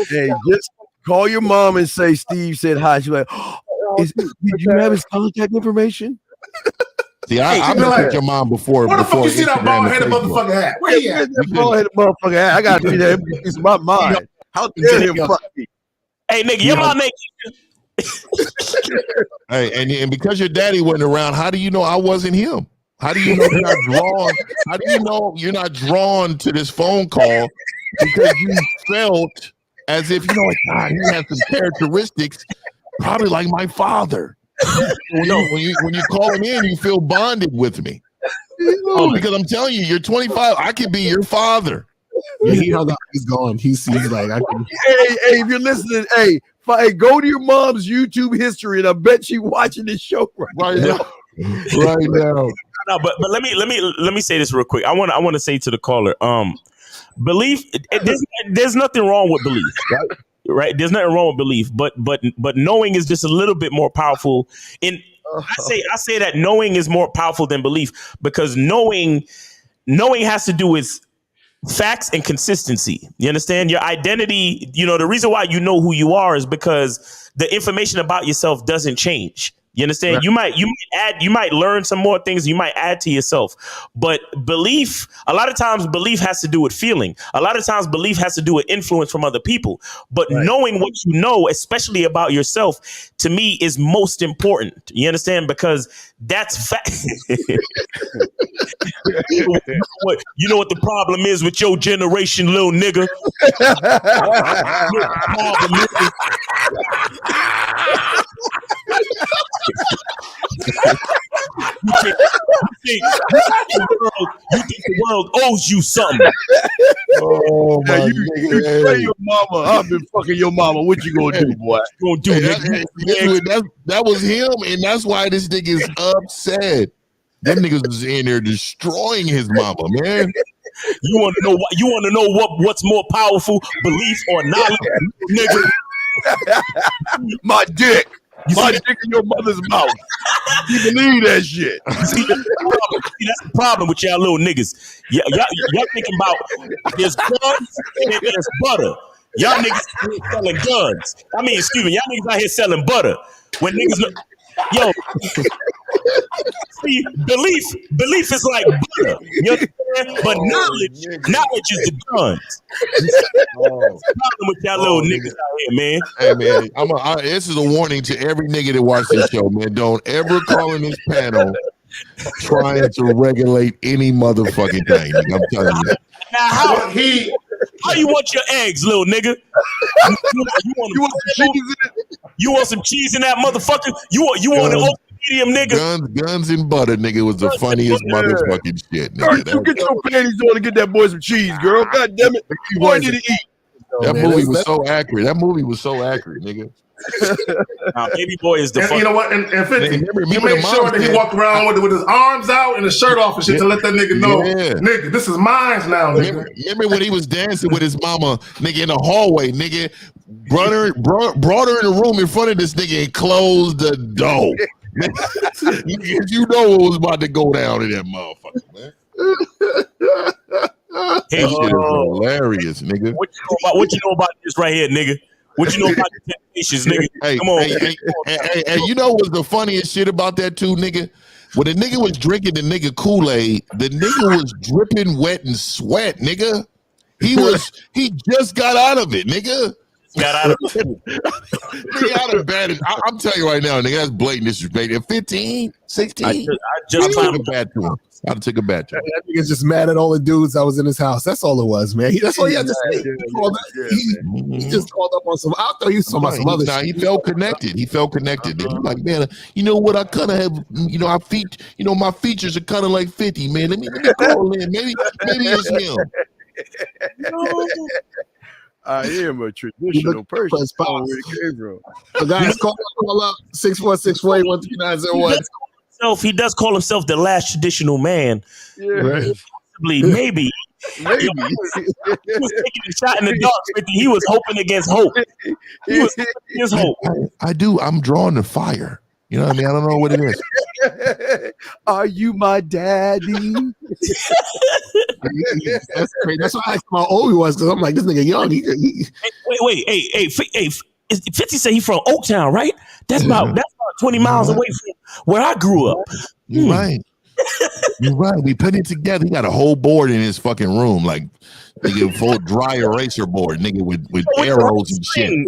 Hey, just call your mom and say Steve said hi. She's like, did you have his contact information? See, I've been like your mom before. Where the fuck you see that Instagram bald and headed Facebook. motherfucker at? Where he at? That bald headed motherfucker at? I gotta be there. It's my mind. How dare him fuck me? Hey, nigga, your mom make Hey, and because your daddy wasn't around, how do you know I wasn't him? How do you know you're not drawn? How do you know you're not drawn to this phone call because you felt as if, you know, like, God, he has some characteristics probably like my father. When you call him in, you feel bonded with me. Because I'm telling you, you're 25. I could be your father. Yeah, he hung up. He's gone. He's like, I can. Hey, if you're listening, hey, go to your mom's YouTube history, and I bet she's watching this show right now. Right now. No, but let me say this real quick. I want to say to the caller, belief. There's nothing wrong with belief, right? Right? There's nothing wrong with belief, but knowing is just a little bit more powerful. I say that knowing is more powerful than belief, because knowing has to do with facts and consistency. You understand? Your identity, you know, the reason why you know who you are is because the information about yourself doesn't change. You understand? Right. You might learn some more things. You might add to yourself, but belief, a lot of times belief has to do with feeling. A lot of times belief has to do with influence from other people, but knowing what you know, especially about yourself, to me is most important. You understand? Because that's fact. You know what the problem is with your generation, little nigga? You think the world owes you something. Oh my you tell your mama, I've been fucking your mama. What you gonna do, boy? You gonna do that was him, and that's why this nigga is upset. Them niggas was in there destroying his mama, man. You want to know what's more powerful, belief or knowledge, nigga? My dick. My dick in your mother's mouth. You believe that shit. See, that's the problem with y'all little niggas. Y'all thinking about there's guns and there's butter. Y'all niggas selling guns. I mean, excuse me, y'all niggas out here selling butter. When niggas look, yo, see, belief is like butter. You understand? But knowledge is the guns. Problem with y'all little niggas out here, man. Hey man, this is a warning to every nigga that watch this show, man. Don't ever call in this panel trying to regulate any motherfucking thing. I'm telling you. Now, How you want your eggs, little nigga? You want some cheese in that motherfucker? You want an open medium, nigga? Guns and butter, nigga, was the funniest motherfucking shit. Nigga. You get your panties on to get that boy some cheese, girl. God damn it. Boy need to eat. That movie was so accurate. That movie was so accurate, nigga. Baby boy is the. And you know what? And 50, remember he made sure that he walked around with his arms out and his shirt off and shit to let that nigga know, nigga, this is mine now. Nigga. Remember when he was dancing with his mama, nigga, in the hallway, nigga, brought her in the room in front of this nigga and closed the door. You know what was about to go down in that motherfucker, man. Hey, that shit is hilarious, nigga. What you know about this right here, nigga? What you know about the Temptations, nigga? Hey, come on. Hey, you know what's the funniest shit about that too, nigga? When the nigga was drinking the nigga Kool-Aid, the nigga was dripping wet and sweat, nigga. He just got out of it, nigga. Got out of it. Nigga out of bed. I'm telling you right now, nigga, that's blatant disrespect. At 15, 16, I just took a bad to him. I took a bad to him. That nigga's just mad at all the dudes that was in his house. That's all it was, man. That's all he had to say. He just called up on some. I thought he was talking about some other shit. He felt connected. He felt connected. He's like, man, you know what? I kind of have, my features are kind of like 50, man. Let me call in. Maybe it's him. I am a traditional person. So guys, call up 646-481-3901. He does call himself the last traditional man. Yeah. Possibly, maybe. He was taking a shot in the dark. He was hoping against hope. He was hoping against hope. I do. I'm drawing the fire. You know what I mean? I don't know what it is. Are you my daddy? That's crazy. That's why I asked him how old he was, because I'm like, this nigga young. Wait. Hey, 50 said he's from Oaktown, right? That's about 20 miles away from where I grew up. You're right. You're right. We put it together. He got a whole board in his fucking room, like nigga, full dry eraser board, nigga, with arrows and shit. He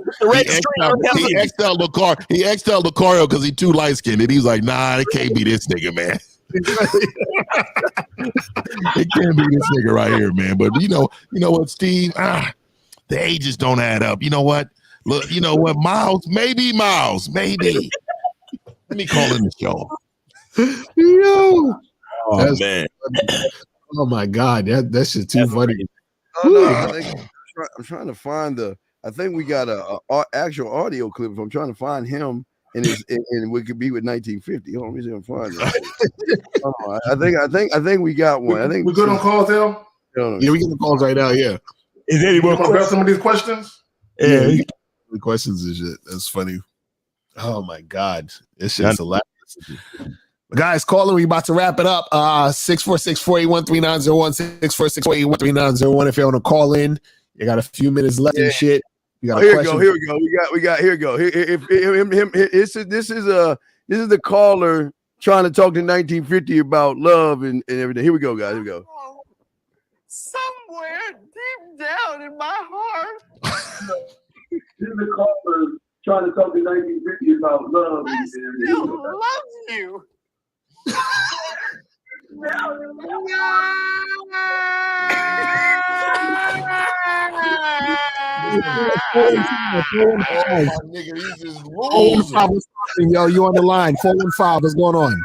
XL Lucario because he too light skinned. And he's like, nah, it can't be this nigga, man. It can't be this nigga right here, man. But you know what, Steve? The ages don't add up. You know what? Look, you know what, Miles? Maybe. Let me call in the show. Yo. Oh, man. Oh my God, that shit's too funny. Oh, no, I'm trying to find I think we got a actual audio clip. If I'm trying to find him and we could be with 1950. Hold on, let me see if I can find it. I think we got one. I think we're good on calls, L. Yeah, we get the calls right now. Yeah. Is there any more questions? Grab some of these questions? Yeah. The questions and shit. That's funny. Oh my God, this shit's hilarious. Guys, calling. We about to wrap it up. 646-481-3901. 646-481-3901. If you want to call in, you got a few minutes left and shit. You got Here we go. Here we go. This is the caller trying to talk to 1950 about love and everything. Here we go, guys. Here we go. Somewhere deep down in my heart. This is the caller trying to talk to 1950 about love and everything. I still love you. Yo, you on the line? 415. What's going on?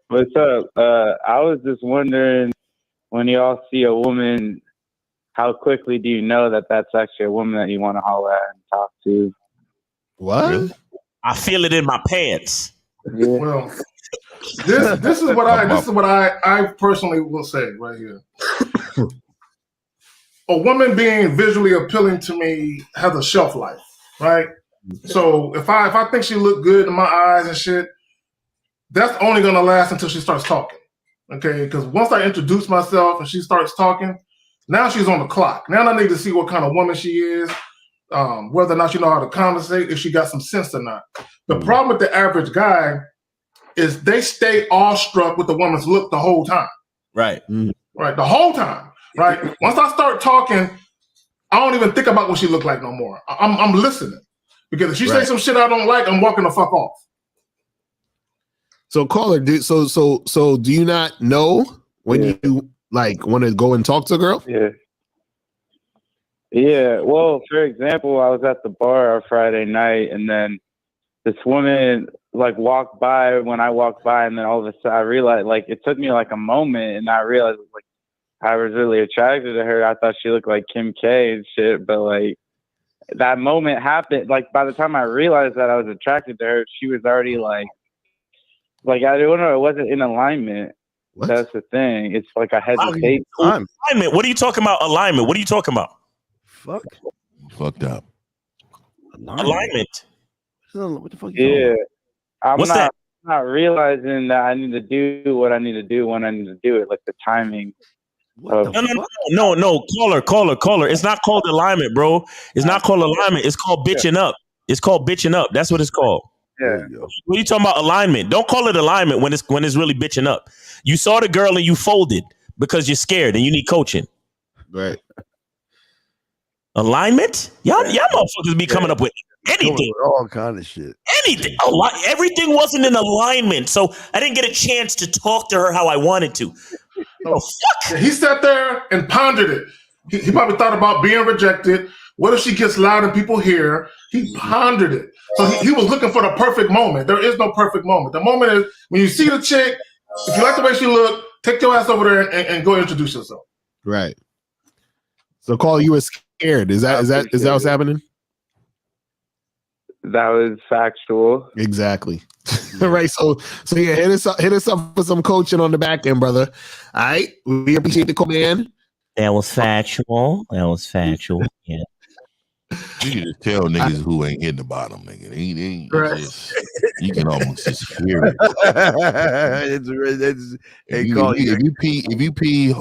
What's up? I was just wondering, when y'all see a woman, how quickly do you know that that's actually a woman that you want to holler at and talk to? What? Really? I feel it in my pants. Yeah. Well, this is what I personally will say right here. A woman being visually appealing to me has a shelf life, right? So if I think she look good in my eyes and shit, that's only gonna last until she starts talking. Okay, because once I introduce myself and she starts talking, now she's on the clock. Now I need to see what kind of woman she is, whether or not she know how to conversate, if she got some sense or not. The problem with the average guy is they stay awestruck with the woman's look the whole time. Right. Right, the whole time. Right. Once I start talking, I don't even think about what she look like no more. I'm listening. Because if she say some shit I don't like, I'm walking the fuck off. So caller, so do you not know when you like want to go and talk to a girl? Yeah. Yeah, well, for example, I was at the bar on Friday night, and then this woman like walked by when I walked by, and then all of a sudden I realized, like, it took me like a moment, and I realized like I was really attracted to her. I thought she looked like Kim K and shit, but like that moment happened. Like by the time I realized that I was attracted to her, she was already like I don't know, it wasn't in alignment. What? That's the thing. It's like I hesitate. Alignment. What are you talking about? Alignment. What are you talking about? Fucked up. Alignment. What the fuck? Yeah, I'm What's not that? not realizing that I need to do what I need to do when I need to do it, like the timing. No, caller. It's not called alignment, bro. It's not called alignment. It's called bitching up. It's called bitching up. That's what it's called. Yeah. What are you talking about? Alignment. Don't call it alignment when it's really bitching up. You saw the girl and you folded because you're scared and you need coaching. Right. Alignment? Y'all motherfuckers be coming up with anything. All kind of shit. Anything. Everything wasn't in alignment. So I didn't get a chance to talk to her how I wanted to. Oh, fuck. He sat there and pondered it. He probably thought about being rejected. What if she gets loud and people hear? He pondered it. So he was looking for the perfect moment. There is no perfect moment. The moment is when you see the chick, if you like the way she look, take your ass over there and go introduce yourself. Right. So, Carl, you were scared. Is that what's happening? That was factual. Exactly. Right. So yeah, hit us up for some coaching on the back end, brother. All right. We appreciate the call, man. That was factual. Yeah. You can just tell niggas who ain't hitting the bottom, nigga. They just, you can almost just hear it. If you pee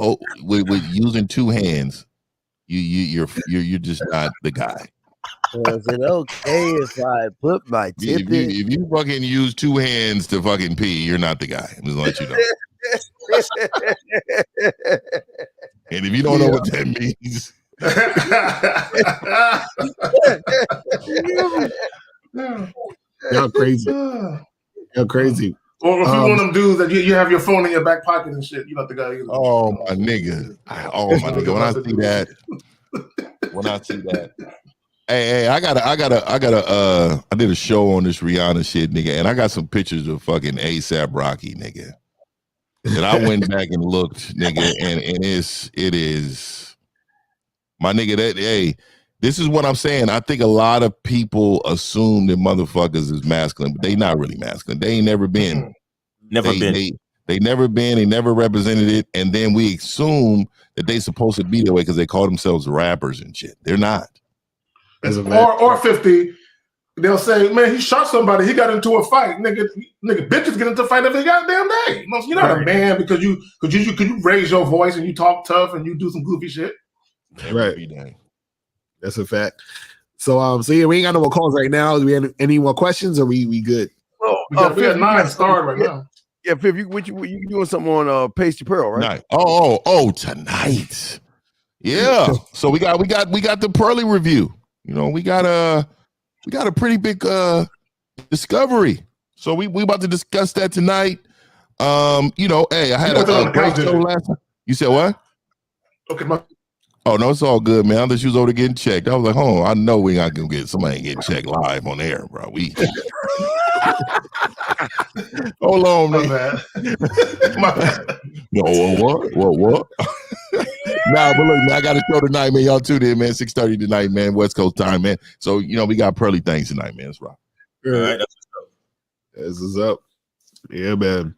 with using two hands, you're just not the guy. Is it okay if I put my tip in? If you fucking use two hands to fucking pee, you're not the guy. I'm just let you know. And if you don't know what that means. Y'all crazy. Y'all crazy. Or if you're one of them dudes that you have your phone in your back pocket and shit, you not the guy either. Oh my nigga. When I see that. Hey, I did a show on this Rihanna shit, nigga, and I got some pictures of fucking ASAP Rocky, nigga. And I went back and looked, nigga, and it is my nigga. This is what I'm saying. I think a lot of people assume that motherfuckers is masculine, but they not really masculine. They ain't never been. They never been. They never represented it, and then we assume that they supposed to be that way because they call themselves rappers and shit. They're not. Or 50, they'll say, man, he shot somebody. He got into a fight. Nigga, bitches get into a fight every goddamn day. You're not a man because you raise your voice and you talk tough and you do some goofy shit. Right. That's a fact. So yeah, we ain't got no more calls right now. Do we have any more questions or we good? We got 9 starred right now. Yeah, Pip, you doing something on Pasty Pearl, right? Oh, tonight. Yeah. So we got the Pearly review. You know, we got a pretty big discovery. So we about to discuss that tonight. You know, hey, I had a great show last time. You said what? Okay, oh no, it's all good, man. I thought she was over there getting checked. I was like, hold on, I know we not gonna get somebody getting checked live on air, bro. We hold on, man. My bad. No, what? Nah, but look, man, I got a show tonight, man. Y'all tune in, man. 6:30 tonight, man. West Coast time, man. So you know we got Pearly things tonight, man. That's right. All right, this is up. Yeah, man.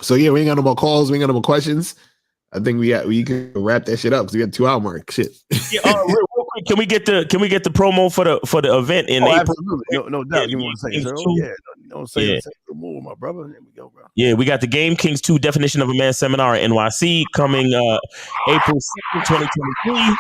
So yeah, we ain't got no more calls. We ain't got no more questions. I think we can wrap that shit up because we got 2 hour mark. Shit. Yeah, real quick, can we get the promo for the event in April? Absolutely. No doubt. You want to say so? Yeah. Don't say more, my brother. There we go, bro. Yeah, we got the Game Kings 2 Definition of a Man seminar at NYC coming April 2nd, 2023.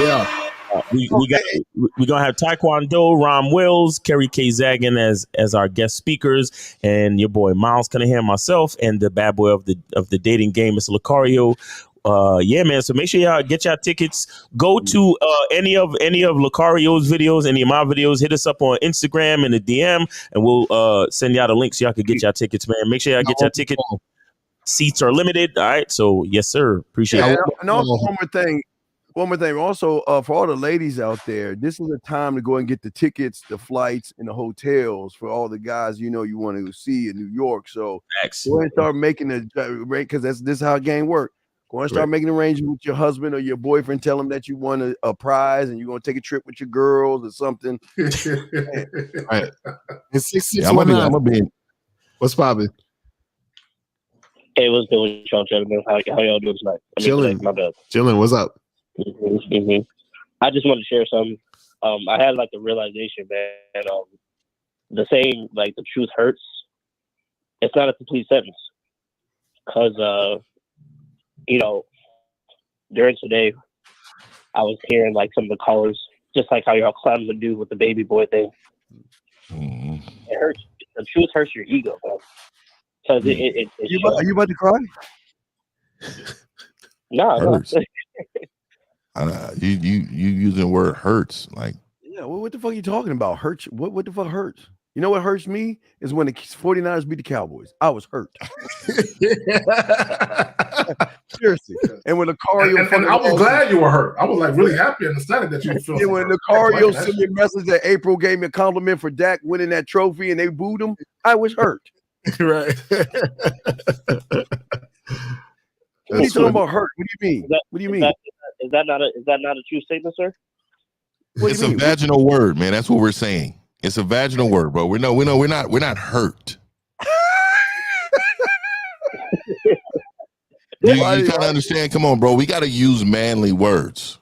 Yeah. We're gonna have Taekwondo, Ron Wills, Kerry K. Zagan as our guest speakers, and your boy Miles Cunningham, myself, and the bad boy of the dating game, Mr. Lucario. Yeah, man. So make sure y'all get y'all tickets. Go to any of Lucario's videos, any of my videos. Hit us up on Instagram in the DM, and we'll send y'all the link so y'all can get y'all tickets, man. Make sure y'all get y'all tickets. Seats are limited. All right. So yes, sir. Appreciate it. And also one more thing. Also, for all the ladies out there, this is a time to go and get the tickets, the flights, and the hotels for all the guys you want to see in New York. So go and start making the because this is how a game works. Go and start making arrangements with your husband or your boyfriend. Tell them that you won a prize and you're going to take a trip with your girls or something. Right. It's 661. What's poppin'? Hey, what's good with y'all, gentlemen? How y'all doing tonight? Chilling. My bad. Chilling. What's up? Mm-hmm. I just wanted to share something. I had like the realization, man. The saying like the truth hurts. It's not a complete sentence, because during today, I was hearing like some of the callers, just like how y'all clowning the dude with the baby boy thing. It hurts. The truth hurts your ego, bro. Because Are you about to cry? No. Hurts. You using the word hurts like. Yeah. What the fuck are you talking about? Hurts? What the fuck hurts? You know what hurts me is when the 49ers beat the Cowboys. I was hurt. Seriously. And when the Cario, and I was glad you were hurt. I was like really happy and ecstatic that you were feeling. Yeah, when the Cario sent me a message that April gave me a compliment for Dak winning that trophy and they booed him, I was hurt. Right. What are you talking about hurt? What do you mean? What do you mean? Is that not a true statement, sir? It's a vaginal word, man. That's what we're saying. It's a vaginal word, bro. We're not hurt. You kind of understand? Come on, bro. We got to use manly words.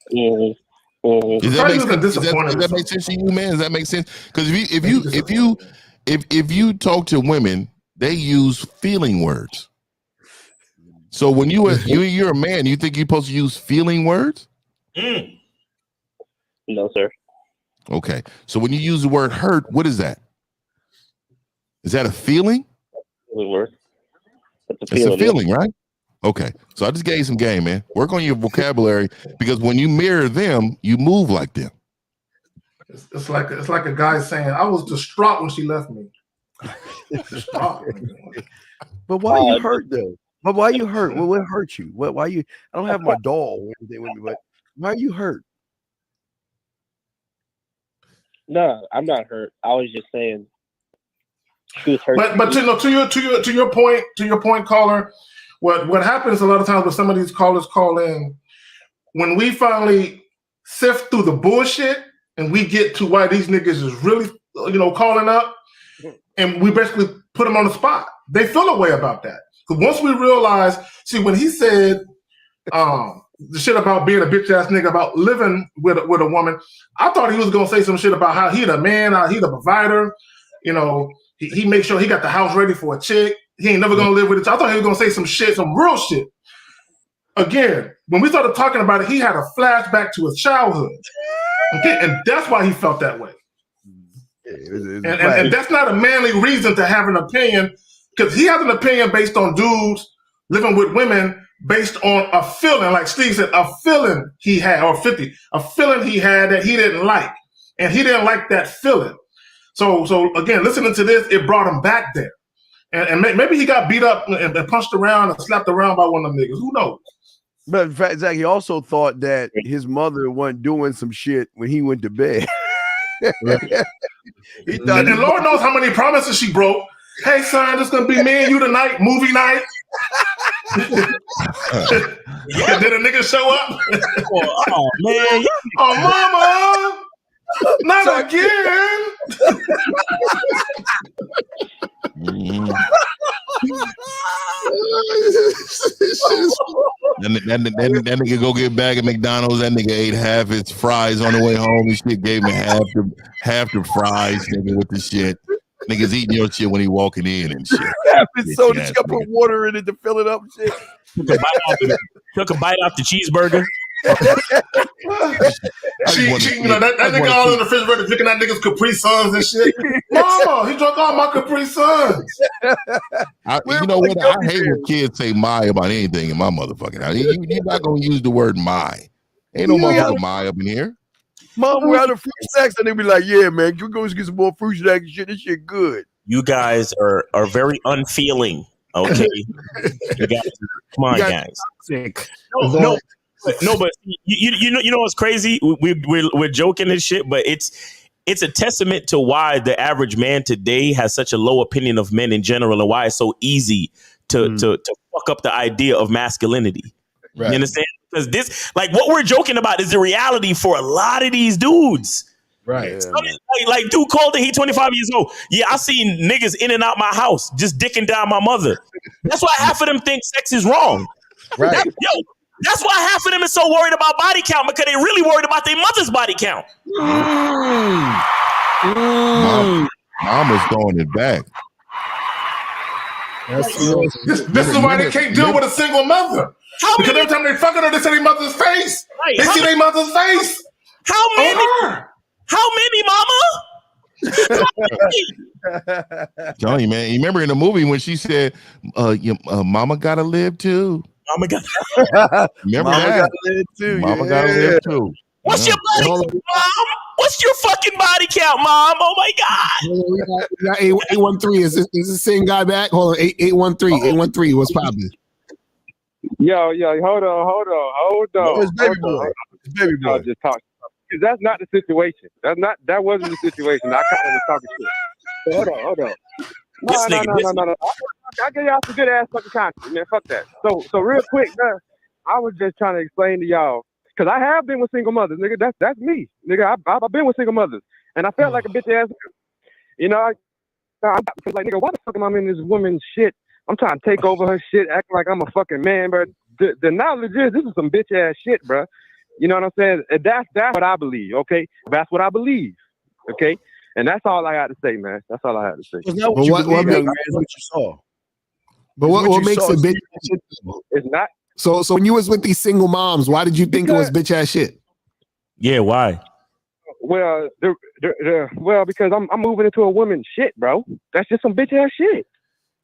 Does that make sense to you, man? Does that make sense? Because if you talk to women, they use feeling words. So when you're a man, you think you're supposed to use feeling words? No, sir. Okay. So when you use the word hurt, what is that? Is that a feeling? It's a feeling, right? Okay. So I just gave you some game, man. Work on your vocabulary, because when you mirror them, you move like them. It's like a guy saying, "I was distraught when she left me." Distraught. But why are you hurt though? But why are you hurt? What hurt you? Why you? I don't have my doll or anything with me, but why are you hurt? No, I'm not hurt. I was just saying, truth hurts. But to your point, caller, what happens a lot of times when some of these callers call in, when we finally sift through the bullshit and we get to why these niggas is really calling up, and we basically put them on the spot, they feel a way about that. Because once we realize, see, when he said the shit about being a bitch ass nigga about living with a woman, I thought he was gonna say some shit about how he the man, how he the provider, he makes sure he got the house ready for a chick. He ain't never gonna live with it. I thought he was gonna say some shit, some real shit. Again, when we started talking about it, he had a flashback to his childhood. Okay, and that's why he felt that way. And that's not a manly reason to have an opinion, because he has an opinion based on dudes living with women based on a feeling, like Steve said, a feeling he had, or 50, a feeling he had that he didn't like. And he didn't like that feeling. So again, listening to this, it brought him back there. And maybe he got beat up and punched around and slapped around by one of them niggas. Who knows? But in fact, Zach, he also thought that his mother wasn't doing some shit when he went to bed. He thought, and Lord knows how many promises she broke. Hey, son, this gonna be me and you tonight, movie night. And then a nigga show up. Oh man! Oh, mama! Not again! That nigga go get back at McDonald's. That nigga ate half his fries on the way home. This shit gave me half the fries, nigga, with the shit. Niggas eating your shit when he walking in and shit. So you got put water in it to fill it up and shit. Took a bite off the cheeseburger. That nigga all in the refrigerator drinking that nigga's Capri Suns and shit. Mama, he drank all my Capri Suns. You know what? I hate when kids say "my" about anything in my motherfucking house. You're not gonna use the word "my." Ain't no motherfucking "my" up in here. Mom, we're out of fruit snacks, and they be like, "Yeah, man, you go get some more fruit snacks and shit. This shit good." You guys are very unfeeling. Okay, you guys, come on, guys. No, but you know what's crazy? We're joking and shit, but it's a testament to why the average man today has such a low opinion of men in general, and why it's so easy to fuck up the idea of masculinity. Right. You understand? Because this, like, what we're joking about is the reality for a lot of these dudes. Right. Yeah, like dude called it, he 25 years old. Yeah, I seen niggas in and out my house just dicking down my mother. That's why half of them think sex is wrong. Right. That's why half of them is so worried about body count, because they really worried about their mother's body count. Mama's throwing it back. This is why they can't deal with a single mother. Because every time they fucking her, they see their mother's face. Right. They see their mother's face. How many? How many, mama? Tell you, man. You remember in the movie when she said, "Mama gotta live too." Mama got. Remember Mama that? gotta live too. Mama gotta live too. What's your body count, Mom? What's your fucking body count, Mom? Oh my God. We got 813. Is the same guy back? Hold on, 813. 813. What's popping? Yo, hold on. No, it's baby boy. It's baby boy. I'll just talk. Because that's not the situation. That wasn't the situation. I kind of was talking shit. So hold on. No. I gave y'all some good ass fucking content, man. Fuck that. So real quick, man, I was just trying to explain to y'all, because I have been with single mothers, nigga. That's me, nigga. I've been with single mothers, and I felt like a bitch ass. You know, I'm like, nigga, why the fuck am I in this woman's shit? I'm trying to take over her shit, acting like I'm a fucking man, but the knowledge is this is some bitch ass shit, bro. You know what I'm saying? That's what I believe, okay? That's what I believe, okay? And that's all I had to say, man. That's all I had to say. It's not what you believe, man. It's what you saw. But what makes it bitch ass shit? It's not. So when you was with these single moms, why did you think it was bitch ass shit? Yeah, why? Well, because I'm moving into a woman's shit, bro. That's just some bitch ass shit.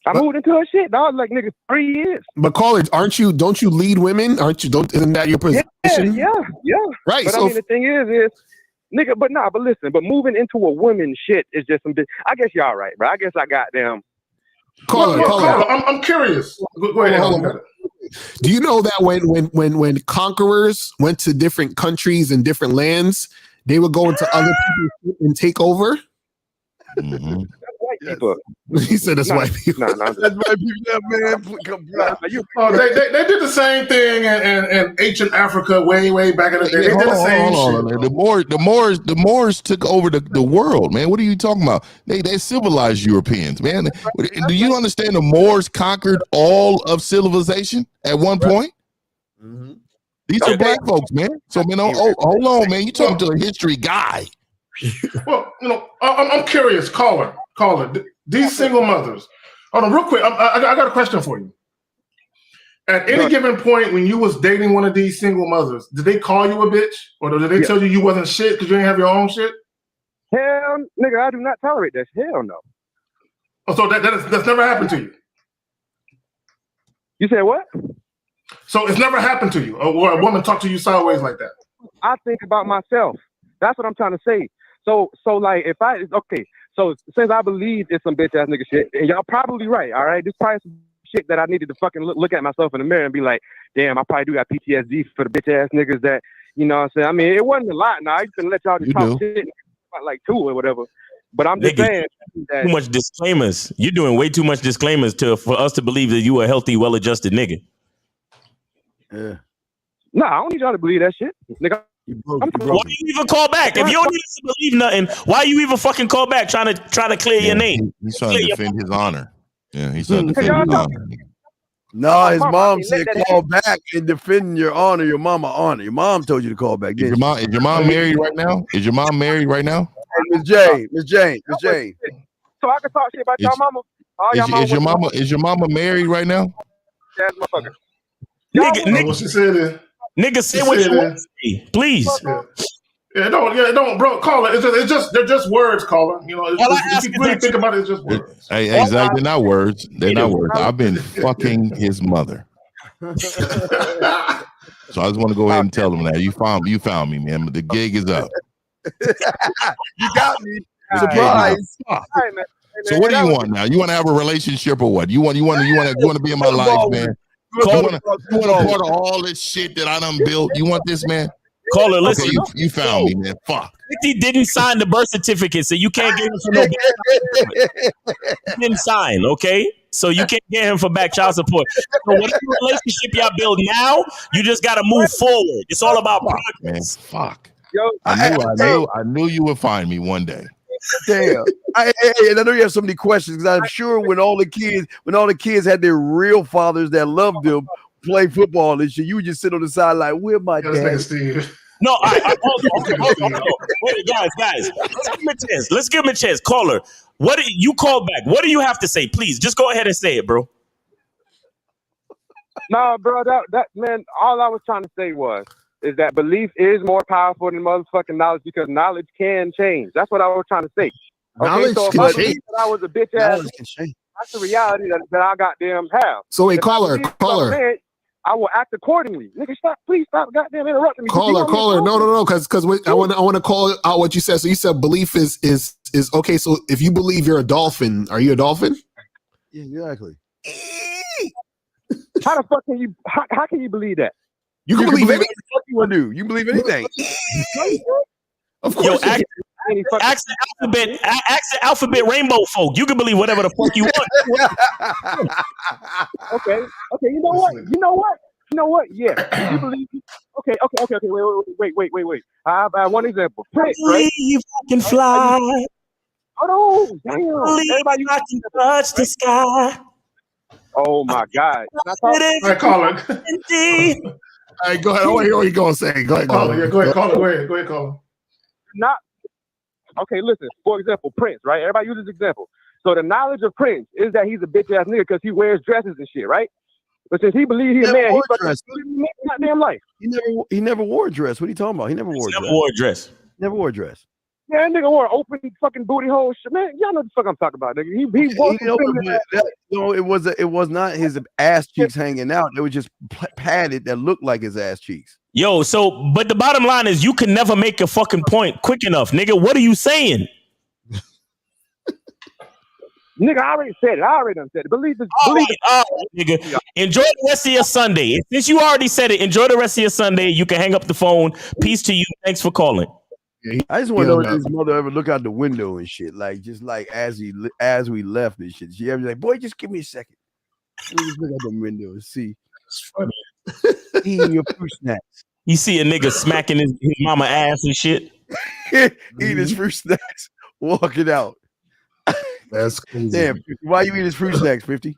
I moved into her shit, dog. Like, nigga, 3 years. But caller, don't you lead women? Isn't that your position? Yeah. Right. But So I mean, the thing is, nigga, but listen, but moving into a woman's shit is just some bitch. I guess y'all right, bro. I guess I got them. Caller. I'm curious. Go ahead. Do you know that when conquerors went to different countries and different lands, they would go into other people's shit and take over? Mm-hmm. White people. He said that's white people. That's white people, man. They did the same thing in ancient Africa way back in the day. They did the same shit. The Moors took over the world, man. What are you talking about? They civilized Europeans, man. Do you understand the Moors conquered all of civilization at one point? Mm-hmm. These are black folks, man. So, man, hold on, man. You talking to a history guy. Well, I'm curious, caller. These single mothers. Hold on, real quick. I got a question for you. At any given point when you was dating one of these single mothers, did they call you a bitch, or did they tell you wasn't shit because you didn't have your own shit? Hell, nigga, I do not tolerate that. Hell no. Oh, so that's never happened to you? You said what? So it's never happened to you, or a woman talk to you sideways like that? I think about myself. That's what I'm trying to say. So like, so since I believe it's some bitch ass nigga shit, and y'all probably right, all right? This probably some shit that I needed to fucking look at myself in the mirror and be like, damn, I probably do got PTSD for the bitch ass niggas that, you know what I'm saying? I mean, it wasn't a lot. Now I used to let y'all just talk shit about like 2 or whatever. But I'm just saying that too much disclaimers. You're doing way too much disclaimers for us to believe that you a healthy, well-adjusted nigga. Yeah. No, I don't need y'all to believe that shit, nigga. Why do you even call back? If you don't need us to believe nothing, why you even fucking call back trying to clear your name? He's trying to defend his honor. Yeah, he's trying to defend his honor. No, his mom said call back and defend your honor, your mama honor. Your mom told you to call back. Is your mom married right now? Is your mom married right now? Hey, Miss Jane. So I can talk shit about y'all mama. Is your mama married right now? Yes, motherfucker. Nigga, what she said is, nigga, say what you want to say, please. Yeah, don't, bro. Call it. They're just words, caller. You know, if you really think about it, it's just words. Hey, Zach, they're not words. They're not words. I've been fucking his mother. So I just want to go ahead and tell them that you found me, man. But the gig is up. You got me. Surprise. All right, man. So what do you want now? You want to have a relationship or what? You want to be in my life, man? You want a part of all this shit that I done built? You want this, man? Caller, listen. Okay, you found me, man. Fuck. 50 didn't sign the birth certificate, so you can't get him for no. He didn't sign, okay? So you can't get him for back child support. So whatever relationship y'all build now, you just got to move forward. It's all about progress. Man, fuck. I knew you would find me one day. Damn. And I know you have so many questions because I'm sure when all the kids had their real fathers that loved them play football and shit, you would just sit on the side like, where my dad? No, hold on. Wait, guys. Let's give him a chance. Caller, what you call back? What do you have to say? Please, just go ahead and say it, bro. Nah, bro, that man, all I was trying to say is that belief is more powerful than motherfucking knowledge because knowledge can change. That's what I was trying to say. Knowledge so if can I change. believe that I was a bitch ass, that's the reality that I goddamn have. So wait, If I caller. believe I'm mad, I will act accordingly. Nigga, please stop goddamn interrupting me. Caller. No, because I want to call out what you said. So you said belief is okay. So if you believe you're a dolphin, are you a dolphin? Yeah, exactly. How the fuck can you? How can you believe that? You can believe anything you want to do. You can believe anything. Of course. Yo, ask the alphabet rainbow folk. You can believe whatever the fuck you want. Okay. You know what? Yeah. You believe? Okay. Wait. I have one example. Prince, right? Believe I can fly. Oh no! Damn! Everybody, I can touch the sky. Oh my God! All right, caller. All right, go ahead. I want to hear what you're going to say. Go ahead, caller. Yeah, go ahead, caller. Go ahead, caller. Not okay. Listen. For example, Prince, right? Everybody use this example. So the knowledge of Prince is that he's a bitch ass nigga because he wears dresses and shit, right? But since he believes he's a man, he's fucking living his goddamn life. He never wore a dress. What are you talking about? He never wore a dress. Never wore a dress. Yeah, that nigga wore open fucking booty hole shit. Man, y'all know what the fuck I'm talking about, nigga. It was not his ass cheeks hanging out. It was just padded that looked like his ass cheeks. Yo, but the bottom line is you can never make a fucking point quick enough, nigga. What are you saying? Nigga, I already said it. Believe this. All right, nigga. Enjoy the rest of your Sunday. Since you already said it, enjoy the rest of your Sunday. You can hang up the phone. Peace to you. Thanks for calling. I just want to know if his mother ever look out the window and shit, like just like as we left and shit. She ever like, boy, just give me a second. Let me just look out the window and see. It's funny. Eating your fruit snacks. You see a nigga smacking his mama ass and shit. Eating his fruit snacks, walking out. That's crazy. Damn, why you eat his fruit snacks, 50?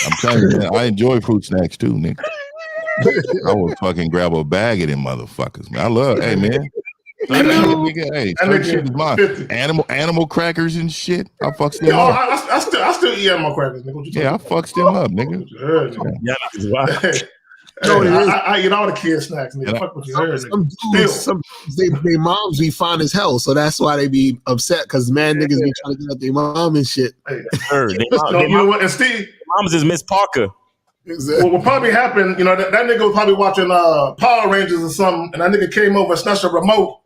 I'm telling you, man, I enjoy fruit snacks too, nigga. I would fucking grab a bag of them motherfuckers, man. I love, hey man. Hey, shit is mine. Animal crackers and shit. I fucks them up. I still eat animal crackers, nigga. Yeah, I fucks them up, nigga. I eat all the kids' snacks, nigga. Fuck what you heard, nigga. Some they moms be fine as hell, so that's why they be upset because niggas be trying to get at their mom and shit. You know what? And Steve, mom's is Miss Parker. Exactly. What will probably happen, you know, that nigga was probably watching Power Rangers or something, and that nigga came over and snatched a remote.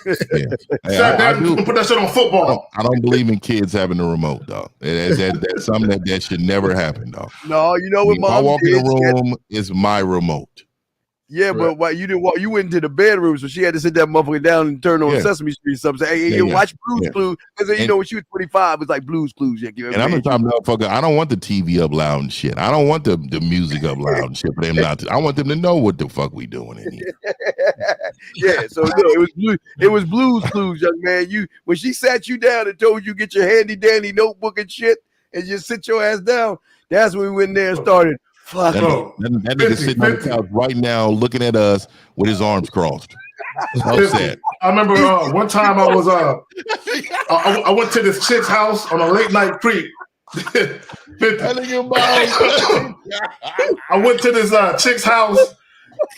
Sat down and put that shit on football. I don't believe in kids having a remote, dog. That's something that should never happen, dog. No, you know what, mom? I walk in the room, it's my remote. Yeah, but why you didn't walk? You went into the bedroom, so she had to sit that motherfucker down and turn on Sesame Street or something. Say, hey, watch Blues Clues. Because you know when she was 25, it was like Blues Clues. Yeah, and I'm the type of motherfucker. I don't want the TV up loud and shit. I don't want the music up loud and shit for them not to. I want them to know what the fuck we doing in here. Yeah, so no, it was Blues Clues, young man. When she sat you down and told you get your handy dandy notebook and shit and just sit your ass down, that's when we went in there and started. Fuck that nigga sitting on the couch right now looking at us with his arms crossed. Upset. I remember one time I was I went to this chick's house on a late night creep. I went to this chick's house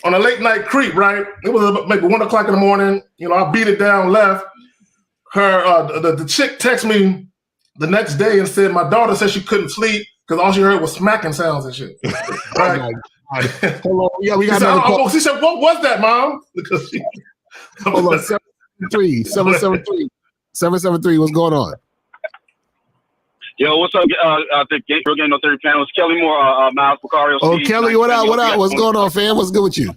on a late night creep, right? It was maybe 1 o'clock in the morning. You know, I beat it down, left. Her the chick texted me the next day and said my daughter said she couldn't sleep because all she heard was smacking sounds and shit. Right? Hello, yeah, we got another call. She said, "What was that, Mom?" Because she. Hold on, 773. What's going on? Yo, what's up? The Real Game No Theory panel. It's Kelly Moore, Miles Picario. Oh, Kelly, what up? What up? What's going on, fam? What's good with you?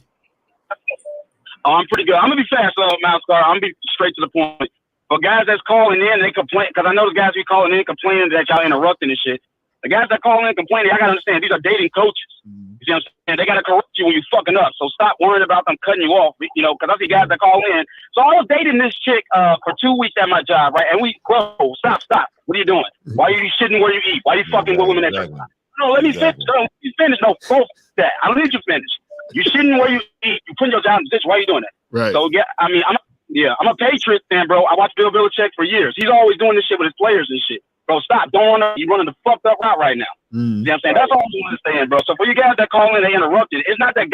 Oh, I'm pretty good. I'm gonna be fast, Miles Picario. I'm gonna be straight to the point. For guys that's calling in, they complain because I know the guys be calling in complaining that y'all interrupting and shit. The guys that call in complaining, I gotta understand these are dating coaches. You see what I'm saying? They gotta correct you when you fucking up. So stop worrying about them cutting you off. You know, because I see guys that call in. So I was dating this chick for 2 weeks at my job, right? And we, bro, stop. What are you doing? Why are you shitting where you eat? Why are you fucking with women at your job? No, let me finish. No, let me finish. No, both that. I don't need you to finish. You shitting where you eat. You putting your job in the position. Why are you doing that? Right. So yeah, I mean, I'm a Patriot fan, bro. I watched Bill Belichick for years. He's always doing this shit with his players and shit. Bro, stop. Don't run. You're running the fucked up route right now. You know what I'm saying? That's all I'm understanding, bro. So for you guys that call in, they interrupted. It's not that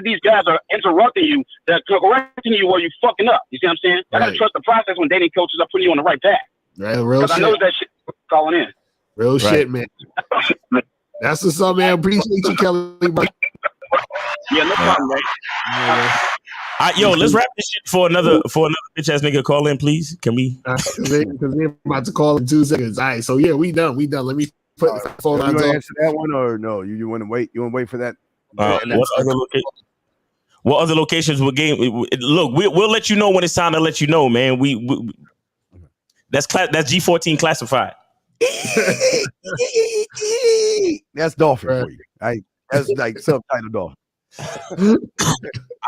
these guys are interrupting you. They're correcting you where you fucking up. You see what I'm saying? I gotta trust the process when dating coaches are putting you on the right path. Right, real shit. I know that shit calling in. Real shit, man. That's what's up, man. Appreciate you, Kelly. Yeah, no problem, man. Yo, let's wrap this shit for another bitch ass nigga call in, please. Can we? Because they're about to call in 2 seconds. All right, so yeah, we done. Let me put the phone on. You want to answer that one or no? You want to wait? You want to wait for that? What other locations will game? Look, we'll let you know when it's time to let you know, man. That's G14 classified. That's Dolphin for you. That's like subtitle Dolphin. All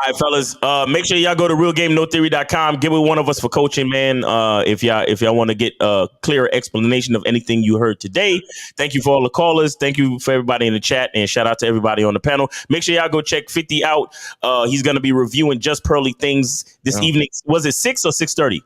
right, fellas. Make sure y'all go to realgamenotheory.com. Get with one of us for coaching, man. If y'all want to get a clear explanation of anything you heard today. Thank you for all the callers. Thank you for everybody in the chat, and shout out to everybody on the panel. Make sure y'all go check 50 out. He's gonna be reviewing Just Pearly Things this evening. Was it 6 or 6:30?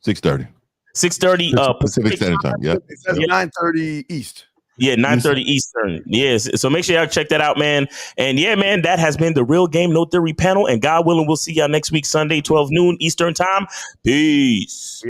6:30. 6:30 Pacific Standard Time. Yeah. It says 9:30 East. Yeah, 9:30 Eastern. Yes. So make sure y'all check that out, man. And yeah, man, that has been the Real Game No Theory panel. And God willing, we'll see y'all next week, Sunday, 12 noon Eastern time. Peace.